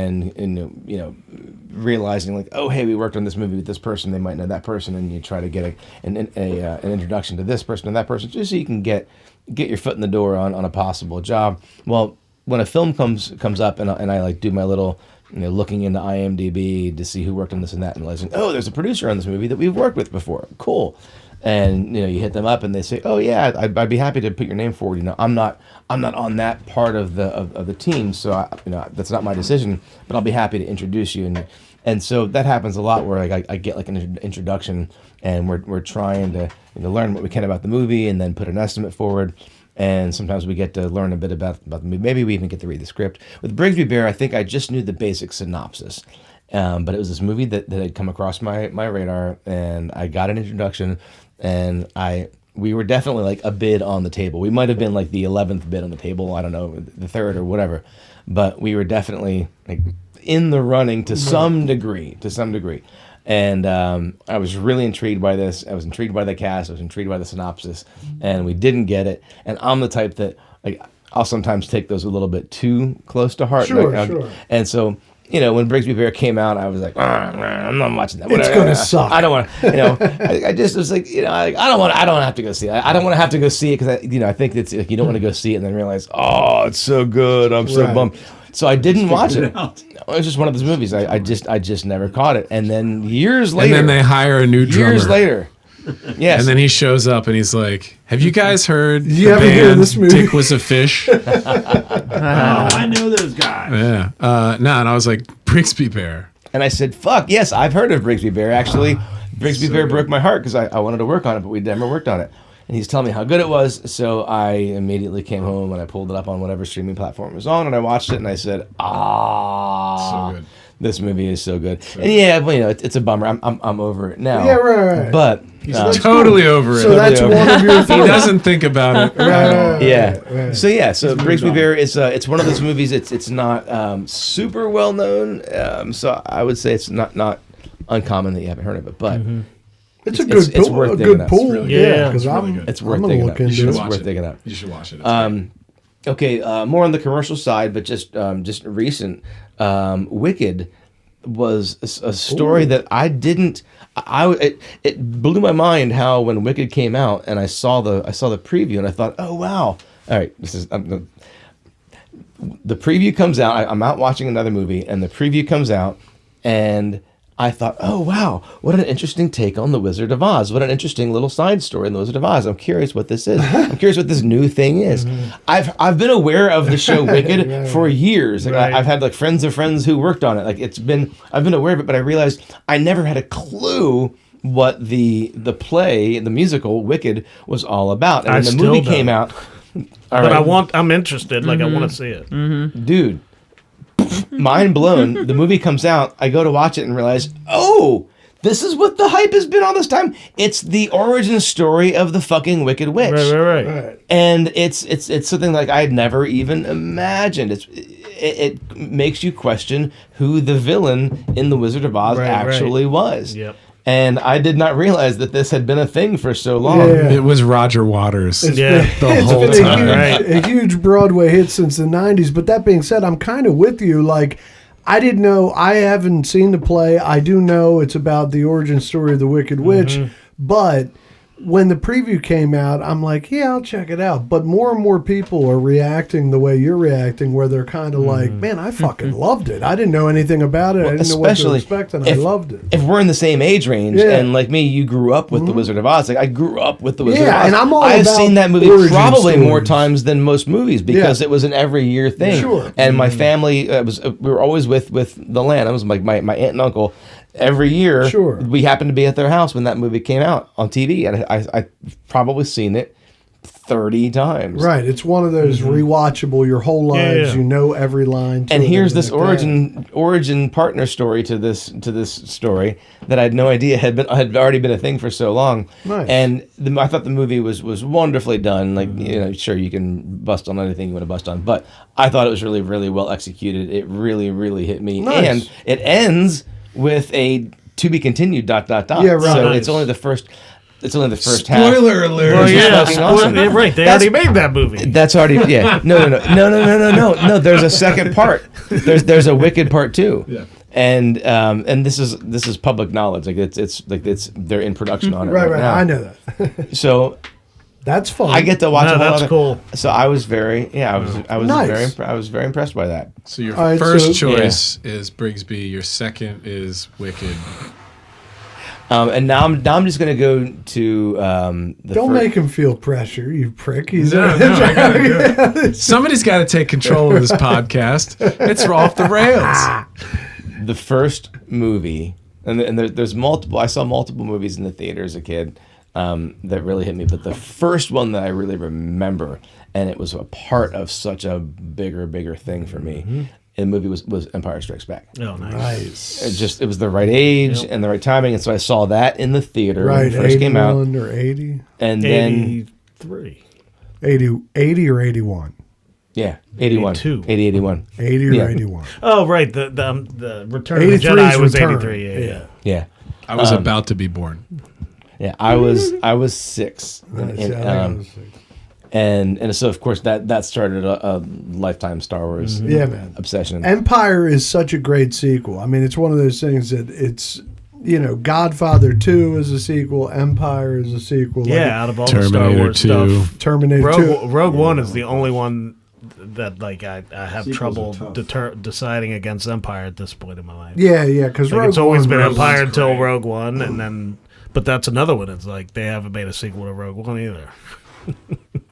realizing like, oh hey, we worked on this movie with this person, they might know that person, and you try to get an introduction to this person and that person just so you can get your foot in the door on a possible job. Well, when a film comes up and I like do my little looking into IMDb to see who worked on this and that, and realizing, oh, there's a producer on this movie that we've worked with before. Cool. And you hit them up and they say, oh yeah, I'd be happy to put your name forward. I'm not on that part of the team, so that's not my decision. But I'll be happy to introduce you. And so that happens a lot where I get like an introduction, and we're trying to learn what we can about the movie and then put an estimate forward. And sometimes we get to learn a bit about the movie. Maybe we even get to read the script. With Brigsby Bear, I think I just knew the basic synopsis. But it was this movie that had come across my radar, and I got an introduction, and we were definitely like a bid on the table. We might have been like the 11th bid on the table, I don't know, the third or whatever, but we were definitely like in the running to some degree. And I was really intrigued by this. I was intrigued by the cast. I was intrigued by the synopsis, and we didn't get it. And I'm the type that like I'll sometimes take those a little bit too close to heart. Sure. And so, when Brigsby Bear came out, I was like, I'm not watching that. It's gonna suck. I don't want to, I just was like, I don't have to go see it. I don't want to have to go see it because I think it's like you don't want to go see it and then realize, oh, it's so good. I'm so bummed. So I didn't watch it. It was just one of those movies. I just never caught it. And then years later. And then they hire a new drummer. Years later. Yes. And then he shows up and he's like, have you guys heard You the ever hear band this movie? Dick Was a Fish? Oh, I know those guys. Yeah. And I was like, Brigsby Bear. And I said, fuck, yes, I've heard of Brigsby Bear. Actually, Brigsby Bear broke my heart because I wanted to work on it, but we never worked on it. And he's telling me how good it was, so I immediately came home and I pulled it up on whatever streaming platform it was on, and I watched it, and I said, So good. this movie is so good. And yeah, well, it's a bummer. I'm over it now. Yeah, right. But He's totally over it. So that's Totally one of your He things. doesn't think about it. yeah. So Brigsby Bear is it's one of those movies. It's not super well known. So I would say it's not uncommon that you haven't heard of it, but. It's a good it's pool. worth A digging good up. pool. It's really Yeah, good. because It's really I'm good. It's worth I'm gonna digging look up. into You should it. It's watch worth it. digging up. You should watch it. It's great. Okay, more on the commercial side, but just recent. Wicked was a story that I didn't. It blew my mind how when Wicked came out and I saw the preview and I thought, oh wow, all right, this is the preview comes out. I'm out watching another movie and the preview comes out and I thought, oh wow, what an interesting take on The Wizard of Oz. What an interesting little side story in The Wizard of Oz. I'm curious what this is. I'm curious what this new thing is. I've been aware of the show Wicked for years. Like, I've had like friends of friends who worked on it. Like I've been aware of it, but I realized I never had a clue what the play, the musical Wicked was all about. And I when the still movie don't. came out, But I'm interested. Like I want to see it. dude, mind blown. The movie comes out, I go to watch it and realize, oh, this is what the hype has been all this time. It's the origin story of the fucking Wicked Witch. Right. And it's something like I had never even imagined. It makes you question who the villain in The Wizard of Oz actually was. Yep. And I did not realize that this had been a thing for so long. Yeah. It was Roger Waters Yeah. the whole It's been time. Right. a huge Broadway hit since the 90s. But that being said, I'm kind of with you. Like, I didn't know, I haven't seen the play. I do know it's about the origin story of the Wicked Witch. But when the preview came out, I'm like, yeah, I'll check it out. But more and more people are reacting the way you're reacting, where they're kind of like, man, I fucking loved it. I didn't know anything about it. I didn't know what to Especially expect, and I loved it. If we're in the same age range, Yeah. and like me, you grew up with The Wizard of Oz. Like I grew up with The Wizard of Oz. and I'm all I've about seen that movie origin probably more stories. times than most movies because Yeah. it was an every year thing. Sure. And my family we were always with the Land. I was like my aunt and uncle. Every year, Sure. we happened to be at their house when that movie came out on TV, and I probably seen it 30 times. Right. It's one of those rewatchable your whole lives. Yeah. You know every line. To And it, here's this everything like that. origin partner story to this story that I had no idea had already been a thing for so long. Nice. And I thought the movie was wonderfully done. Like sure you can bust on anything you want to bust on, but I thought it was really, really well executed. It really, really hit me. Nice. And it ends with a to be continued ... Yeah, right. So Nice. it's only the first. It's only the first half. Spoiler alert. Well, Which is yeah, fucking awesome. yeah, right. They already made that movie. That's already no. There's a second part. There's a Wicked part 2. Yeah. And this is public knowledge. Like it's they're in production on it Right. now. I know that. So That's fun. I get to watch No, a whole that's other- cool. So I was very Nice. I was very impressed by that. So your All right, first so- choice is Brigsby. Your second is Wicked. And now I'm just gonna go to the Don't first, make him feel pressure, you prick. He's No, I gotta go. Somebody's got to take control of this podcast. It's off the rails. the first movie, and there's multiple. I saw multiple movies in the theater as a kid that really hit me, but the first one that I really remember, and it was a part of such a bigger thing for me. And the movie was Empire Strikes Back. Oh, nice. Nice. It was the right age and the right timing, and so I saw that in the theater when Right, it first came out, 81 or 80? and then 83. 80 or 81? yeah, 81, 82. 81. 80 or Yeah. 81? Oh, right. The Return of the 83 Jedi is was Return. 83. Yeah. Yeah, I was about to be born. yeah. I was 6, Nice, and, yeah, I think I was sick. and so of course that started a lifetime Star Wars Yeah, man. obsession. Empire is such a great sequel. I mean, it's one of those things that it's, Godfather 2 is a sequel, Empire is a sequel. Like Yeah, out of all the Star Terminator Wars 2. stuff. Terminator 2. Rogue One is the only one that I have Sequels trouble are tough. deciding against Empire at this point in my life. Yeah, because Like, Rogue it's always One been was- Empire until great. Rogue One, and then, but that's another one. It's like they haven't made a sequel to Rogue One either.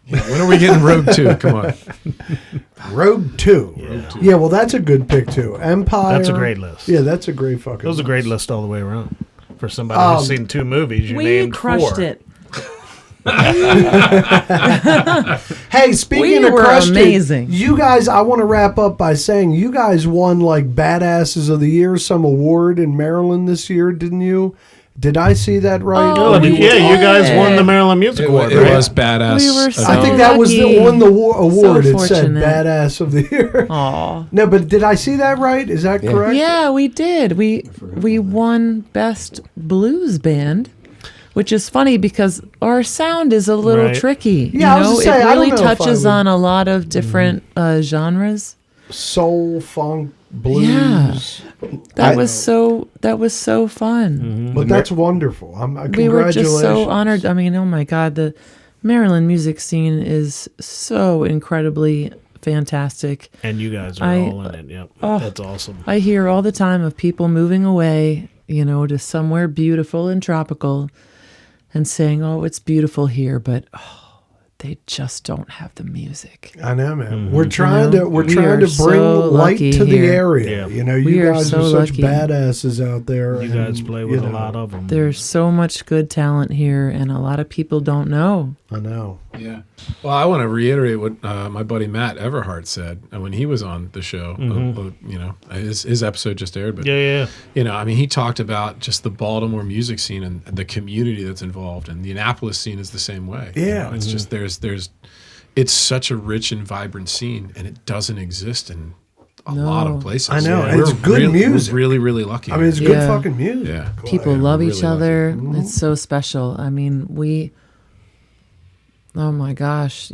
When are we getting Rogue 2? Come on. Rogue 2. Yeah, well, that's a good pick, too. Empire. That's a great list. Yeah, that's a great fucking It was a great list all the way around. For somebody who's seen 2 movies, you We named crushed 4. it. Hey, speaking We of were crushed it, amazing. you guys, I want to wrap up by saying you guys won like Badasses of the Year, some award in Maryland this year, didn't you? Did I see that right? Oh, Oh, you yeah, you guys did. won the Maryland Music Award. It right? was badass. We were so I think that was lucky. on the award. So It said fortunate. Badass of the Year. Aw. No, but did I see that right? Is that correct? Yeah, we did. We won Best Blues Band, which is funny because our sound is a little Right. tricky. Yeah, I was gonna say, it I don't really know if I touches would- on a lot of different genres. Soul, funk, blues. Yeah. That was so fun. But that's wonderful. We were just so Congratulations. honored. I mean, oh my God, the Maryland music scene is so incredibly fantastic. And you guys are all in it. Yep. That's awesome. I hear all the time of people moving away, to somewhere beautiful and tropical and saying, oh, it's beautiful here, but they just don't have the music. I know, man. We're trying to We bring are so light lucky to the here. area. Yeah. You We are guys so are such lucky. badasses out there. You guys and, play with you a know, lot of them. There's so much good talent here, and a lot of people don't know. I know. Yeah. Well, I want to reiterate what my buddy Matt Everhart said when he was on the show. His episode just aired, but yeah. I mean, he talked about just the Baltimore music scene and the community that's involved, and the Annapolis scene is the same way. Yeah. It's just it's such a rich and vibrant scene, and it doesn't exist in a lot of places. I know, and We're it's good music. We're really, really lucky. I mean, it's Yeah. good fucking music. yeah. People Yeah, love we're each really other. Mm-hmm. It's so special. I mean, oh my gosh,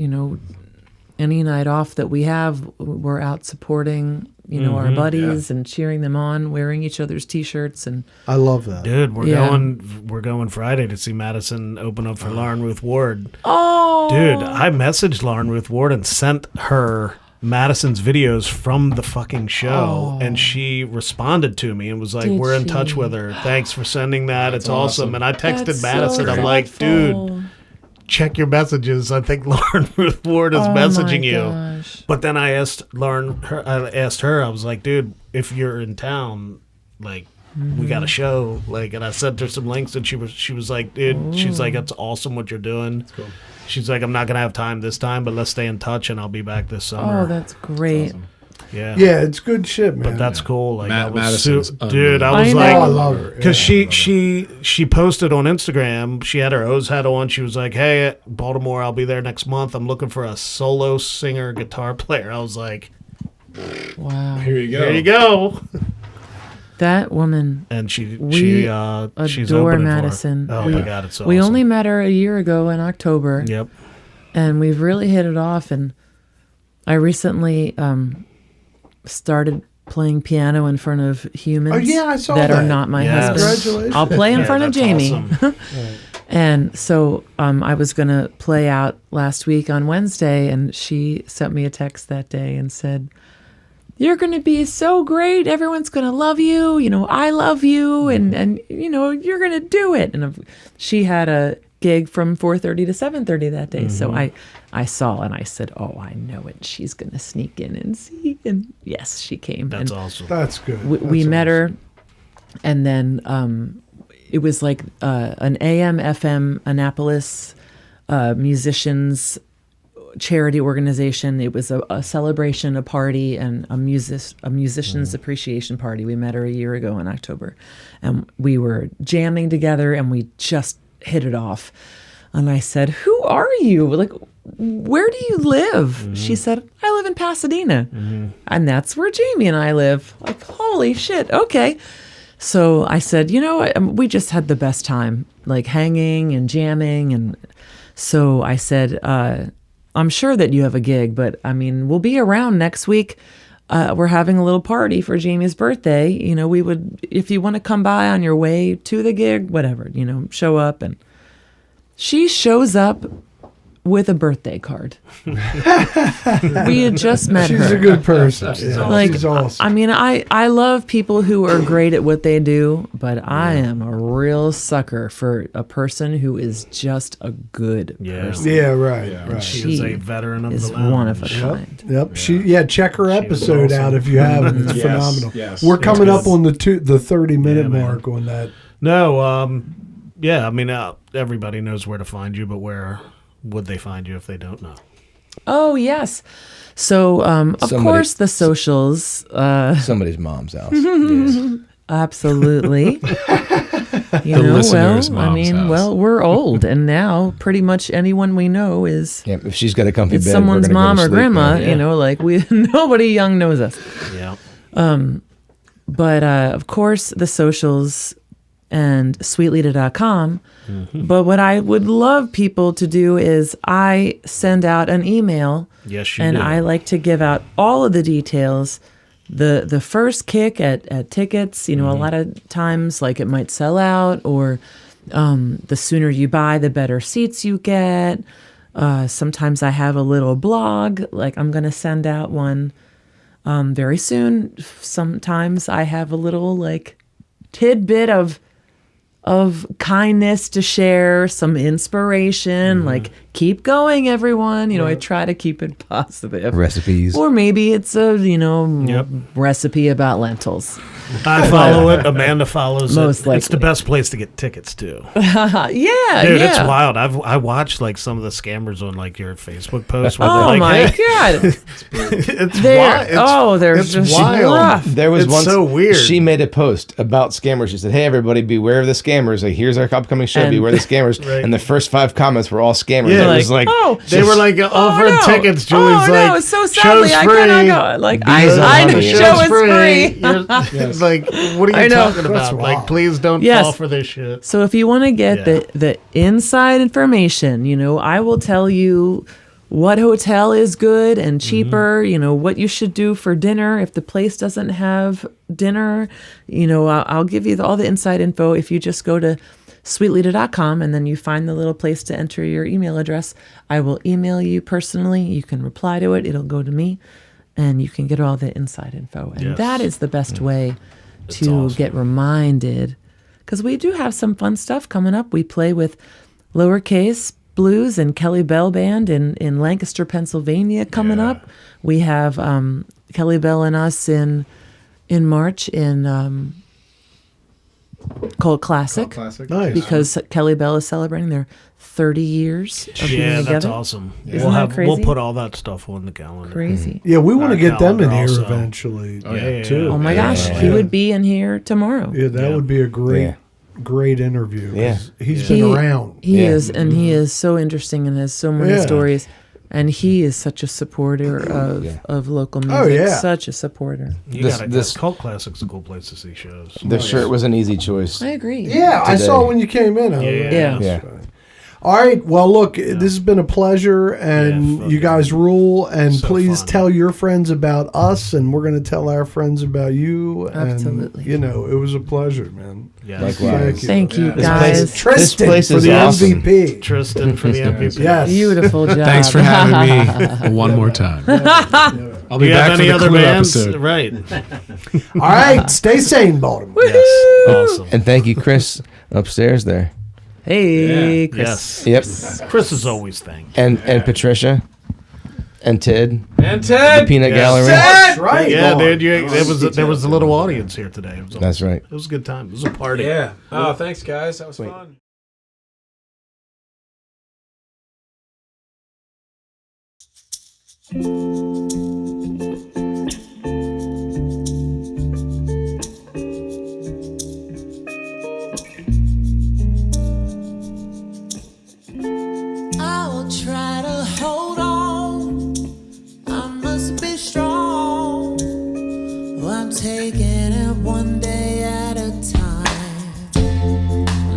any night off that we have, we're out supporting, our buddies and cheering them on, wearing each other's T-shirts. And I love that. Dude, we're Yeah. going Friday to see Madison open up for Lauren Ruth Ward. oh, Dude, I messaged Lauren Ruth Ward and sent her Madison's videos from the fucking show, and she responded to me and was like, Did "We're in she? touch with her. Thanks for sending that. It's awesome." And I texted that's Madison. so I'm like, thoughtful. "Dude, check your messages. I think Lauren Ruth Ward is Oh messaging my you." gosh. But then I asked her, I was like, "Dude, if you're in town, like, we got a show." Like, and I sent her some links, and she was like, "Dude," she's like, "It's awesome what you're doing." she's like, I'm not gonna have time this time, but let's stay in touch, and I'll be back this summer. Oh, that's great. Yeah. Yeah, it's good shit, man. But that's cool. Like, I was Madison's dude, I was I like, know. I love her. because Yeah. she posted on Instagram. She had her O's hat on. She was like, "Hey, Baltimore, I'll be there next month. I'm looking for a solo singer, guitar player." I was like, Wow. Here you go. "There you go." That woman. And she's We adore adore Madison. Oh my God, it's so We awesome. only met her a year ago in October. Yep. And we've really hit it off. And I recently started playing piano in front of humans Oh, yeah, I saw that are that. not my Yes. husband. Congratulations. I'll play in Yeah, front of that's Jamie. awesome. And so I was going to play out last week on Wednesday, and she sent me a text that day and said, "You're going to be so great. Everyone's going to love you. You know, I love you, and you know, you're going to do it." And she had a gig from 4:30 to 7:30 that day. So I saw and I said, "Oh, I know it. She's going to sneak in and see." And yes, she came. That's and awesome. That's good. we That's met her, and then it was like an AM FM Annapolis musicians charity organization. It was a celebration, a party, and a musicians appreciation party. We met her a year ago in October, and we were jamming together, and we just hit it off. And I said, "Who are you? Like, where do you live?" She said, "I live in Pasadena." And that's where Jamie and I live. Like, holy shit. Okay. So I said, "You know, we just had the best time, like hanging and jamming." And so I said, "I'm sure that you have a gig, but I mean, we'll be around next week. We're having a little party for Jamie's birthday. You know, we would, if you want to come by on your way to the gig, whatever, you know, show up." And she shows up with a birthday card. We had just met She's her. a good person. Yeah, Like, she's awesome. I mean, I love people who are great at what they do, but I am a real sucker for a person who is just a good Yeah. person. Yeah, right. She is a veteran of Is the lounge. one of a kind. Yep. Check her episode awesome. out if you haven't. It's Yes, phenomenal. yes. We're coming It's up on the 30-minute Yeah, man. mark on that. No, yeah, I mean, everybody knows where to find you, but where would they find you if they don't know? Oh, yes. So, of Somebody- course, the socials. Somebody's mom's house. Absolutely. You The know, listener's well, I mom's mean, house. well, we're old, and now pretty much anyone we know is Yeah, if she's got a comfy it's bed, someone's we're gonna mom go to or sleep, grandma. man. Yeah. You know, like nobody young knows us. Yeah. But of course, the socials and sweetleda.com. But what I would love people to do is I send out an email. Yes, you and do. I like to give out all of the details. The first kick at tickets, you know, a lot of times like it might sell out, or the sooner you buy, the better seats you get. Sometimes I have a little blog, like I'm going to send out one very soon. Sometimes I have a little like tidbit of kindness to share, some inspiration, like keep going, everyone. You know, I try to keep it positive. Recipes. Or maybe it's a, Yep. recipe about lentils. I follow it. Amanda follows Most it. It's the likely. best place to get tickets to. Yeah, Dude, yeah. it's wild. I watched like some of the scammers on like your Facebook posts. Where Oh they're like, my hey, God. it's They're, wild. they're it's just wild. rough. There was It's once so weird. She made a post about scammers. She said, "Hey, everybody, beware of the scammers. Like, here's our upcoming show. And- beware of the scammers." Right. And the first 5 comments were all scammers. Yeah. It was like, oh, They were like offering no. tickets. Julie's oh, like, no, so sadly, show's I free. cannot go. Like, I on know, the show Show's is free. You're- Like, what are I you know. talking That's about? wild. Like, please don't Yes. fall for this shit. So if you want to get Yeah. the inside information, you know, I will tell you what hotel is good and cheaper, you know, what you should do for dinner if the place doesn't have dinner. You know, I'll give you all the inside info if you just go to sweetleda.com and then you find the little place to enter your email address. I will email you personally. You can reply to it. It'll go to me and you can get all the inside info. And Yes. that is the best way to awesome. get reminded, because we do have some fun stuff coming up. We play with Lowercase Blues and Kelly Bell Band in Lancaster, Pennsylvania coming Yeah. up. We have Kelly Bell and us in March in called Classic. Classic. Nice. Because Kelly Bell is celebrating their 30 years of being Yeah, together. that's awesome. Isn't that We'll crazy? put all that stuff on the calendar. Crazy. Yeah, we want to Our get them in calendar here also. eventually. yeah. too. Oh my gosh, he would be in here tomorrow. Yeah, that would be a great, Yeah. great interview. 'cause Yeah. he's been around. He Yeah. is, and he is so interesting and has so many Yeah. stories. And he is such a supporter of local music. Oh, yeah. Such a supporter. You This- gotta this- Cult Classic's a cool place to see shows. The shirt was an easy choice. I agree. Yeah, I Today. saw when you came in. I was like, Yeah. that's Yeah. fine. All right. Well, look, this has been a pleasure, and fuck you guys rule. And So please fun. tell your friends about us, and we're going to tell our friends about you. And, Absolutely. you know, it was a pleasure, man. Yes. Likewise. Thank you, Yeah. This guys. place- Tristan place for is the awesome. MVP. Tristan for the MVP. Yes. Beautiful job. Thanks for having me one more time. I'll Do be you back have for any the other Clue bands? episode. Right. All right. Stay sane, Baltimore. Yes. Awesome. And thank you, Chris, upstairs there. Hey, Chris. Yes. Yep. Chris is always thanked. And Patricia. And Tid. And The Ted! Peanut Gallery. That's right. Yeah, Lord. dude. There was a little audience here today. It was That's right. It was a good time. It was a party. Yeah. Oh, thanks, guys. That was fun. I will try to hold on. I must be strong. Oh, I'm taking it one day at a time.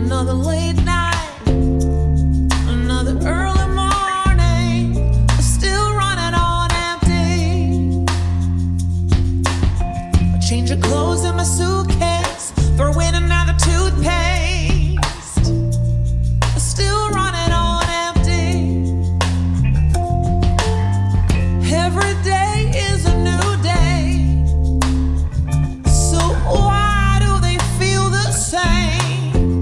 Another late night, another early morning. Still running on empty. I change of clothes in my suitcase, throw in another toothpaste. Still running on empty. Every day is a new day. So why do they feel the same?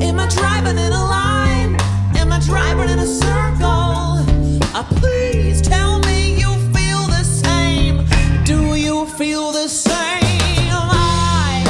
Am I driving in a line? Am I driving in a circle? Please tell me you feel the same. Do you feel the same? I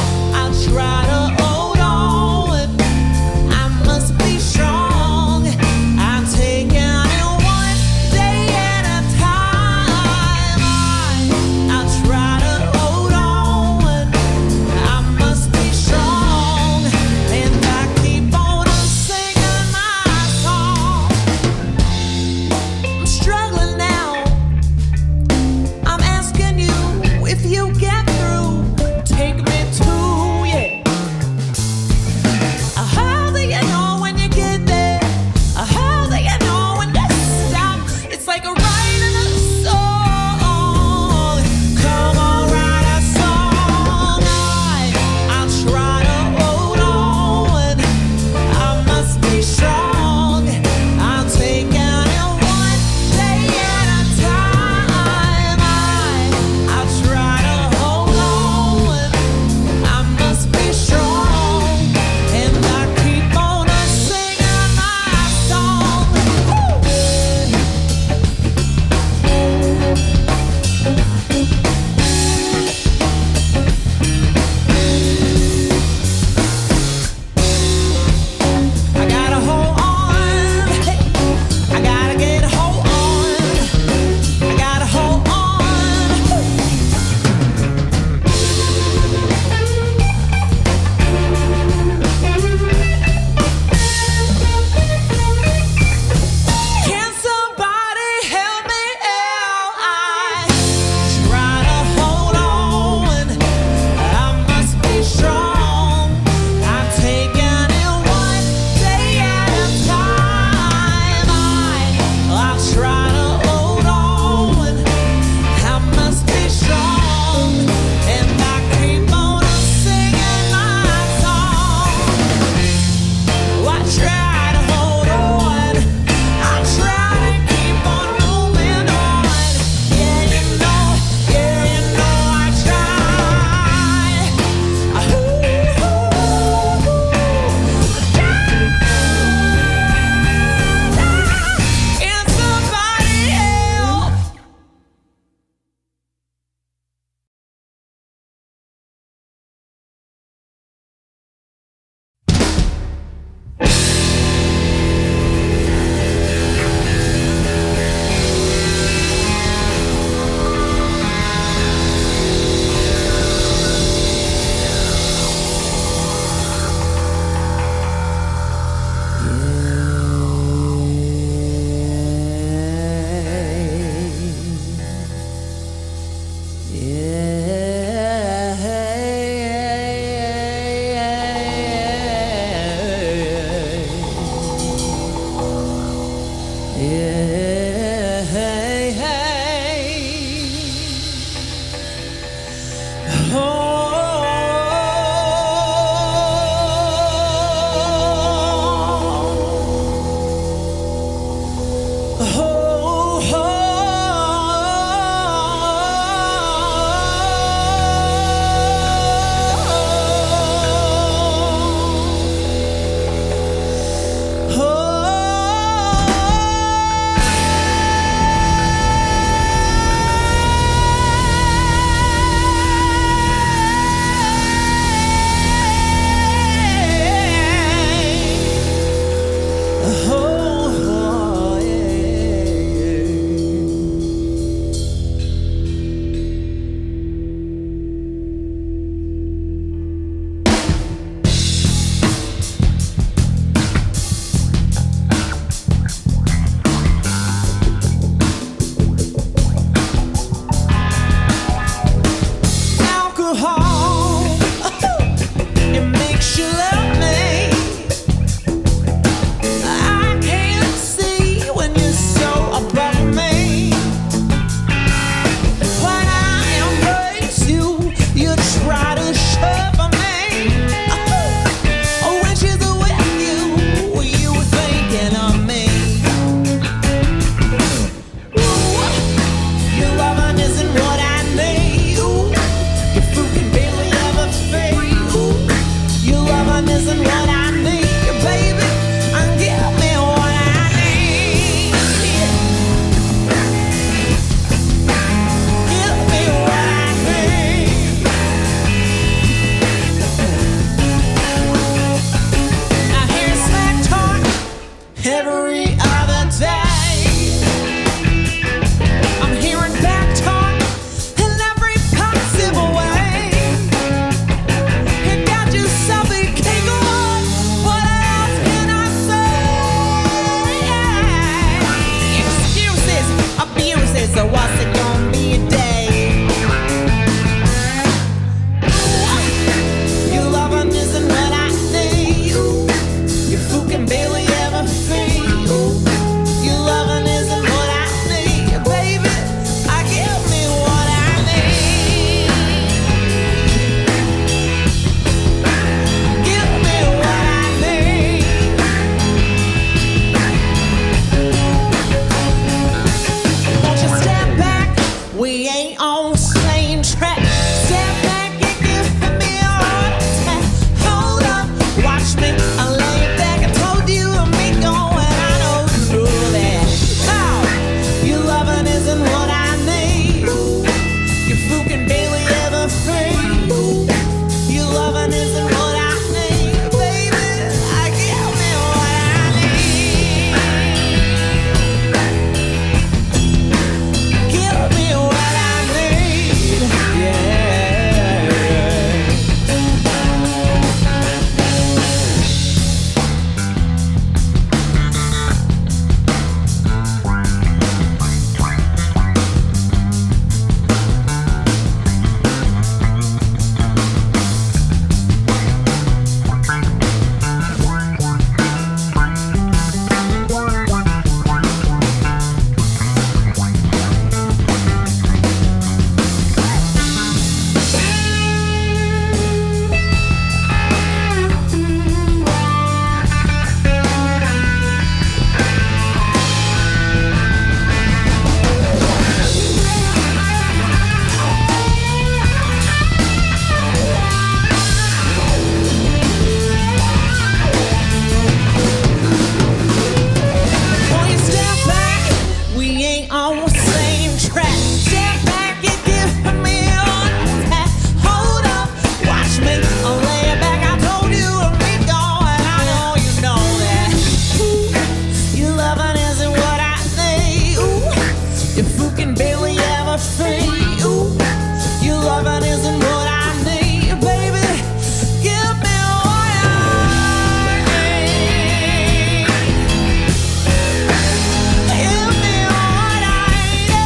we ain't on the same track. Step back and give me a heart attack. Hold up, watch me, I lay it back. I told you to make go, and I know you know that. Oh, your loving isn't what I need. Your fruit can barely ever fade. Your loving isn't what I need, baby. I give me what I need. Give me what I need. Yeah. Boy, you step back, we ain't on the same track. Step back and give me a heart attack. Hold up, watch me, I'll lay it back. I told you to be gone, and I know you know that. Ooh, your loving isn't what I need. Ooh, your fruit can barely ever fade. Ooh, your loving isn't what I need, baby. Give me what I need. Give me what I need.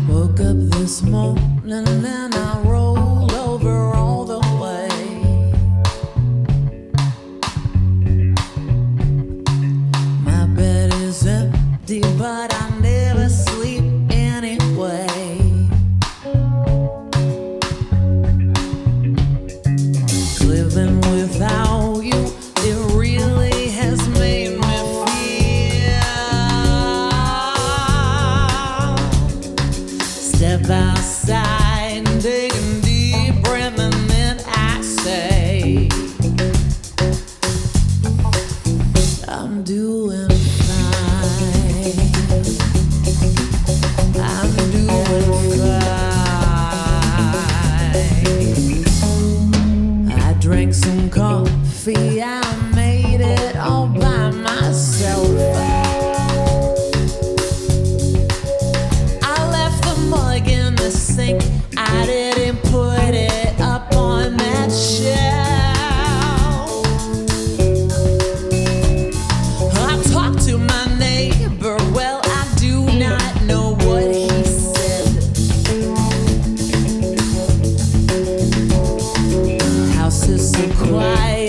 Woke up this morning and I rolled over all the way. My bed is empty, but I never sleep anyway. Living without you, it really has made me feel. Step outside and take a deep breath, and then I say, I'm doing fine. I'm doing fine. I drank some coffee, I made it all by myself. I left the mug in the sink. I didn't put it up on that shelf. I talked to my neighbor. Well, I do not know what he said. House is so quiet.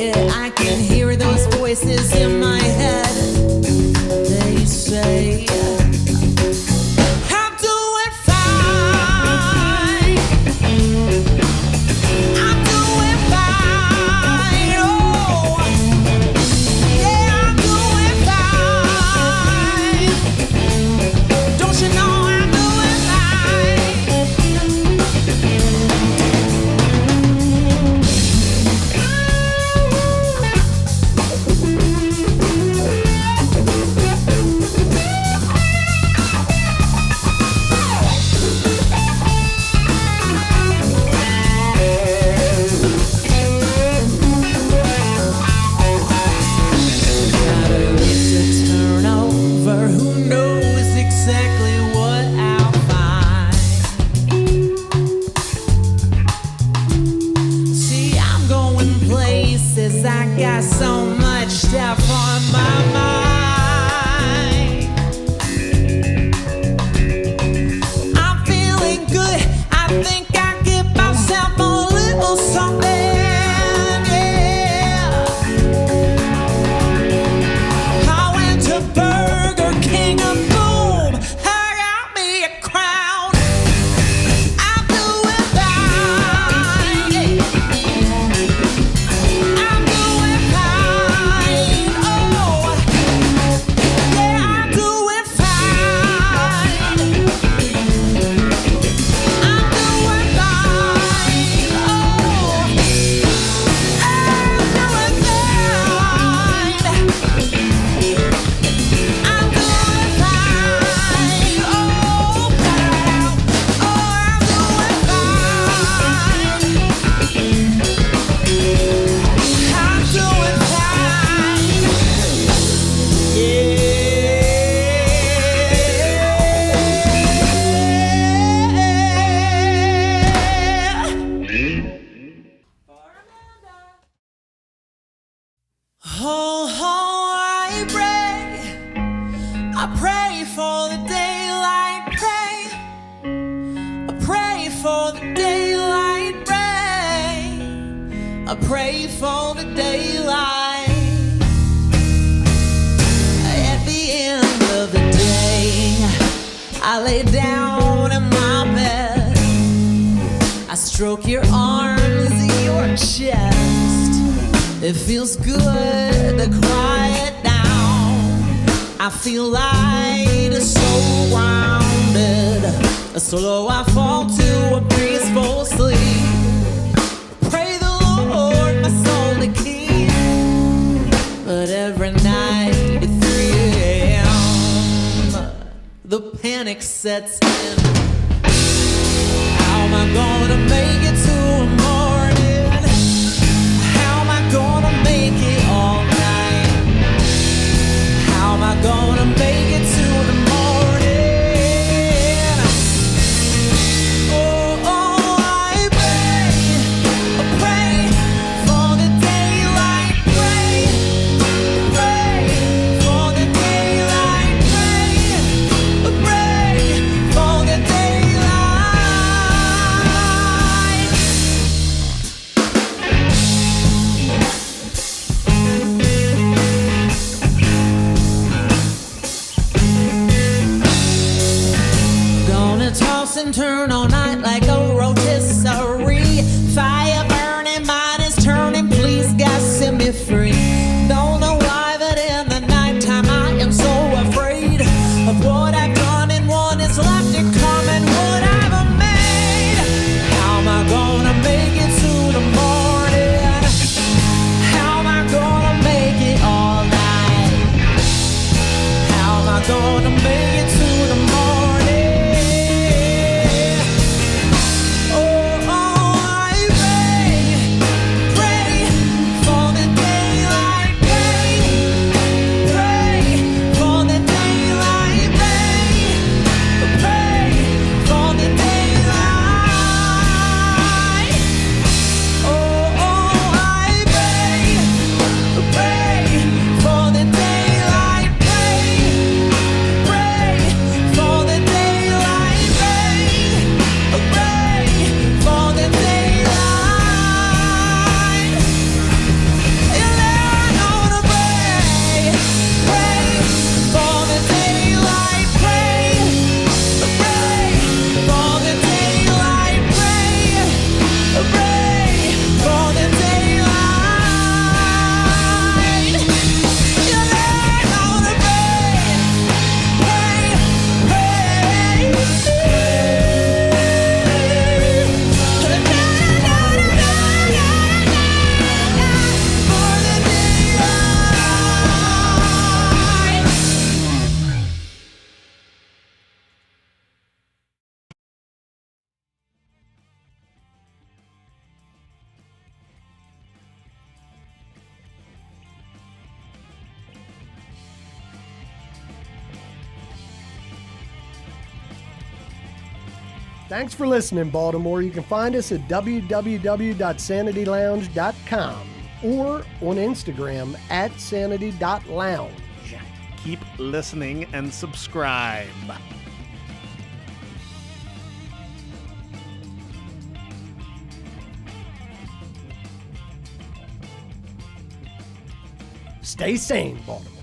for the daylight rain. I pray for the daylight. At the end of the day, I lay down in my bed. I stroke your arms, your chest. It feels good to quiet down. I feel light, so grounded. Slow I fall to a peaceful sleep. Pray the Lord my soul to keep. But every night at 3 a.m. the panic sets in. How am I gonna make it to a morning? How am I gonna make it all night? How am I gonna make it to the morning? And turn all night like a rotisserie. Fire burning, mine is turning. Please, God, set me free. Don't know why, but in the nighttime I am so afraid of what I've done and what is left to come and what I've made. How am I gonna make it to the morning? How am I gonna make it all night? How am I gonna make it to the morning? Thanks for listening, Baltimore. You can find us at www.sanitylounge.com or on Instagram at sanity.lounge. Keep listening and subscribe. Stay sane, Baltimore.